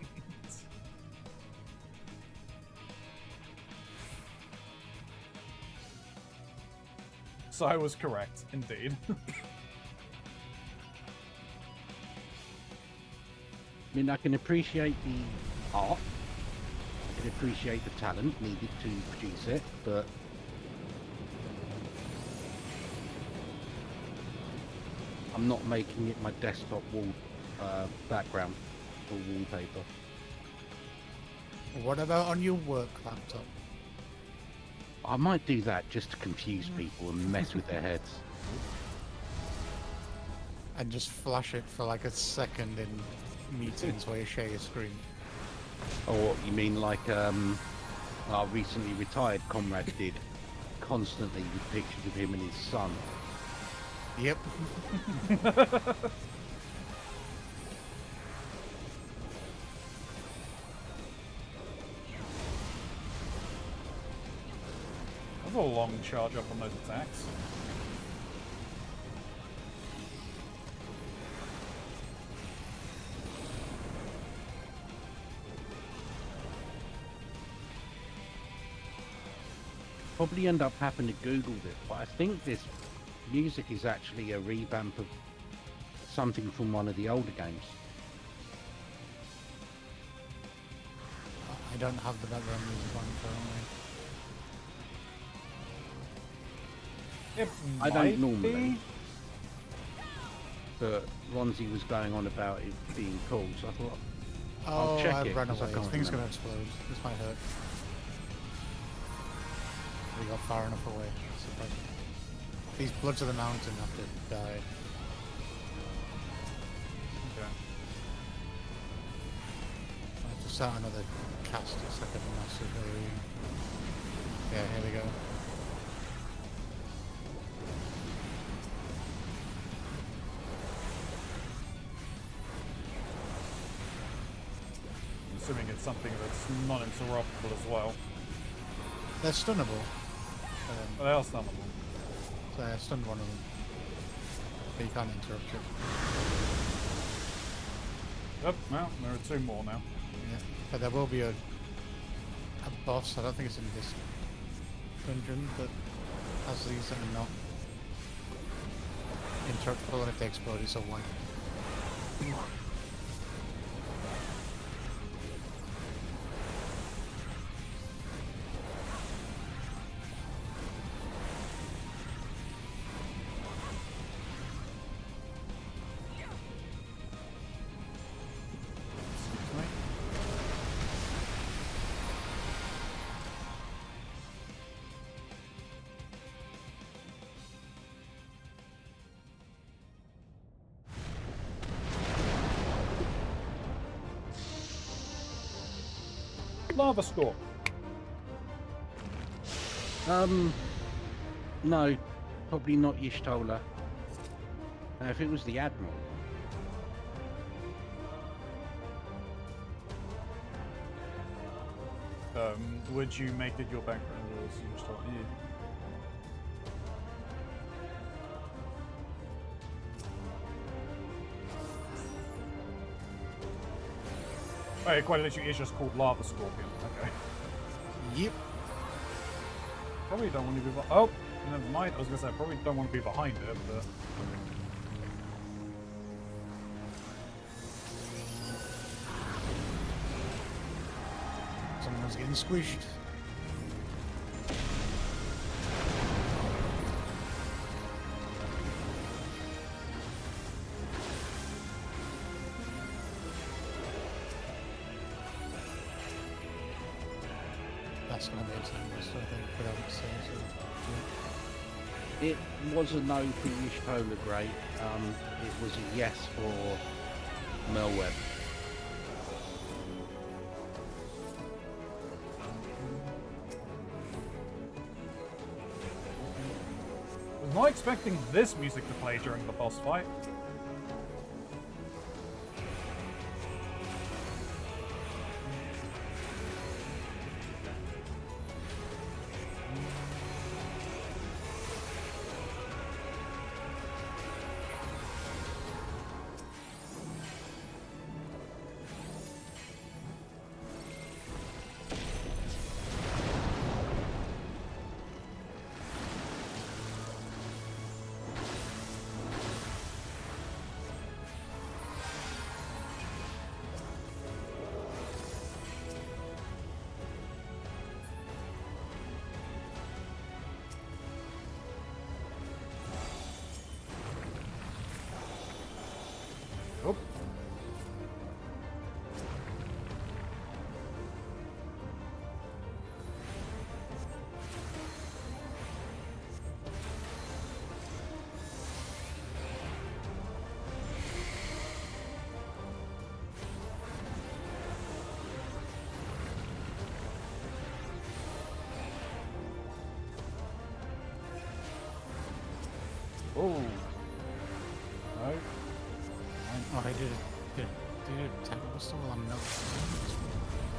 So I was correct, indeed. I mean, I can appreciate the art, I can appreciate the talent needed to produce it, but I'm not making it my desktop wall background or wallpaper. What about on your work laptop? I might do that just to confuse people and mess with their heads. And just flash it for like a second in meetings where you share your screen. Or what you mean, like our recently retired comrade did, constantly with pictures of him and his son. Yep. That's a long charge up on those attacks. Probably end up having to Google this, but I think this music is actually a revamp of something from one of the older games. I don't have the background music on currently. It I don't might normally. be. But Ronzi was going on about it being cool, so I thought, Oh, check I've it, run 'cause I away. can't Thing's remember. gonna explode. This might hurt. We got far enough away. Surprising. These Bloods of the Mountain have to die. Okay. I have to start another cast. It's like a massive area. Yeah, here we go. I'm assuming it's something that's non-interruptible as well. They're stunnable. But they are stunnable. So I stunned one of them. But you can't interrupt it. Yep, well, there are 2 more now. Yeah. But there will be a boss. I don't think it's in this dungeon, but has these that are not interruptible, and if they explode, it's a wipe. Lava Scorp. No, probably not Y'shtola. If it was the Admiral. Would you make it your background as you start? Yeah. Oh, it quite literally is just called Lava Scorpion. Okay. Yep. Probably don't want to be. Oh, never mind. I was gonna say I probably don't want to be behind it, but. Someone's getting squished. That's going to be a tempest, I think, without saying so. It was a no for Y'shtola Great. It was a yes for Melweb. I was not expecting this music to play during the boss fight. Oh. Oh. No. Oh, I did a tank buster while I'm not.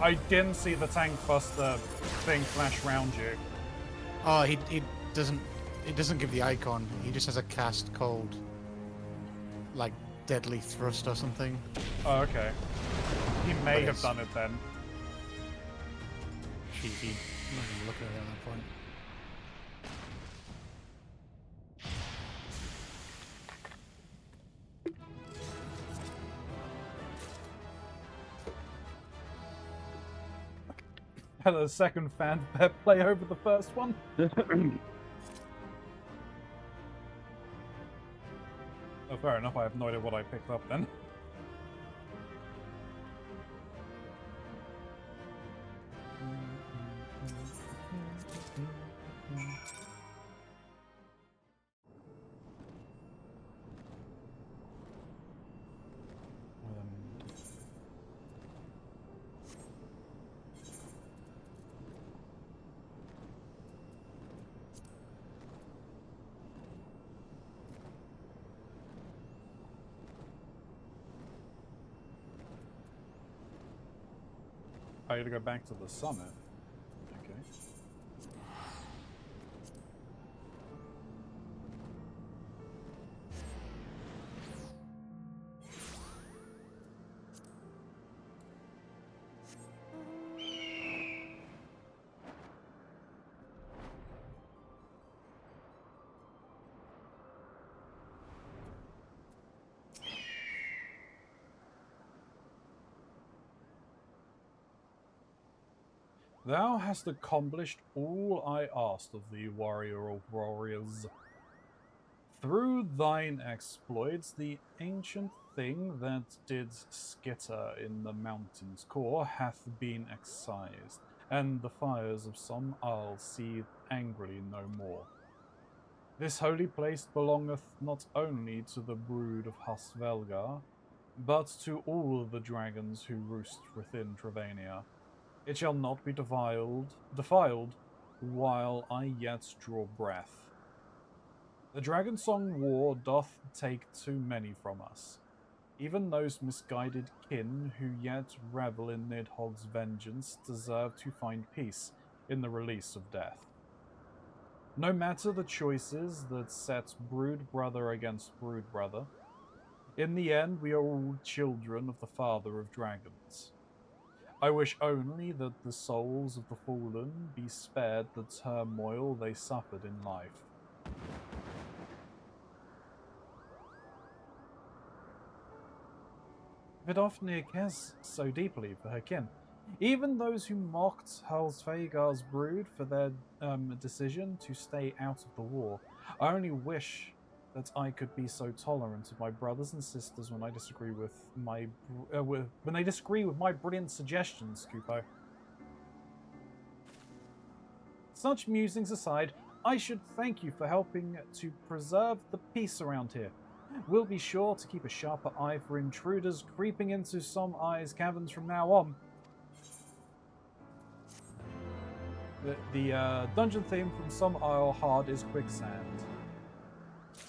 I didn't see the tank buster thing flash round you. Oh, he doesn't. It doesn't give the icon. He just has a cast called like Deadly Thrust or something. Oh, okay. He may have done it then. Cheeky. I'm not even looking at it at that point. Had a second fan play over the first one. Oh, fair enough. I have no idea what I picked up then. I gotta go back to the summit. Okay. Thou hast accomplished all I asked of thee, warrior of warriors. Through thine exploits, the ancient thing that did skitter in the mountain's core hath been excised, and the fires of some isles seethe angrily no more. This holy place belongeth not only to the brood of Hasvelgar, but to all the dragons who roost within Travania. It shall not be defiled while I yet draw breath. The Dragon Song War doth take too many from us. Even those misguided kin who yet revel in Nidhogg's vengeance deserve to find peace in the release of death. No matter the choices that set brood brother against brood brother, in the end we are all children of the Father of Dragons. I wish only that the souls of the fallen be spared the turmoil they suffered in life. Vidofnir cares so deeply for her kin. Even those who mocked Halsvegar's brood for their decision to stay out of the war, I only wish that I could be so tolerant of my brothers and sisters when I disagree with when they disagree with my brilliant suggestions, Kupo. Such musings aside, I should thank you for helping to preserve the peace around here. We'll be sure to keep a sharper eye for intruders creeping into some eyes caverns from now on. The dungeon theme from Some Isle Hard is Quicksand.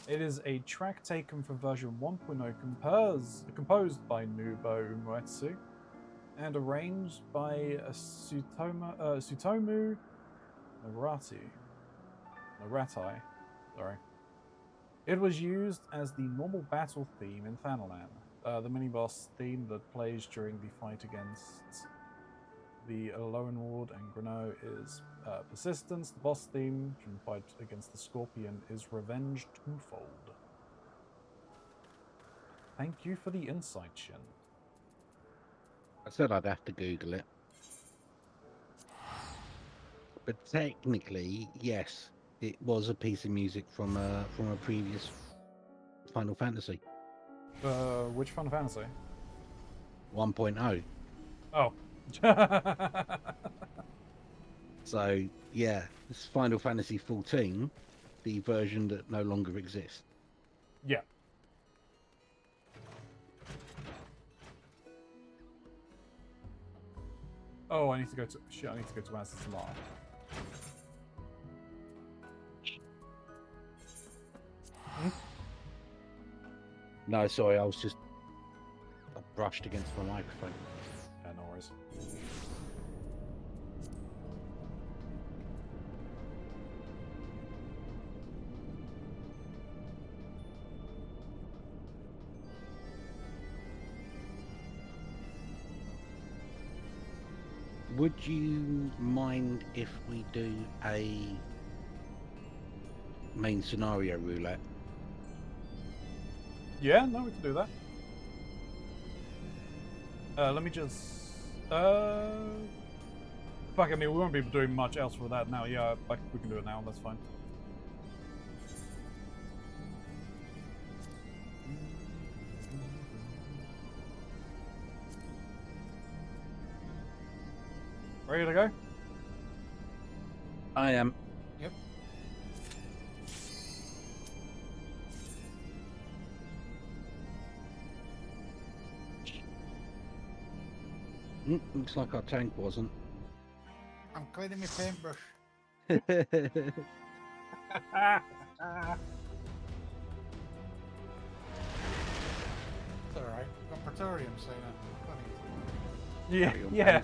It is a track taken from version 1.0 composed by Nubo Umetsu and arranged by Sutomu Naratai. Sorry. It was used as the normal battle theme in Thanalan, the mini-boss theme that plays during the fight against the Lone Ward and Grano is Persistence. The boss theme during the fight against the Scorpion is Revenge Twofold. Thank you for the insight, Shin. I said I'd have to Google it. But technically, yes, it was a piece of music from a previous Final Fantasy. Which Final Fantasy? 1.0. Oh. So, yeah, it's Final Fantasy XIV, the version that no longer exists. Yeah. Oh, I need to go to Az's Law. No, sorry, I brushed against my microphone. Yeah, no worries. Would you mind if we do a main scenario roulette? Yeah, no, we can do that. Let me just... Fuck, I mean, we won't be doing much else for that now. Yeah, we can do it now, that's fine. Ready to go? I am. Yep. Looks like our tank wasn't. I'm cleaning my paintbrush. It's alright. Got Praetorium saying funny. Yeah, yeah.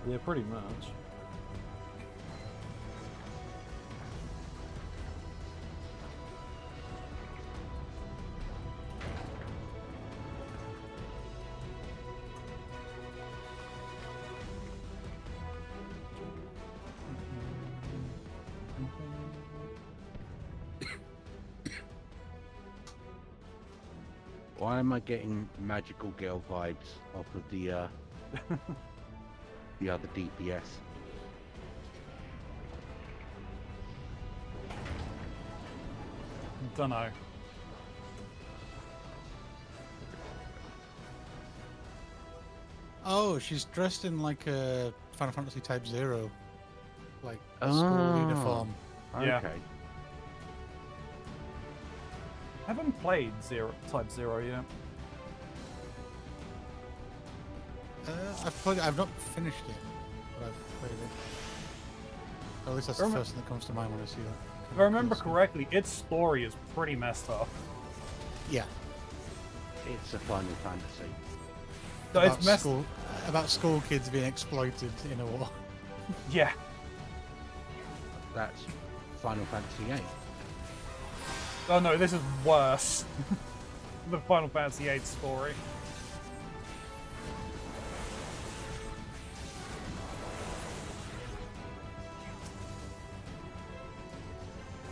Yeah, pretty much. Why am I getting magical girl vibes off of the other DPS? Dunno. Oh, she's dressed in like a Final Fantasy Type 0. Like a school uniform. Yeah. Okay. Haven't played Type 0 yet. I've not finished it, but I've played it. At least that's the first thing that comes to mind when I see that. If I remember correctly, its story is pretty messed up. Yeah. It's a Final Fantasy. So it's messed about school kids being exploited in a war. Yeah. That's Final Fantasy VIII. Oh no, this is worse. The Final Fantasy VIII story.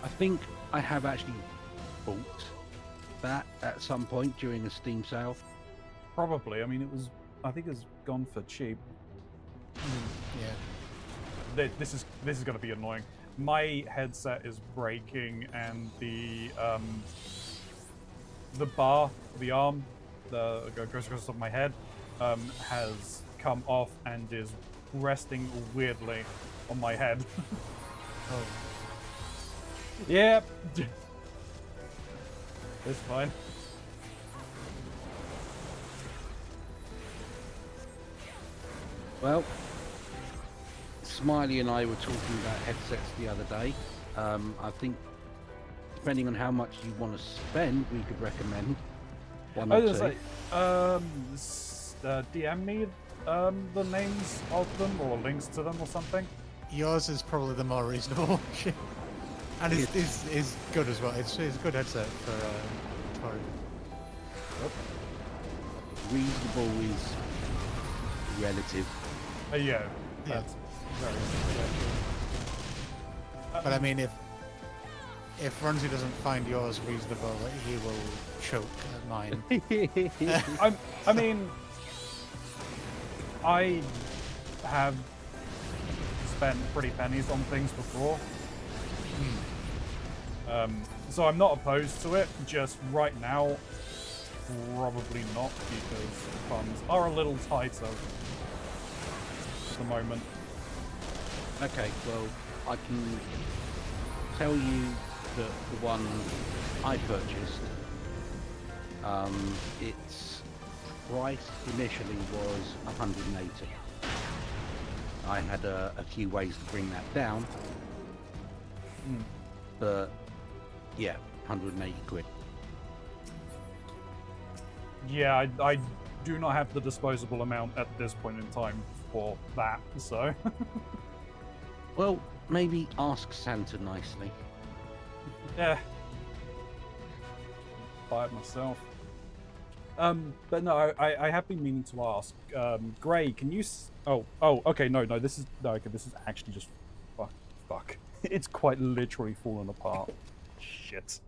I think I have actually bought that at some point during a Steam sale. Probably. I mean, I think it's gone for cheap. Yeah. This is going to be annoying. My headset is breaking, and the bar, the arm, that goes across the top of my head, has come off and is resting weirdly on my head. Oh. Yep. It's fine. Well, Smiley and I were talking about headsets the other day. I think, depending on how much you want to spend, we could recommend one or two. DM me the names of them or links to them or something. Yours is probably the more reasonable. And it's good as well. It's a good headset for Reasonable is relative. Yeah, that's very But I mean, if Runzi doesn't find yours reasonable, he will choke at mine. I mean, I have spent pretty pennies on things before. So I'm not opposed to it, just right now, probably not, because funds are a little tighter at the moment. Okay, well, I can tell you that the one I purchased, its price initially was 180. I had a few ways to bring that down, but yeah, 180 quid. Yeah, I do not have the disposable amount at this point in time for that, so... Well, maybe ask Santa nicely. Yeah. Buy it myself. But no, I have been meaning to ask. Gray, can you... Oh, okay, no, this is... No, okay, this is actually just... Fuck. It's quite literally fallen apart. Shit.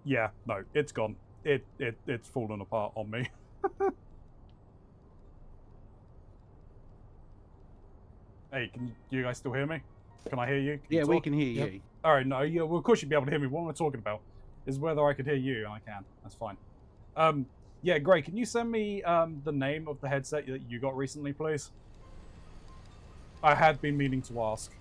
Yeah, no, it's gone. It's fallen apart on me. Hey, can you guys still hear me? Can I hear you? Yeah, we can hear you. All right, no, yeah, well, of course you'd be able to hear me. What am I talking about? Is whether I could hear you, and I can. That's fine. Yeah, Gray, can you send me the name of the headset that you got recently, please? I had been meaning to ask.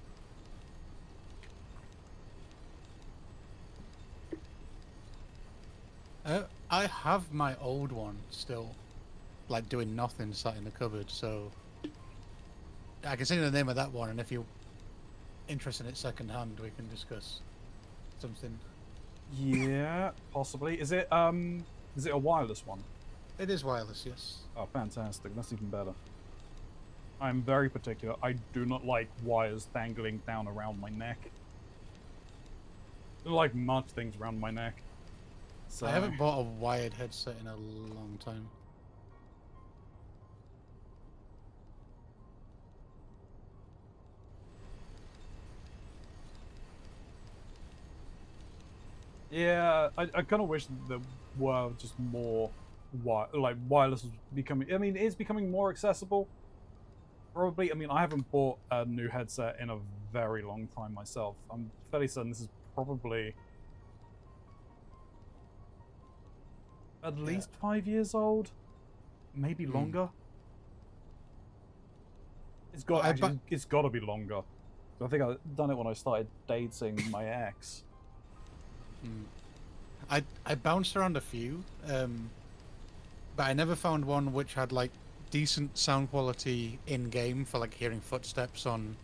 I have my old one still, like doing nothing, sat in the cupboard. So I can send you the name of that one, and if you're interested in it second hand, we can discuss something. Yeah, possibly. Is it a wireless one? It is wireless, yes. Oh, fantastic. That's even better. I'm very particular. I do not like wires dangling down around my neck. I don't like much things around my neck. So... I haven't bought a wired headset in a long time. Yeah, I kind of wish there were just more wireless was becoming. I mean, it's becoming more accessible. Probably. I mean, I haven't bought a new headset in a very long time myself. I'm fairly certain this is probably at least 5 years old, maybe longer. It's got to be longer. I think I've done it when I started dating my ex. I bounced around a few, but I never found one which had like decent sound quality in game for like hearing footsteps on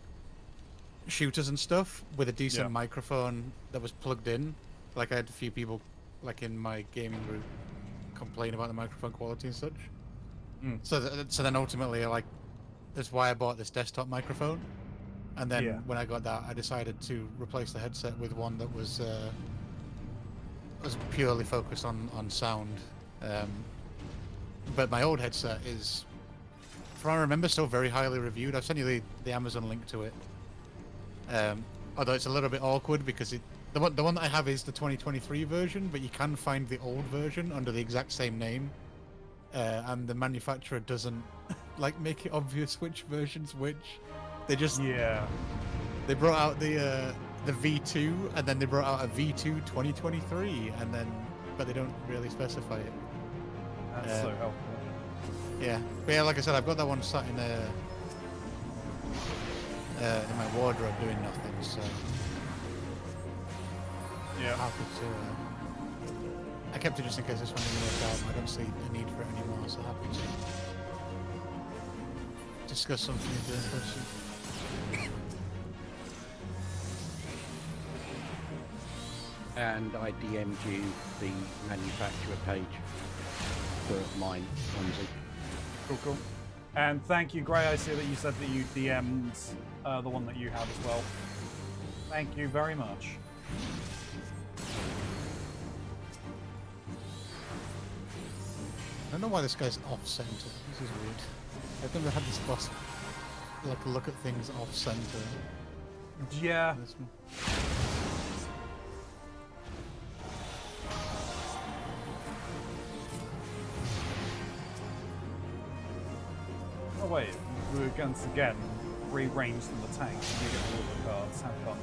shooters and stuff with a decent microphone that was plugged in. Like I had a few people like in my gaming group complain about the microphone quality and such. So then ultimately like that's why I bought this desktop microphone. And then when I got that, I decided to replace the headset with one that was purely focused on sound. But my old headset is, from what I remember, still very highly reviewed. I've sent you the Amazon link to it. Although it's a little bit awkward because the one that I have is the 2023 version, but you can find the old version under the exact same name, and the manufacturer doesn't like make it obvious which version's which. They just they brought out the V2 and then they brought out a V2 2023 and then but they don't really specify it. That's so helpful. Yeah, but yeah, like I said, I've got that one sat in my wardrobe doing nothing, so yeah. Happy to. I kept it just in case this one didn't work out. I don't see a need for it anymore, so happy to discuss something in person. And I DM'd you the manufacturer page for mine, Keronzi. Cool. And thank you, Gray. I see that you said that you DM'd the one that you have as well. Thank you very much. I don't know why this guy's off-center. This is weird. I've never had this boss like look at things off-center. Yeah. Oh wait, we're once again rearranged in the tank. You get all the cards. Have fun.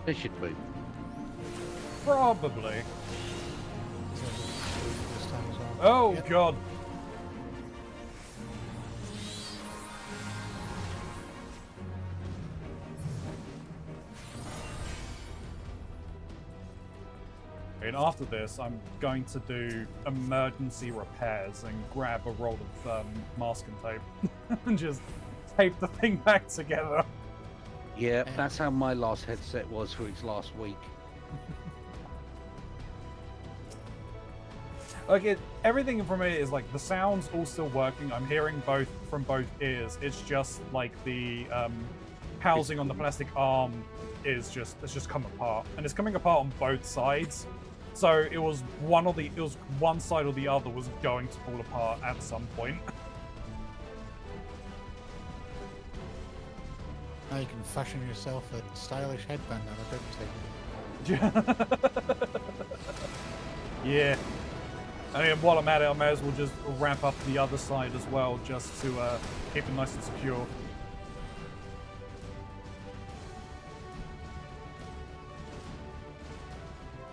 They should be. Probably. Oh god. And after this, I'm going to do emergency repairs and grab a roll of masking tape and just tape the thing back together. Yeah, that's how my last headset was for its last week. Okay, everything from it is like the sound's all still working. I'm hearing both from both ears. It's just like the housing on the plastic arm it's just come apart, and it's coming apart on both sides. So it was one side or the other was going to fall apart at some point. Now you can fashion yourself a stylish headband out of duct tape. Yeah. I mean, while I'm at it, I may as well just wrap up the other side as well, just to keep it nice and secure.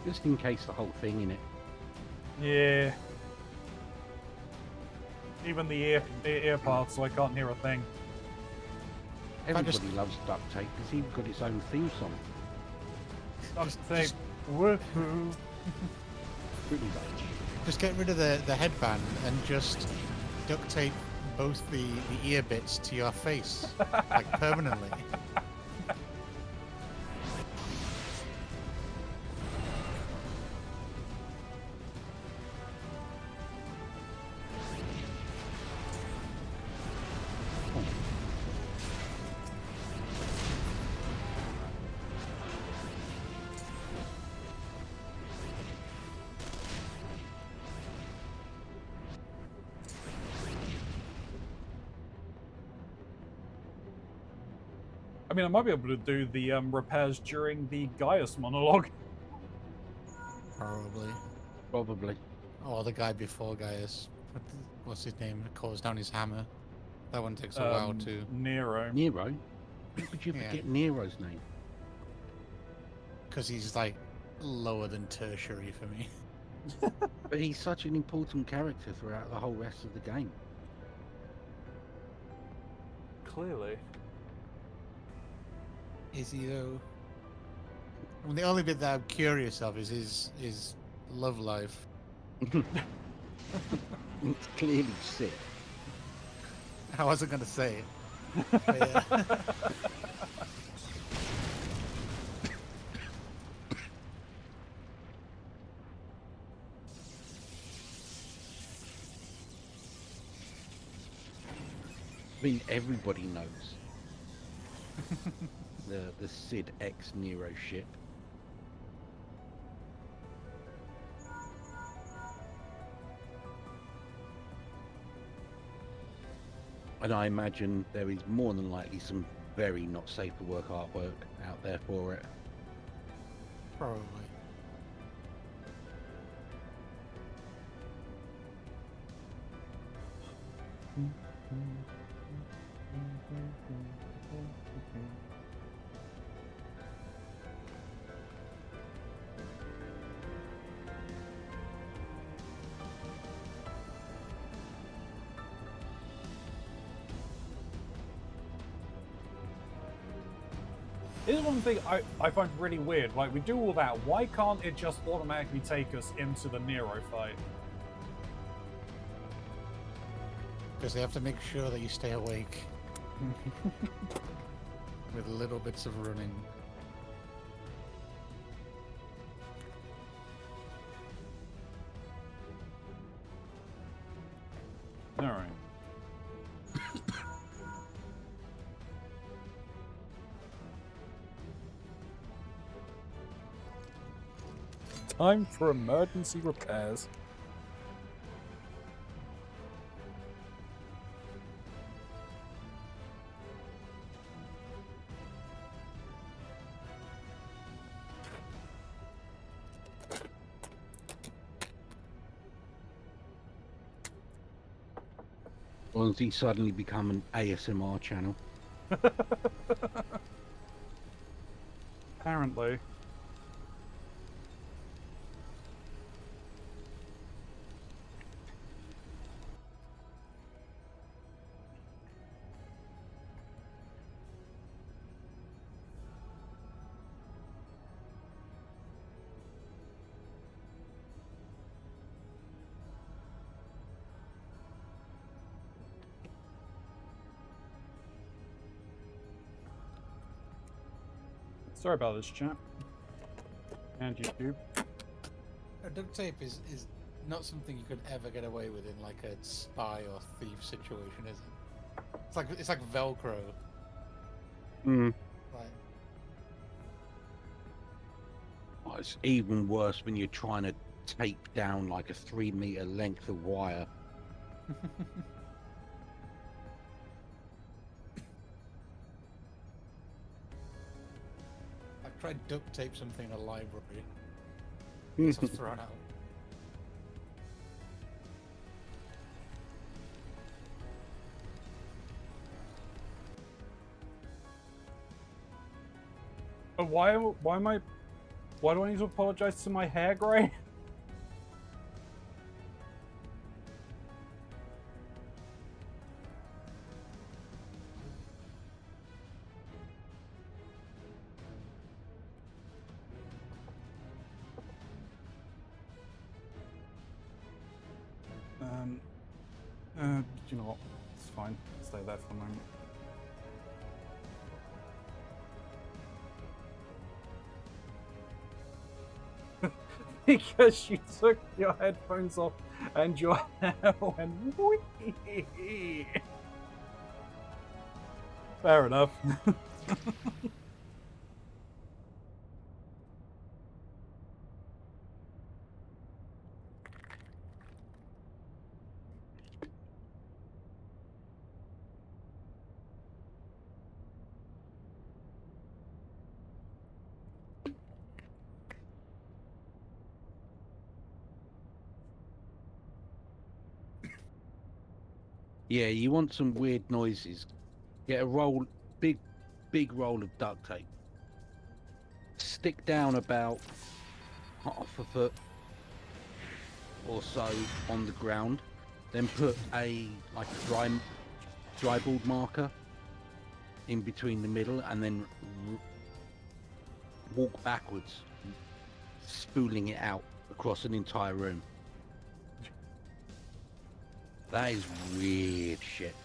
Just in case the whole thing in it. Yeah. Even the ear parts, so I can't hear a thing. Everybody loves duct tape. It's even got its own theme song. Duct tape. Woohoo. Just get rid of the headband and just duct tape both the ear bits to your face, like permanently. I mean, I might be able to do the repairs during the Gaius monologue. Probably. Oh, the guy before Gaius. What's his name? Calls down his hammer. That one takes a while too. Nero. Nero? How could you forget Nero's name? Because he's like lower than tertiary for me. But he's such an important character throughout the whole rest of the game. Clearly. Is he though? Well, the only bit that I'm curious of is his love life. It's clearly sick. I wasn't gonna say it. But yeah. I mean, everybody knows the Sid X Nero ship. And I imagine there is more than likely some very not safe for work artwork out there for it. Probably. Here's one thing I find really weird. Like, we do all that. Why can't it just automatically take us into the Nero fight? Because they have to make sure that you stay awake. With little bits of running. Alright. Time for emergency repairs. Or has he suddenly become an ASMR channel? Apparently. Sorry about this, chat. And YouTube. Duct tape is not something you could ever get away with in like a spy or thief situation, is it? It's like Velcro. Mm. Like, Oh, it's even worse when you're trying to tape down like a 3-meter length of wire. I've tried duct tape something in a library. It's just thrown out. Why do I need to apologize to my hair grey? You know what? It's fine. Stay there for a moment. Because you took your headphones off and your hair went wee. Fair enough. Yeah, you want some weird noises. Get a roll, big roll of duct tape. Stick down about half a foot or so on the ground. Then put a dryball marker in between the middle and then walk backwards, spooling it out across an entire room. That is weird shit.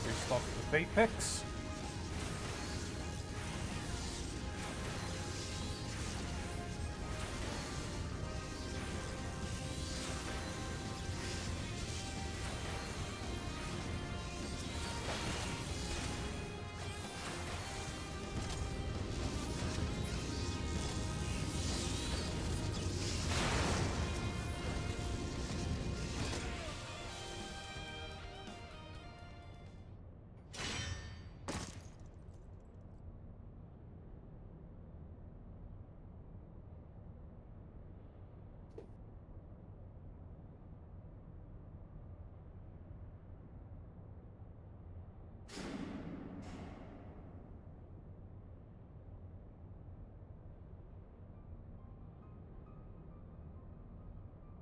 Restock the bait picks.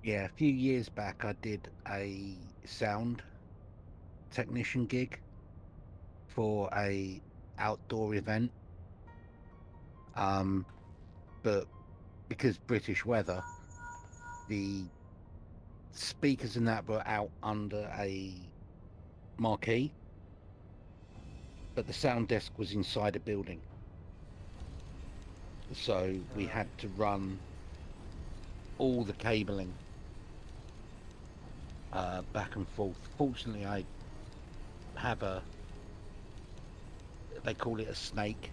Yeah, a few years back I did a sound technician gig for a outdoor event. But because British weather, the speakers and that were out under a marquee, but the sound desk was inside a building. So we had to run all the cabling back and forth. Fortunately, I have they call it a snake,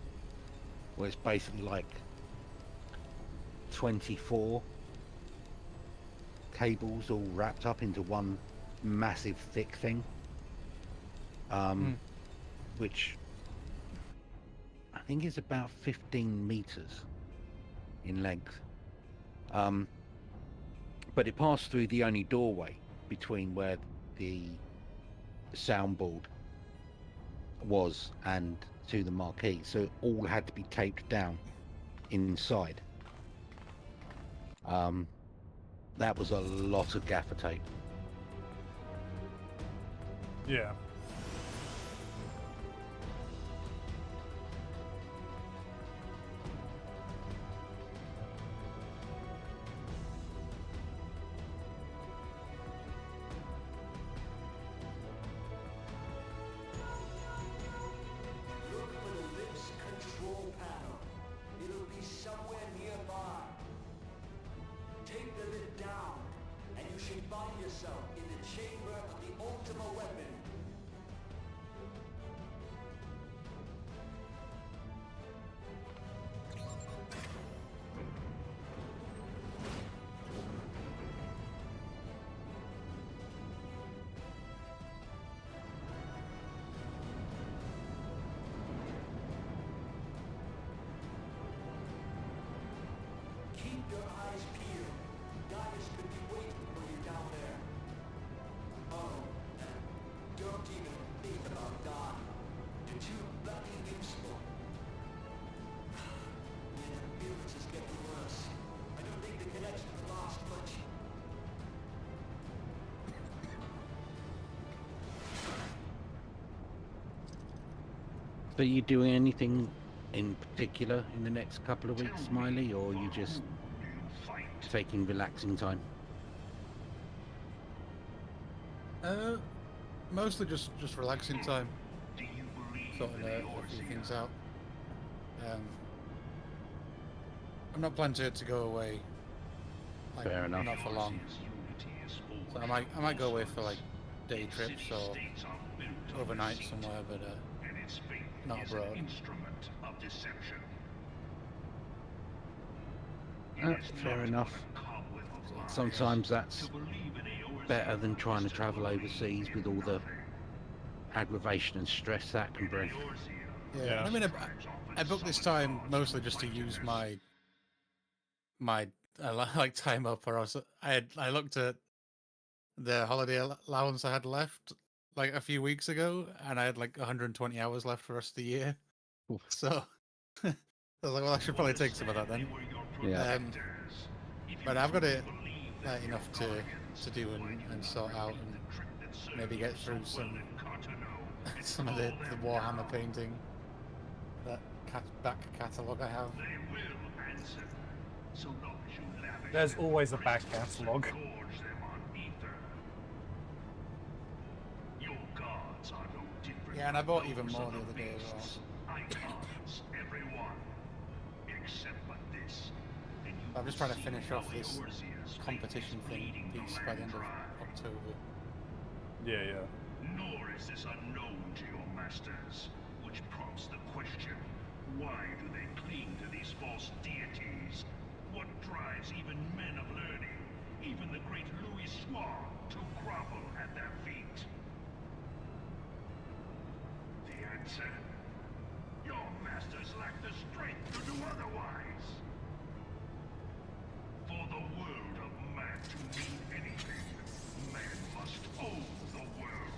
where it's basically like 24 cables all wrapped up into one massive thick thing, which I think is about 15 meters in length. But it passed through the only doorway between where the soundboard was and to the marquee, so it all had to be taped down inside. That was a lot of gaffer tape. Yeah. Look for the lift's control panel. It'll be somewhere nearby. Take the lift down, and you should find yourself in the chamber of the Ultima weapon. your eyes peeled. Gaius could be waiting for you down there. Oh, and don't even think about dying. You're too bloody useful. The interference is getting worse. I don't think the connection will last much. So you doing anything in particular in the next couple of weeks, Smiley, or you just taking relaxing time? Mostly just relaxing time. Sorting a few things out. I'm not planning to go away. Like, Fair enough. not for long. So I might go away for like day trips or overnight somewhere, but not abroad. Fair enough. Sometimes that's better than trying to travel overseas with all the aggravation and stress that can bring. Yeah. I mean, I booked this time mostly just to use my like time up, or else I looked at the holiday allowance I had left like a few weeks ago, and I had like 120 hours left for the rest of the year. Oof. So I was like, well, I should probably take some of that then. Yeah. But I've got it enough to do and sort out, and maybe get through some of the Warhammer painting, that back catalogue I have. There's always a back catalogue. Yeah, and I bought even more the other day as well. I'm just trying to finish off this competition thing piece by the end of October. Yeah. Nor is this unknown to your masters, which prompts the question, why do they cling to these false deities? What drives even men of learning, even the great Louis Soir, to grovel at their feet? The answer? Your masters lack the strength to do otherwise. For the world of man to mean anything, man must own the world.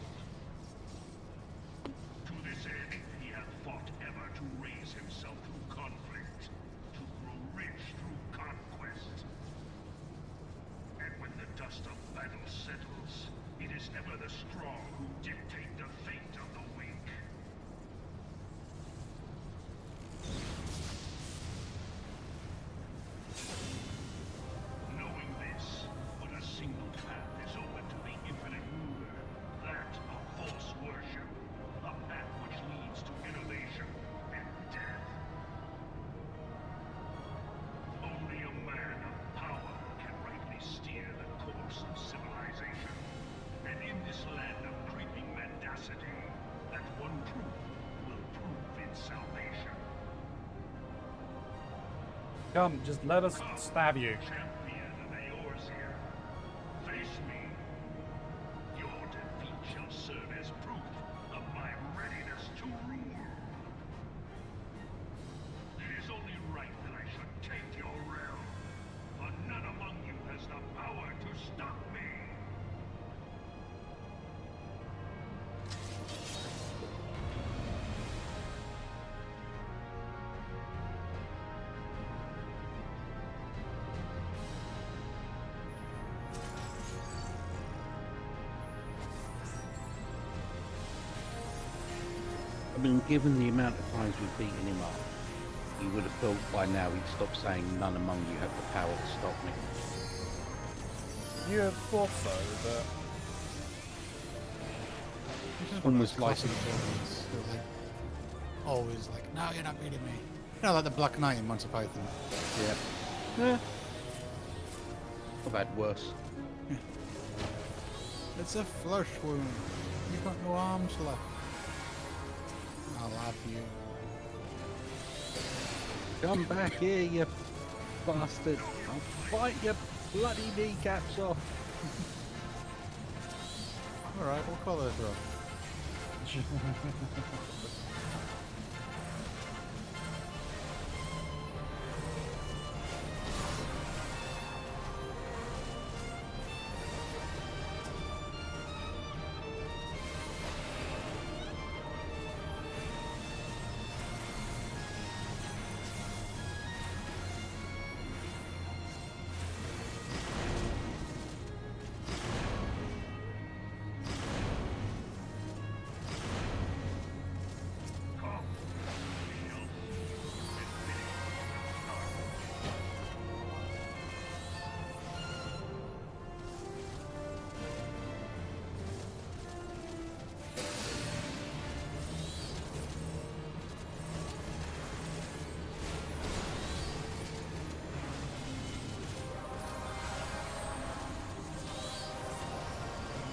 To this end, he hath fought ever to raise himself through conflict, to grow rich through conquest. And when the dust of battle settles, it is ever the strong who dictate the fate of the weak. Knowing this, but a single path is open to the infinite ruler, that of false worship, a path which leads to innovation and death. Only a man of power can rightly steer the course of civilization, and in this land of creeping mendacity, that one truth will prove its salvation. Come, just let us stab you. Champion of Eorzea, face me. Your defeat shall serve as proof of my readiness to rule. It is only right that I should take your realm, but none among you has the power to stop me. I mean, given the amount of times we've beaten him up, you would have thought by now he'd stop saying none among you have the power to stop me. You thought so, but It's just Almost like classic villains who are like always like, no, you're not beating me. You know, like the Black Knight in Monty Python. Yeah. I've had worse. It's a flesh wound. You've got no arms left. I'll have you. Come back here, you bastard. I'll bite your bloody kneecaps off. Alright, we'll call it a draw.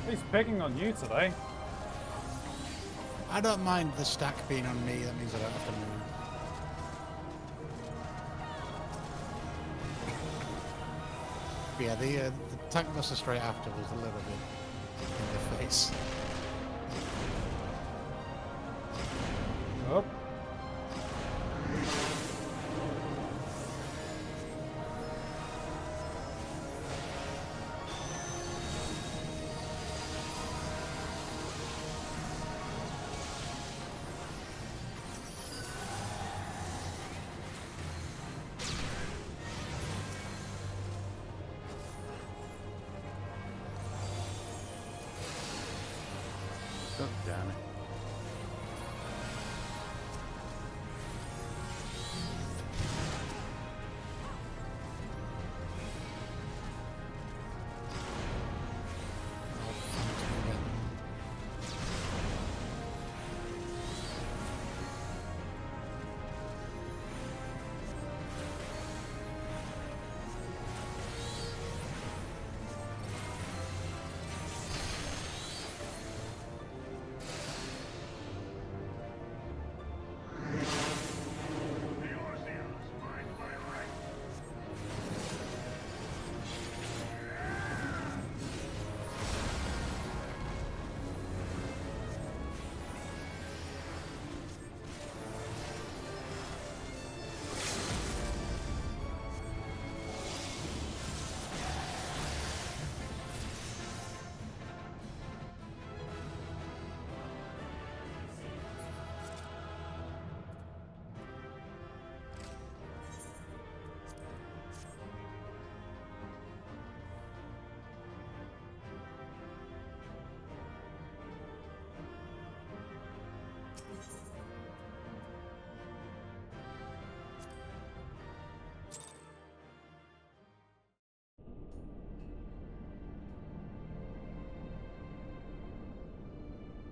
He's picking on you today. I don't mind the stack being on me. That means I don't have to move. But yeah, the tank buster straight after was a little bit in the face. Oh. God damn it.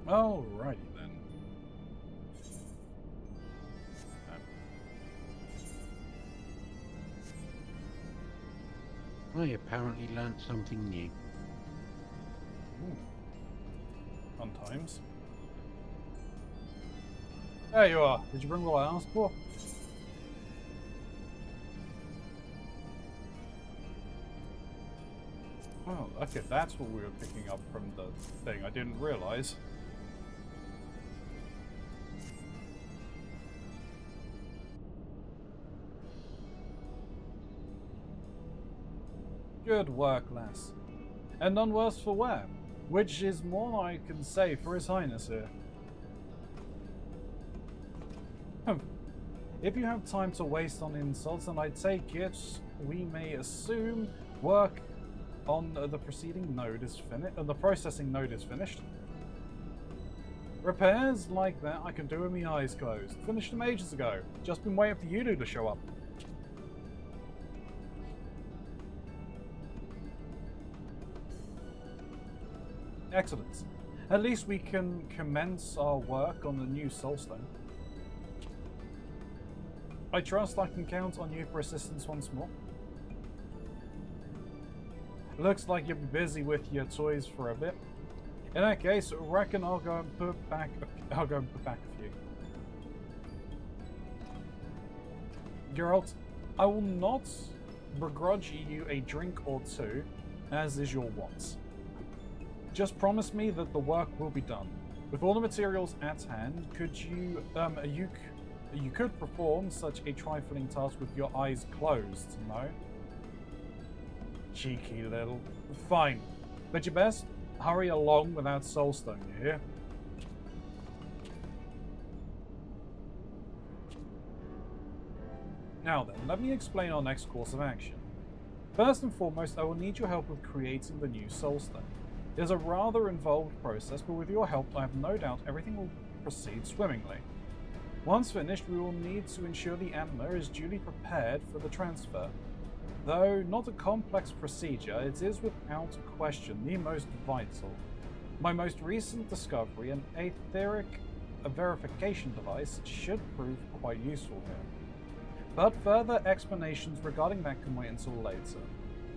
Alrighty then. I apparently learnt something new. Ooh. Fun times. There you are. Did you bring what I asked for? Oh, okay, that's what we were picking up from the thing. I didn't realize. Good work, lass. And none worse for wear, which is more I can say for His Highness here. If you have time to waste on insults, and I take it, we may assume work on the processing node is finished. Repairs like that I can do with my eyes closed. Finished them ages ago. Just been waiting for you two to show up. Excellent. At least we can commence our work on the new soulstone. I trust I can count on you for assistance once more. Looks like you'll be busy with your toys for a bit. In that case, I reckon I'll go and put back a few. Geralt, I will not begrudge you a drink or two, as is your wont. Just promise me that the work will be done. With all the materials at hand, you could perform such a trifling task with your eyes closed, no? Cheeky little. Fine. But you best hurry along without soulstone, you hear? Now then, let me explain our next course of action. First and foremost, I will need your help with creating the new soulstone. It is a rather involved process, but with your help, I have no doubt everything will proceed swimmingly. Once finished, we will need to ensure the antler is duly prepared for the transfer. Though not a complex procedure, it is without question the most vital. My most recent discovery, an etheric verification device, should prove quite useful here. But further explanations regarding that can wait until later.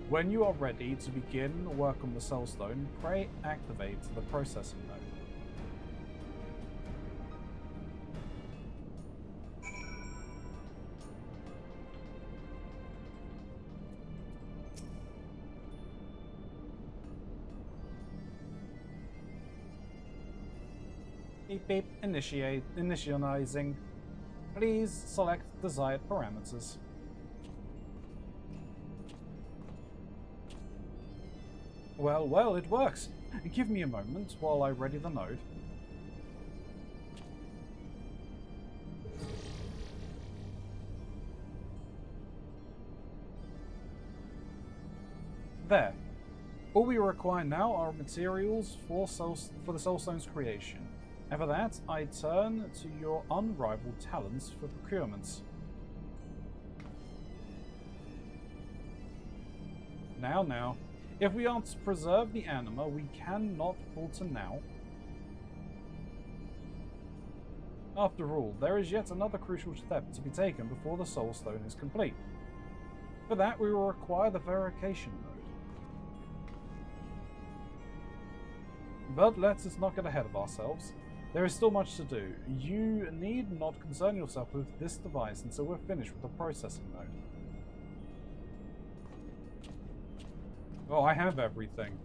When you are ready to begin work on the Soulstone, pray activate the processing node. Beep beep, initializing. Please select desired parameters. Well, it works. Give me a moment while I ready the node. There. All we require now are materials for the Soulstone's creation. And for that, I turn to your unrivaled talents for procurements. Now. If we are to preserve the anima, we cannot falter now. After all, there is yet another crucial step to be taken before the Soulstone is complete. For that, we will require the verification node. But let us not get ahead of ourselves. There is still much to do. You need not concern yourself with this device until we're finished with the processing node. Oh, I have everything.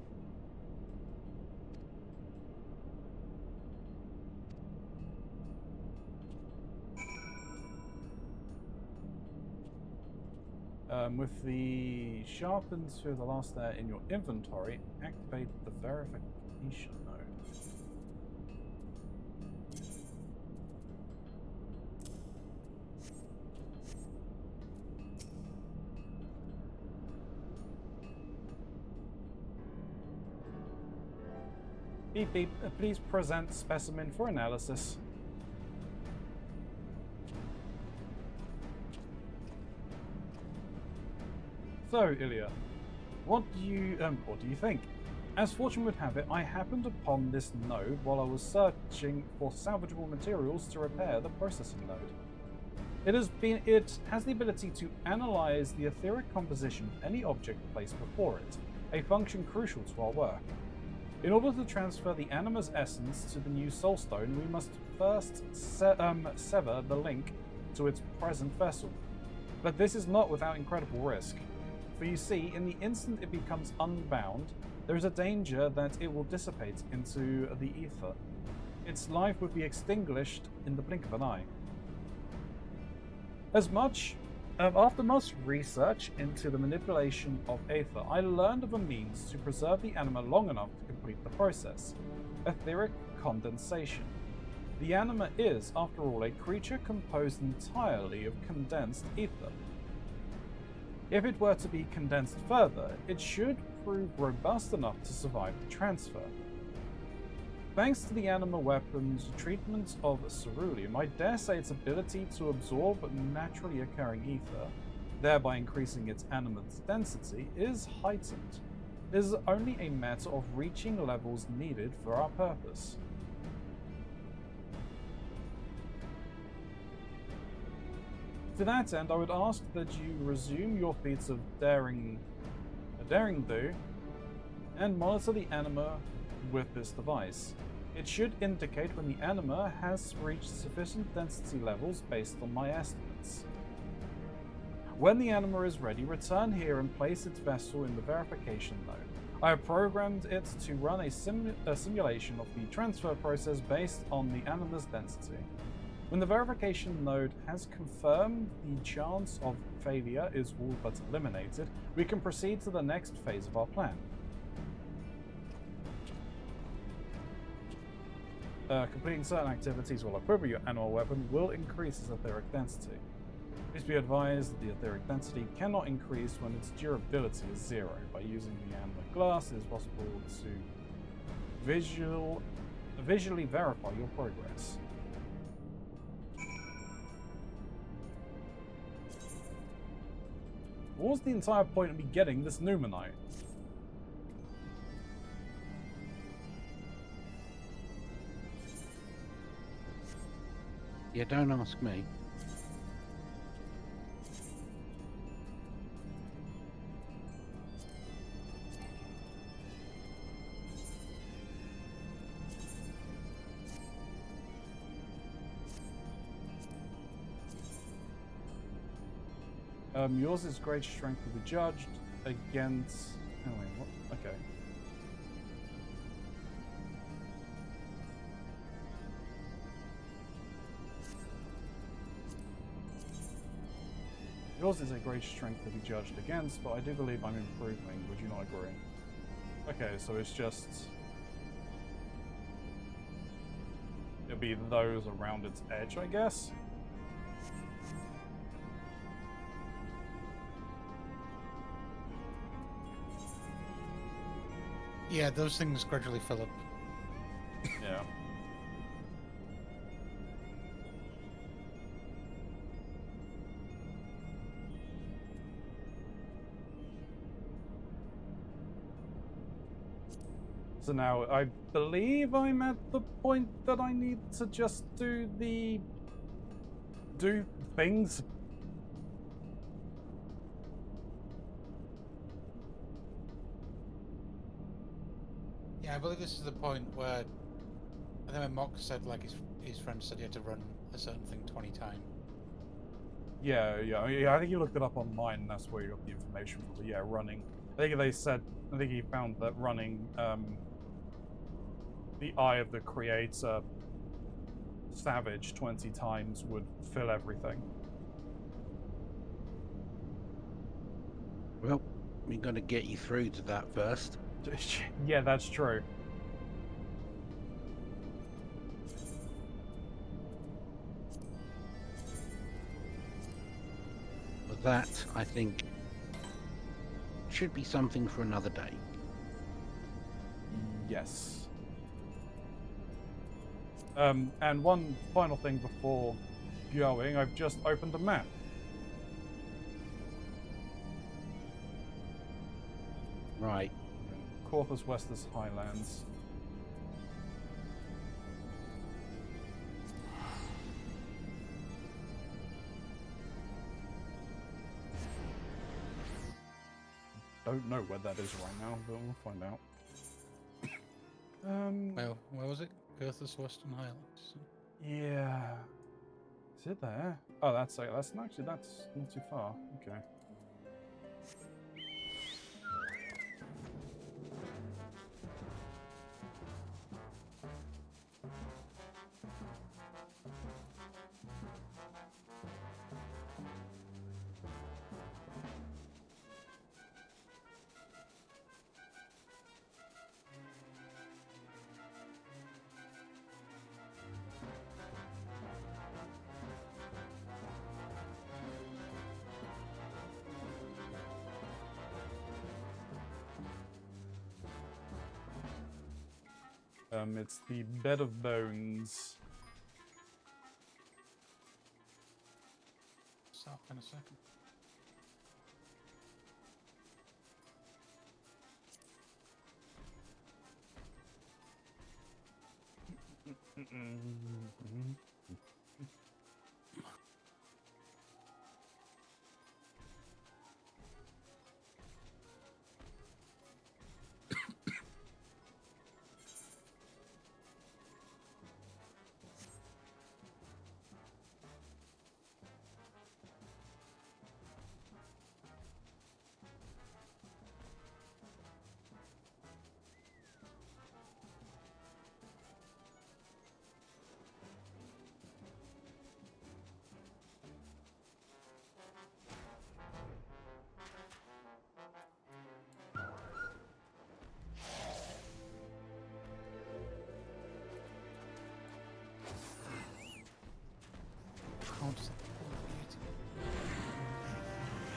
With the sharpened to the last there in your inventory, activate the verification node. Beep beep, please present specimen for analysis. So, Ilya, what do you think? As fortune would have it, I happened upon this node while I was searching for salvageable materials to repair the processing node. It has the ability to analyze the etheric composition of any object placed before it, a function crucial to our work. In order to transfer the anima's essence to the new Soulstone, we must first sever the link to its present vessel. But this is not without incredible risk. For you see, in the instant it becomes unbound, there is a danger that it will dissipate into the ether. Its life would be extinguished in the blink of an eye. After much research into the manipulation of aether, I learned of a means to preserve the anima long enough to complete the process: etheric condensation. The anima is, after all, a creature composed entirely of condensed ether. If it were to be condensed further, it should prove robust enough to survive the transfer. Thanks to the anima weapon's treatment of ceruleum, I dare say its ability to absorb naturally occurring ether, thereby increasing its anima's density, is heightened. It is only a matter of reaching levels needed for our purpose. To that end, I would ask that you resume your feats of daring do and monitor the anima with this device. It should indicate when the anima has reached sufficient density levels based on my estimates. When the anima is ready, return here and place its vessel in the verification node. I have programmed it to run a simulation of the transfer process based on the anima's density. When the verification node has confirmed the chance of failure is all but eliminated, we can proceed to the next phase of our plan. Completing certain activities while equipping your animal weapon will increase its etheric density. Please be advised that the etheric density cannot increase when its durability is 0. By using the animal glass, it is possible to visually verify your progress. What was the entire point of me getting this Numenite? Yeah, don't ask me. Yours is great strength will be judged against. Oh wait, what? Okay. Yours is a great strength to be judged against, but I do believe I'm improving. Would you not agree? Okay, so it's just. It'll be those around its edge, I guess. Yeah, those things gradually fill up. Yeah. So now, I believe I'm at the point that I need to just do things. Yeah, I believe this is the point where I think when Mock said like his friend said he had to run a certain thing 20 times. Yeah. I think he looked it up online, and that's where he got the information from. But yeah, running. I think he found that running the Eye of the Creator Savage 20 times would fill everything. Well, we're going to get you through to that first. Yeah, that's true. But that, I think, should be something for another day. Yes. And one final thing before going, I've just opened a map. Right. Corthus Westus Highlands. Don't know where that is right now, but we'll find out. Well, where was it? Girthus Western Highlands. Yeah. Is it there? Oh, that's actually that's not too far. Okay. It's the Bed of Bones. Stop in a second.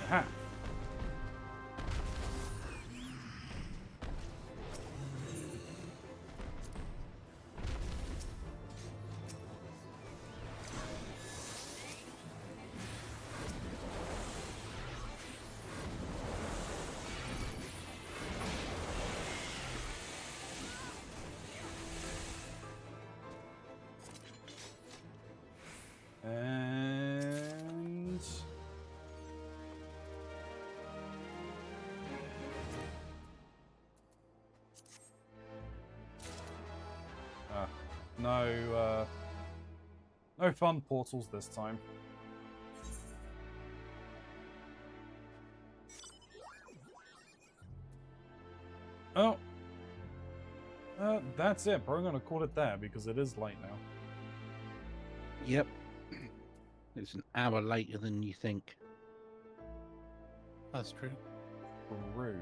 Ha! And no fun portals this time. Oh. That's it. We're going to call it there because it is late now. Yep. It's an hour later than you think. That's true. True.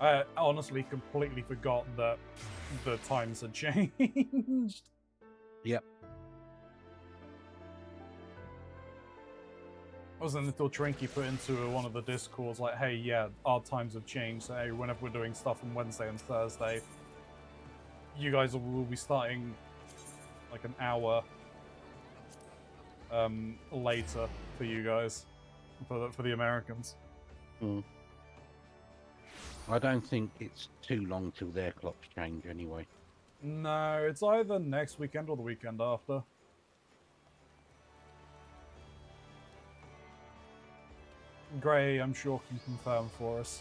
I honestly completely forgot that the times had changed. Yep. It wasn't until Trinky put into one of the discords like, hey, yeah, our times have changed. So, hey, whenever we're doing stuff on Wednesday and Thursday, you guys will be starting like an hour later for you guys, for the Americans. Mm. I don't think it's too long till their clocks change anyway. No, it's either next weekend or the weekend after. Gray, I'm sure, can confirm for us.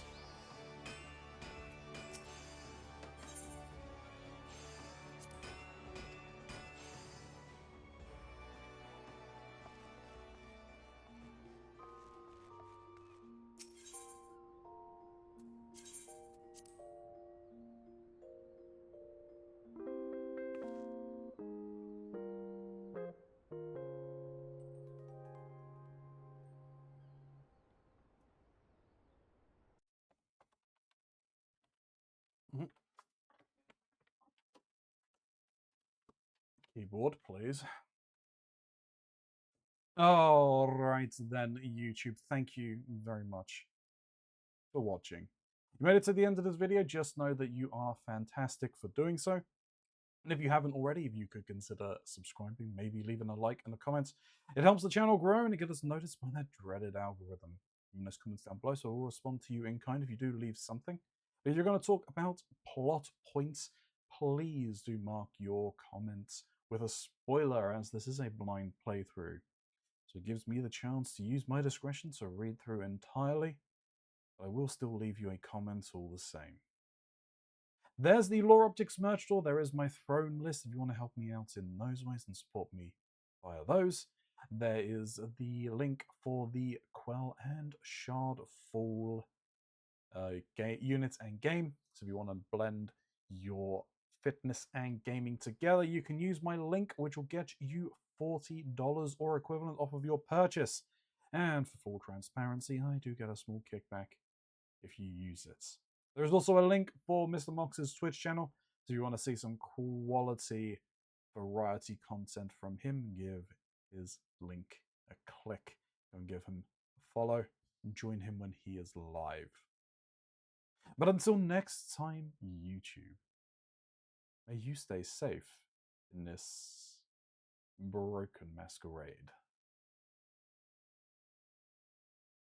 Keyboard, please. All right then, YouTube. Thank you very much for watching. You made it to the end of this video. Just know that you are fantastic for doing so. And if you haven't already, if you could consider subscribing, maybe leaving a like in the comments. It helps the channel grow and it gets us noticed by that dreaded algorithm. Leave those comments down below, so we'll respond to you in kind if you do leave something. If you're going to talk about plot points, please do mark your comments with a spoiler, as this is a blind playthrough. So it gives me the chance to use my discretion to read through entirely, but I will still leave you a comment all the same. There's the Lore Optics merch store. There is my throne list if you want to help me out in those ways and support me via those. There is the link for the Quell and Shard Fall units and game. So if you want to blend your fitness and gaming together, you can use my link, which will get you $40 or equivalent off of your purchase. And for full transparency, I do get a small kickback if you use it. There's also a link for Mr. Mox's Twitch channel. So if you want to see some quality variety content from him, give his link a click and give him a follow and join him when he is live. But until next time, YouTube, may you stay safe in this broken masquerade.